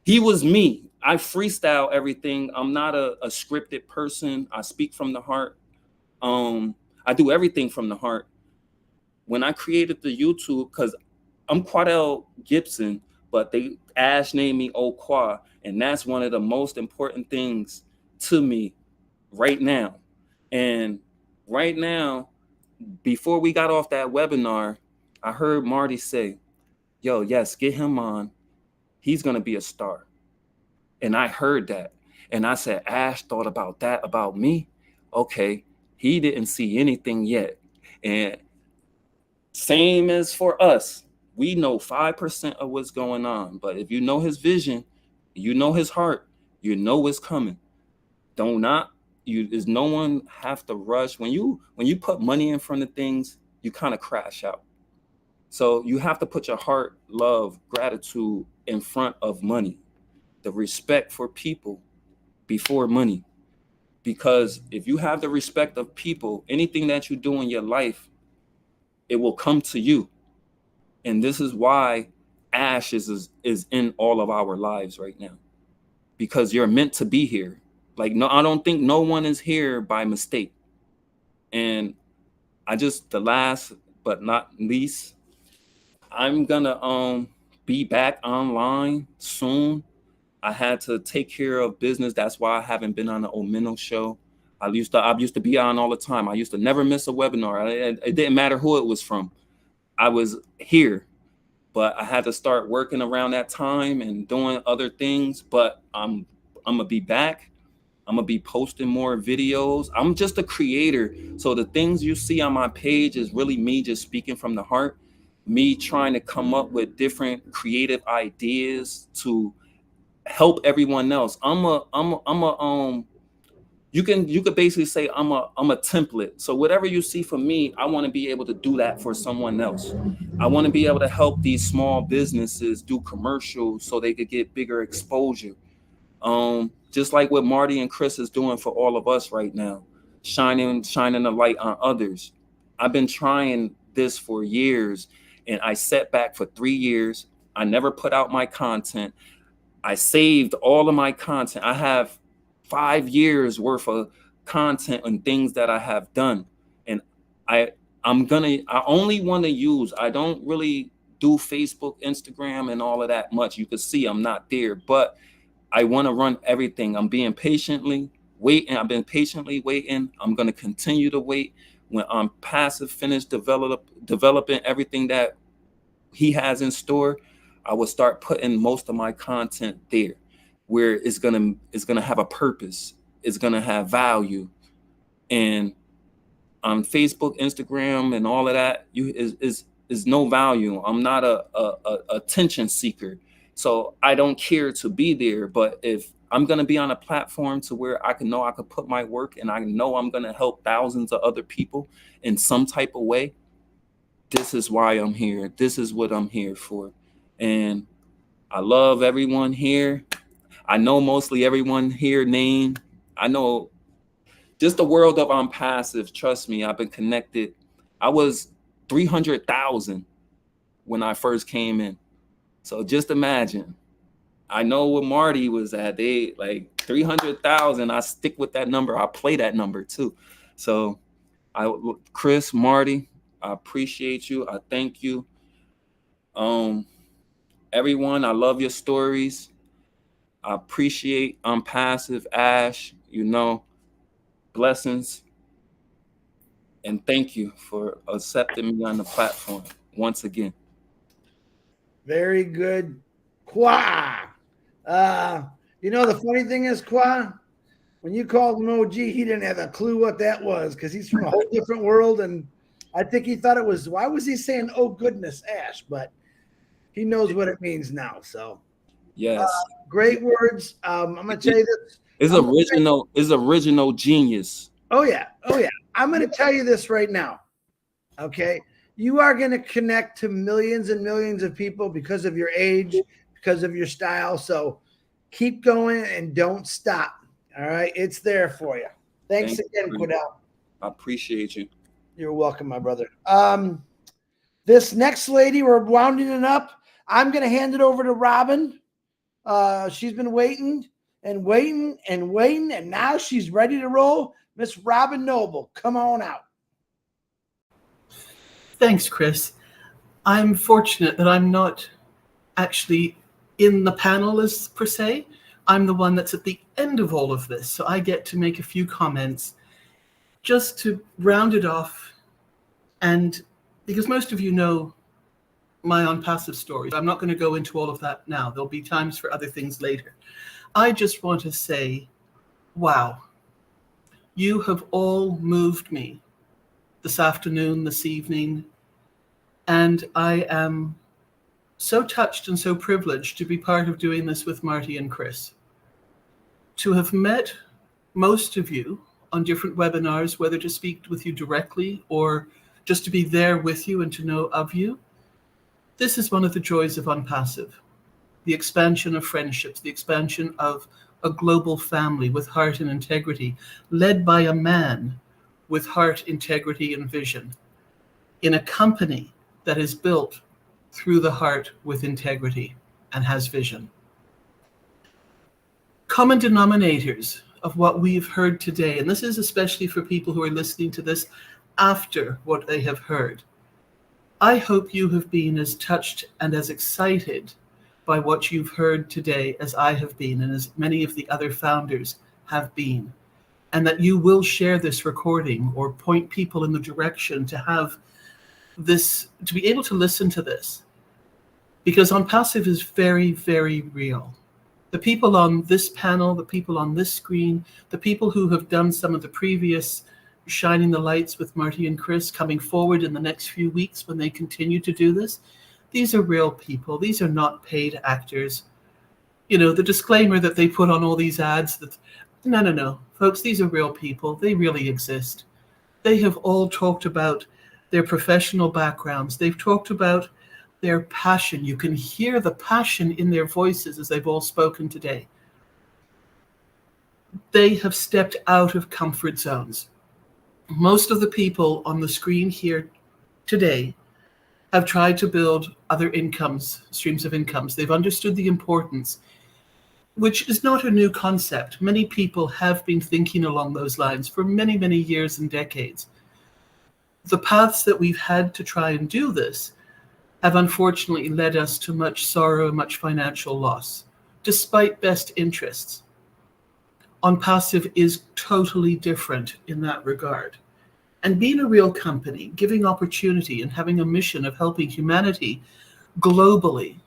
Speaker 15: he was me. I freestyle everything. I'm not a scripted person. I speak from the heart. I do everything from the heart. When I created the YouTube, because I'm Quadell Gibson, but Ash named me Oqua, and that's one of the most important things to me right now. And right now, before we got off that webinar, I heard Marty say, yo, yes, get him on. He's going to be a star. And I heard that. And I said, Ash thought about that about me. Okay, he didn't see anything yet. And same as for us, we know 5% of what's going on. But if you know his vision, you know his heart, you know what's coming. No one have to rush. When you put money in front of things, you kind of crash out. So you have to put your heart, love, gratitude in front of money, the respect for people before money. Because if you have the respect of people, anything that you do in your life, it will come to you. And this is why Ash is in all of our lives right now, because you're meant to be here. Like, no, I don't think no one is here by mistake. And the last but not least, I'm gonna be back online soon. I had to take care of business. That's why I haven't been on the Omino show. I used to be on all the time. I used to never miss a webinar. It didn't matter who it was from. I was here, but I had to start working around that time and doing other things. But I'm I'm gonna be back. I'm gonna be posting more videos. I'm just a creator. So the things you see on my page is really me just speaking from the heart, me trying to come up with different creative ideas to help everyone else. You could basically say I'm a template. So whatever you see from me, I want to be able to do that for someone else. I want to be able to help these small businesses do commercials so they could get bigger exposure. Just like what Marty and Chris is doing for all of us right now, shining the light on others. I've been trying this for years, and I set back for 3 years. I never put out my content. I saved all of my content. I have 5 years worth of content and things that I have done. And I only want to use, I don't really do Facebook, Instagram, and all of that much. You can see I'm not there, but I want to run everything. I'm being patiently waiting. I've been patiently waiting. I'm going to continue to wait. When ONPASSIVE finished developing everything that he has in store, I will start putting most of my content there, where it's gonna have a purpose. It's gonna have value. And on Facebook, Instagram, and all of that, is no value. I'm not a attention seeker, so I don't care to be there. But if I'm gonna be on a platform to where I could put my work, and I know I'm gonna help thousands of other people in some type of way, this is why I'm here. This is what I'm here for. And I love everyone here. I know mostly everyone here name. I know just the world of ONPASSIVE. Trust me, I've been connected. I was 300,000 when I first came in. So just imagine. I know what Marty was at. They like 300,000. I stick with that number. I play that number too. So Chris, Marty, I appreciate you. I thank you. Everyone, I love your stories. I appreciate ONPASSIVE Ash, blessings. And thank you for accepting me on the platform once again.
Speaker 2: Very good. Kwa. The funny thing is, Kwa, when you called him OG, he didn't have a clue what that was because he's from a whole different world. And I think he thought it was, why was he saying, oh, goodness, Ash? But he knows what it means now. So,
Speaker 15: yes.
Speaker 2: Great words. I'm going to tell you this.
Speaker 15: It's original genius.
Speaker 2: Oh, yeah. I'm going to tell you this right now. Okay. You are going to connect to millions and millions of people because of your age, because of your style. So keep going and don't stop. All right. It's there for you. Thanks again, Quidel.
Speaker 15: I appreciate you.
Speaker 2: You're welcome, my brother. This next lady, we're rounding it up. I'm going to hand it over to Robin. She's been waiting, and now she's ready to roll. Miss Robin Noble, come on out.
Speaker 14: Thanks, Chris. I'm fortunate that I'm not actually in the panel as per se. I'm the one that's at the end of all of this, so I get to make a few comments just to round it off. And because most of you know my ONPASSIVE story, I'm not going to go into all of that now. There'll be times for other things later. I just want to say, wow, you have all moved me this afternoon, this evening, and I am so touched and so privileged to be part of doing this with Marty and Chris. To have met most of you on different webinars, whether to speak with you directly or just to be there with you and to know of you. This is one of the joys of ONPASSIVE, the expansion of friendships, the expansion of a global family with heart and integrity, led by a man with heart, integrity, and vision, in a company that is built through the heart with integrity and has vision. Common denominators of what we've heard today, and this is especially for people who are listening to this after what they have heard. I hope you have been as touched and as excited by what you've heard today as I have been and as many of the other founders have been, and that you will share this recording or point people in the direction to have this, to be able to listen to this, because ONPASSIVE is very, very real. The people on this panel, the people on this screen, the people who have done some of the previous Shining the Lights with Marty and Chris coming forward in the next few weeks when they continue to do this, these are real people. These are not paid actors. You know, the disclaimer that they put on all these ads, that no, folks, these are real people. They really exist. They have all talked about their professional backgrounds. They've talked about their passion. You can hear the passion in their voices as they've all spoken today. They have stepped out of comfort zones. Most of the people on the screen here today have tried to build other streams of incomes. They've understood the importance, which is not a new concept. Many people have been thinking along those lines for many, many years and decades. The paths that we've had to try and do this have unfortunately led us to much sorrow, much financial loss, despite best interests. ONPASSIVE is totally different in that regard. And being a real company, giving opportunity and having a mission of helping humanity globally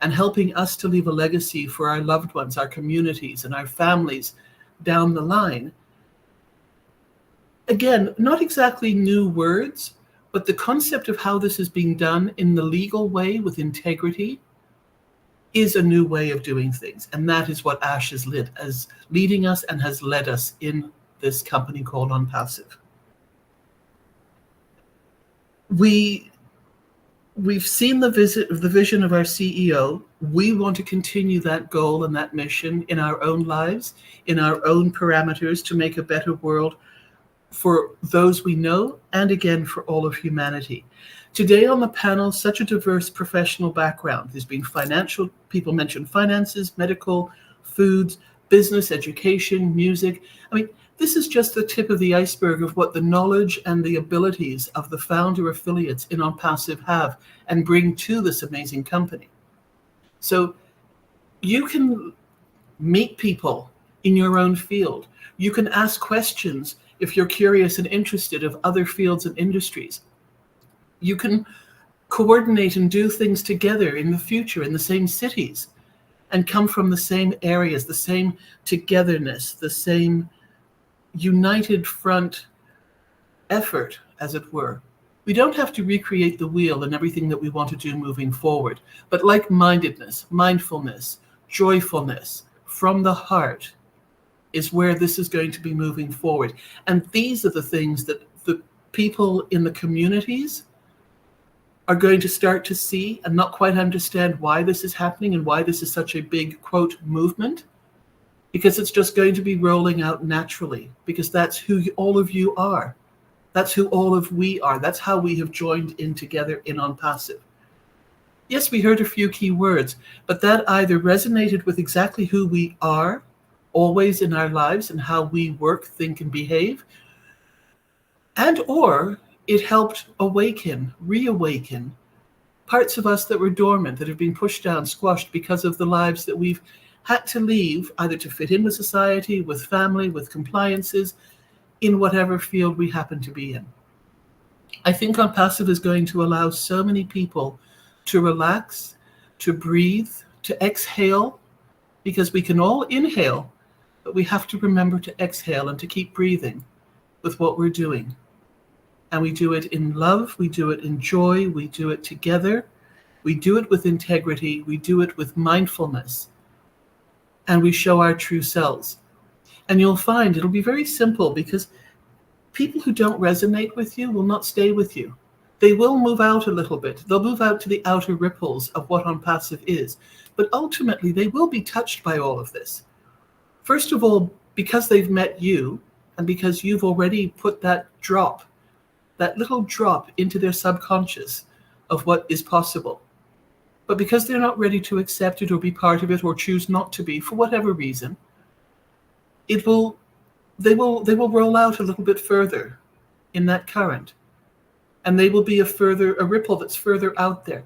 Speaker 14: and helping us to leave a legacy for our loved ones, our communities, and our families down the line. Again, not exactly new words, but the concept of how this is being done in the legal way with integrity is a new way of doing things. And that is what ASH is leading us and has led us in this company called ONPASSIVE. We've seen the vision of our CEO. We want to continue that goal and that mission in our own lives, in our own parameters, to make a better world for those we know, and again, for all of humanity. Today on the panel, such a diverse professional background. There's been financial, people mentioned finances, medical, foods, business, education, music. I mean, this is just the tip of the iceberg of what the knowledge and the abilities of the founder affiliates in ONPASSIVE have and bring to this amazing company. So you can meet people in your own field. You can ask questions if you're curious and interested of other fields and industries. You can coordinate and do things together in the future in the same cities and come from the same areas, the same togetherness, the same united front effort, as it were. We don't have to recreate the wheel and everything that we want to do moving forward, but like-mindedness, mindfulness, joyfulness from the heart is where this is going to be moving forward. And these are the things that the people in the communities are going to start to see and not quite understand why this is happening and why this is such a big, quote, movement, because it's just going to be rolling out naturally, because that's who all of you are. That's who all of we are. That's how we have joined in together in ONPASSIVE. Yes, we heard a few key words, but that either resonated with exactly who we are always in our lives and how we work, think, and behave, and or it helped reawaken parts of us that were dormant, that have been pushed down, squashed because of the lives that we've had to leave, either to fit in with society, with family, with compliances, in whatever field we happen to be in. I think ONPASSIVE is going to allow so many people to relax, to breathe, to exhale, because we can all inhale, but we have to remember to exhale and to keep breathing with what we're doing. And we do it in love, we do it in joy, we do it together, we do it with integrity, we do it with mindfulness, and we show our true selves. And you'll find it'll be very simple, because people who don't resonate with you will not stay with you. They will move out a little bit. They'll move out to the outer ripples of what ONPASSIVE is. But ultimately, they will be touched by all of this. First of all, because they've met you, and because you've already put that little drop into their subconscious of what is possible. But because they're not ready to accept it or be part of it, or choose not to be for whatever reason, they will roll out a little bit further in that current. And they will be a ripple that's further out there.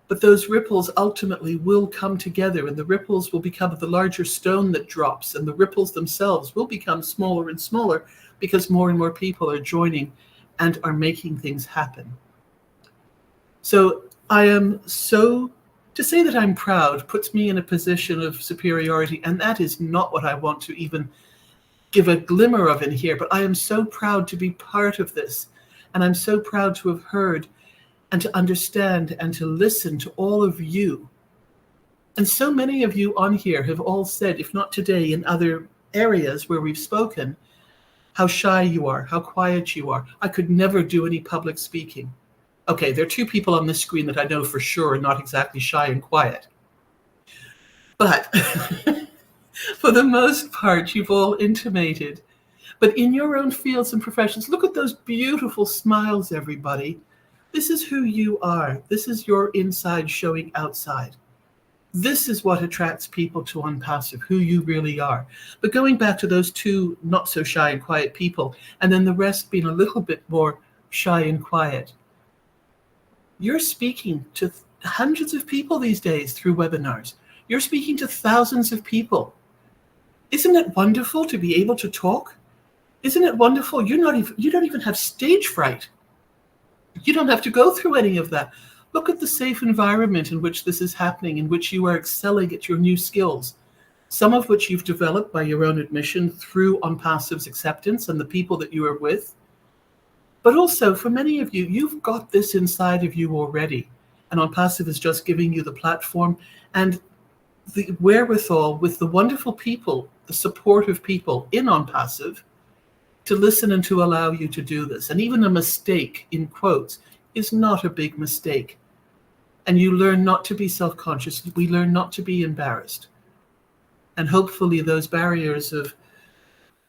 Speaker 14: But those ripples ultimately will come together, and the ripples will become the larger stone that drops, and the ripples themselves will become smaller and smaller, because more and more people are joining and are making things happen. So I am so To say that I'm proud puts me in a position of superiority, and that is not what I want to even give a glimmer of in here. But I am so proud to be part of this, and I'm so proud to have heard and to understand and to listen to all of you. And so many of you on here have all said, if not today, in other areas where we've spoken, how shy you are, how quiet you are. I could never do any public speaking. Okay, there are two people on this screen that I know for sure are not exactly shy and quiet. But for the most part, you've all intimated. But in your own fields and professions, look at those beautiful smiles, everybody. This is who you are. This is your inside showing outside. This is what attracts people to ONPASSIVE, who you really are. But going back to those two not so shy and quiet people, and then the rest being a little bit more shy and quiet, you're speaking to hundreds of people these days through webinars. You're speaking to thousands of people. Isn't it wonderful to be able to talk? Isn't it wonderful? You don't even have stage fright. You don't have to go through any of that. Look at the safe environment in which this is happening, in which you are excelling at your new skills, some of which you've developed by your own admission through ONPASSIVE's acceptance and the people that you are with. But also, for many of you, you've got this inside of you already, and ONPASSIVE is just giving you the platform and the wherewithal with the wonderful people, the supportive people in ONPASSIVE, to listen and to allow you to do this. And even a mistake, in quotes, is not a big mistake. And you learn not to be self-conscious. We learn not to be embarrassed. And hopefully those barriers of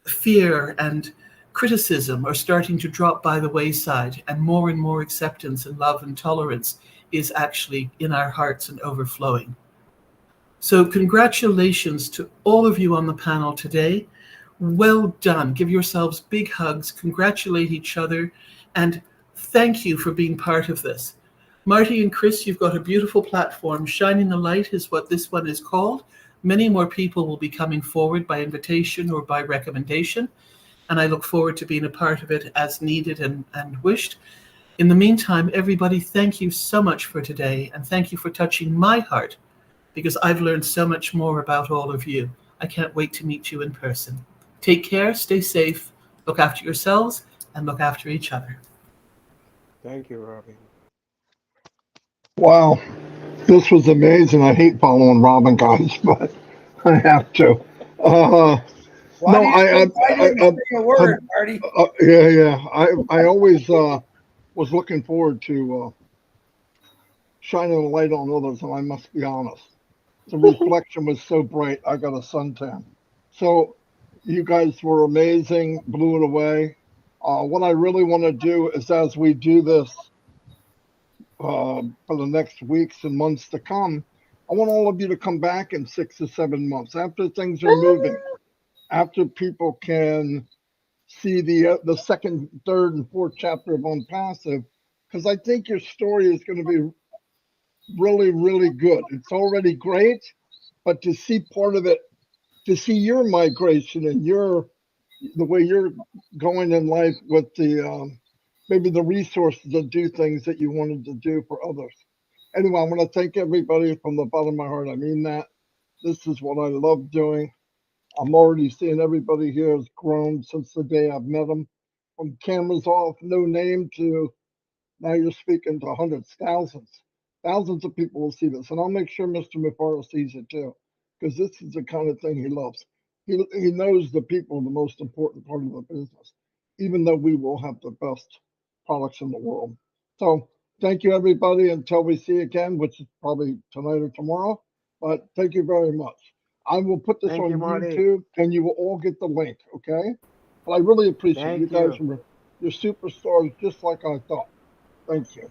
Speaker 14: fear and criticism are starting to drop by the wayside, and more acceptance and love and tolerance is actually in our hearts and overflowing. So congratulations to all of you on the panel today. Well done. Give yourselves big hugs, congratulate each other, and thank you for being part of this. Marty and Chris, you've got a beautiful platform. Shining the Light is what this one is called. Many more people will be coming forward by invitation or by recommendation, and I look forward to being a part of it as needed and wished. In the meantime, everybody, thank you so much for today, and thank you for touching my heart, because I've learned so much more about all of you. I can't wait to meet you in person. Take care, stay safe, look after yourselves, and look after each other.
Speaker 8: Thank you, Robin.
Speaker 1: Wow, this was amazing. I hate following Robin, guys, but I have to.
Speaker 2: Why didn't say a word, Marty?
Speaker 1: I always was looking forward to shining a light on others, and I must be honest. The reflection was so bright, I got a suntan. So you guys were amazing, blew it away. What I really want to do is, as we do this for the next weeks and months to come, I want all of you to come back in 6 to 7 months after things are moving, after people can see the second, third, and fourth chapter of ONPASSIVE, because I think your story is going to be really, really good. It's already great, but to see part of it, to see your migration and the way you're going in life with the maybe the resources to do things that you wanted to do for others. Anyway, I want to thank everybody from the bottom of my heart. I mean that. This is what I love doing. I'm already seeing everybody here has grown since the day I've met them. From cameras off, no name, to now you're speaking to hundreds, thousands of people will see this. And I'll make sure Mr. Mufareh sees it too, because this is the kind of thing he loves. He knows the people are the most important part of the business, even though we will have the best products in the world. So thank you, everybody, until we see you again, which is probably tonight or tomorrow. But thank you very much. I will put this on YouTube, and you will all get the link, okay? But I really appreciate you guys. You're superstars, just like I thought. Thank you.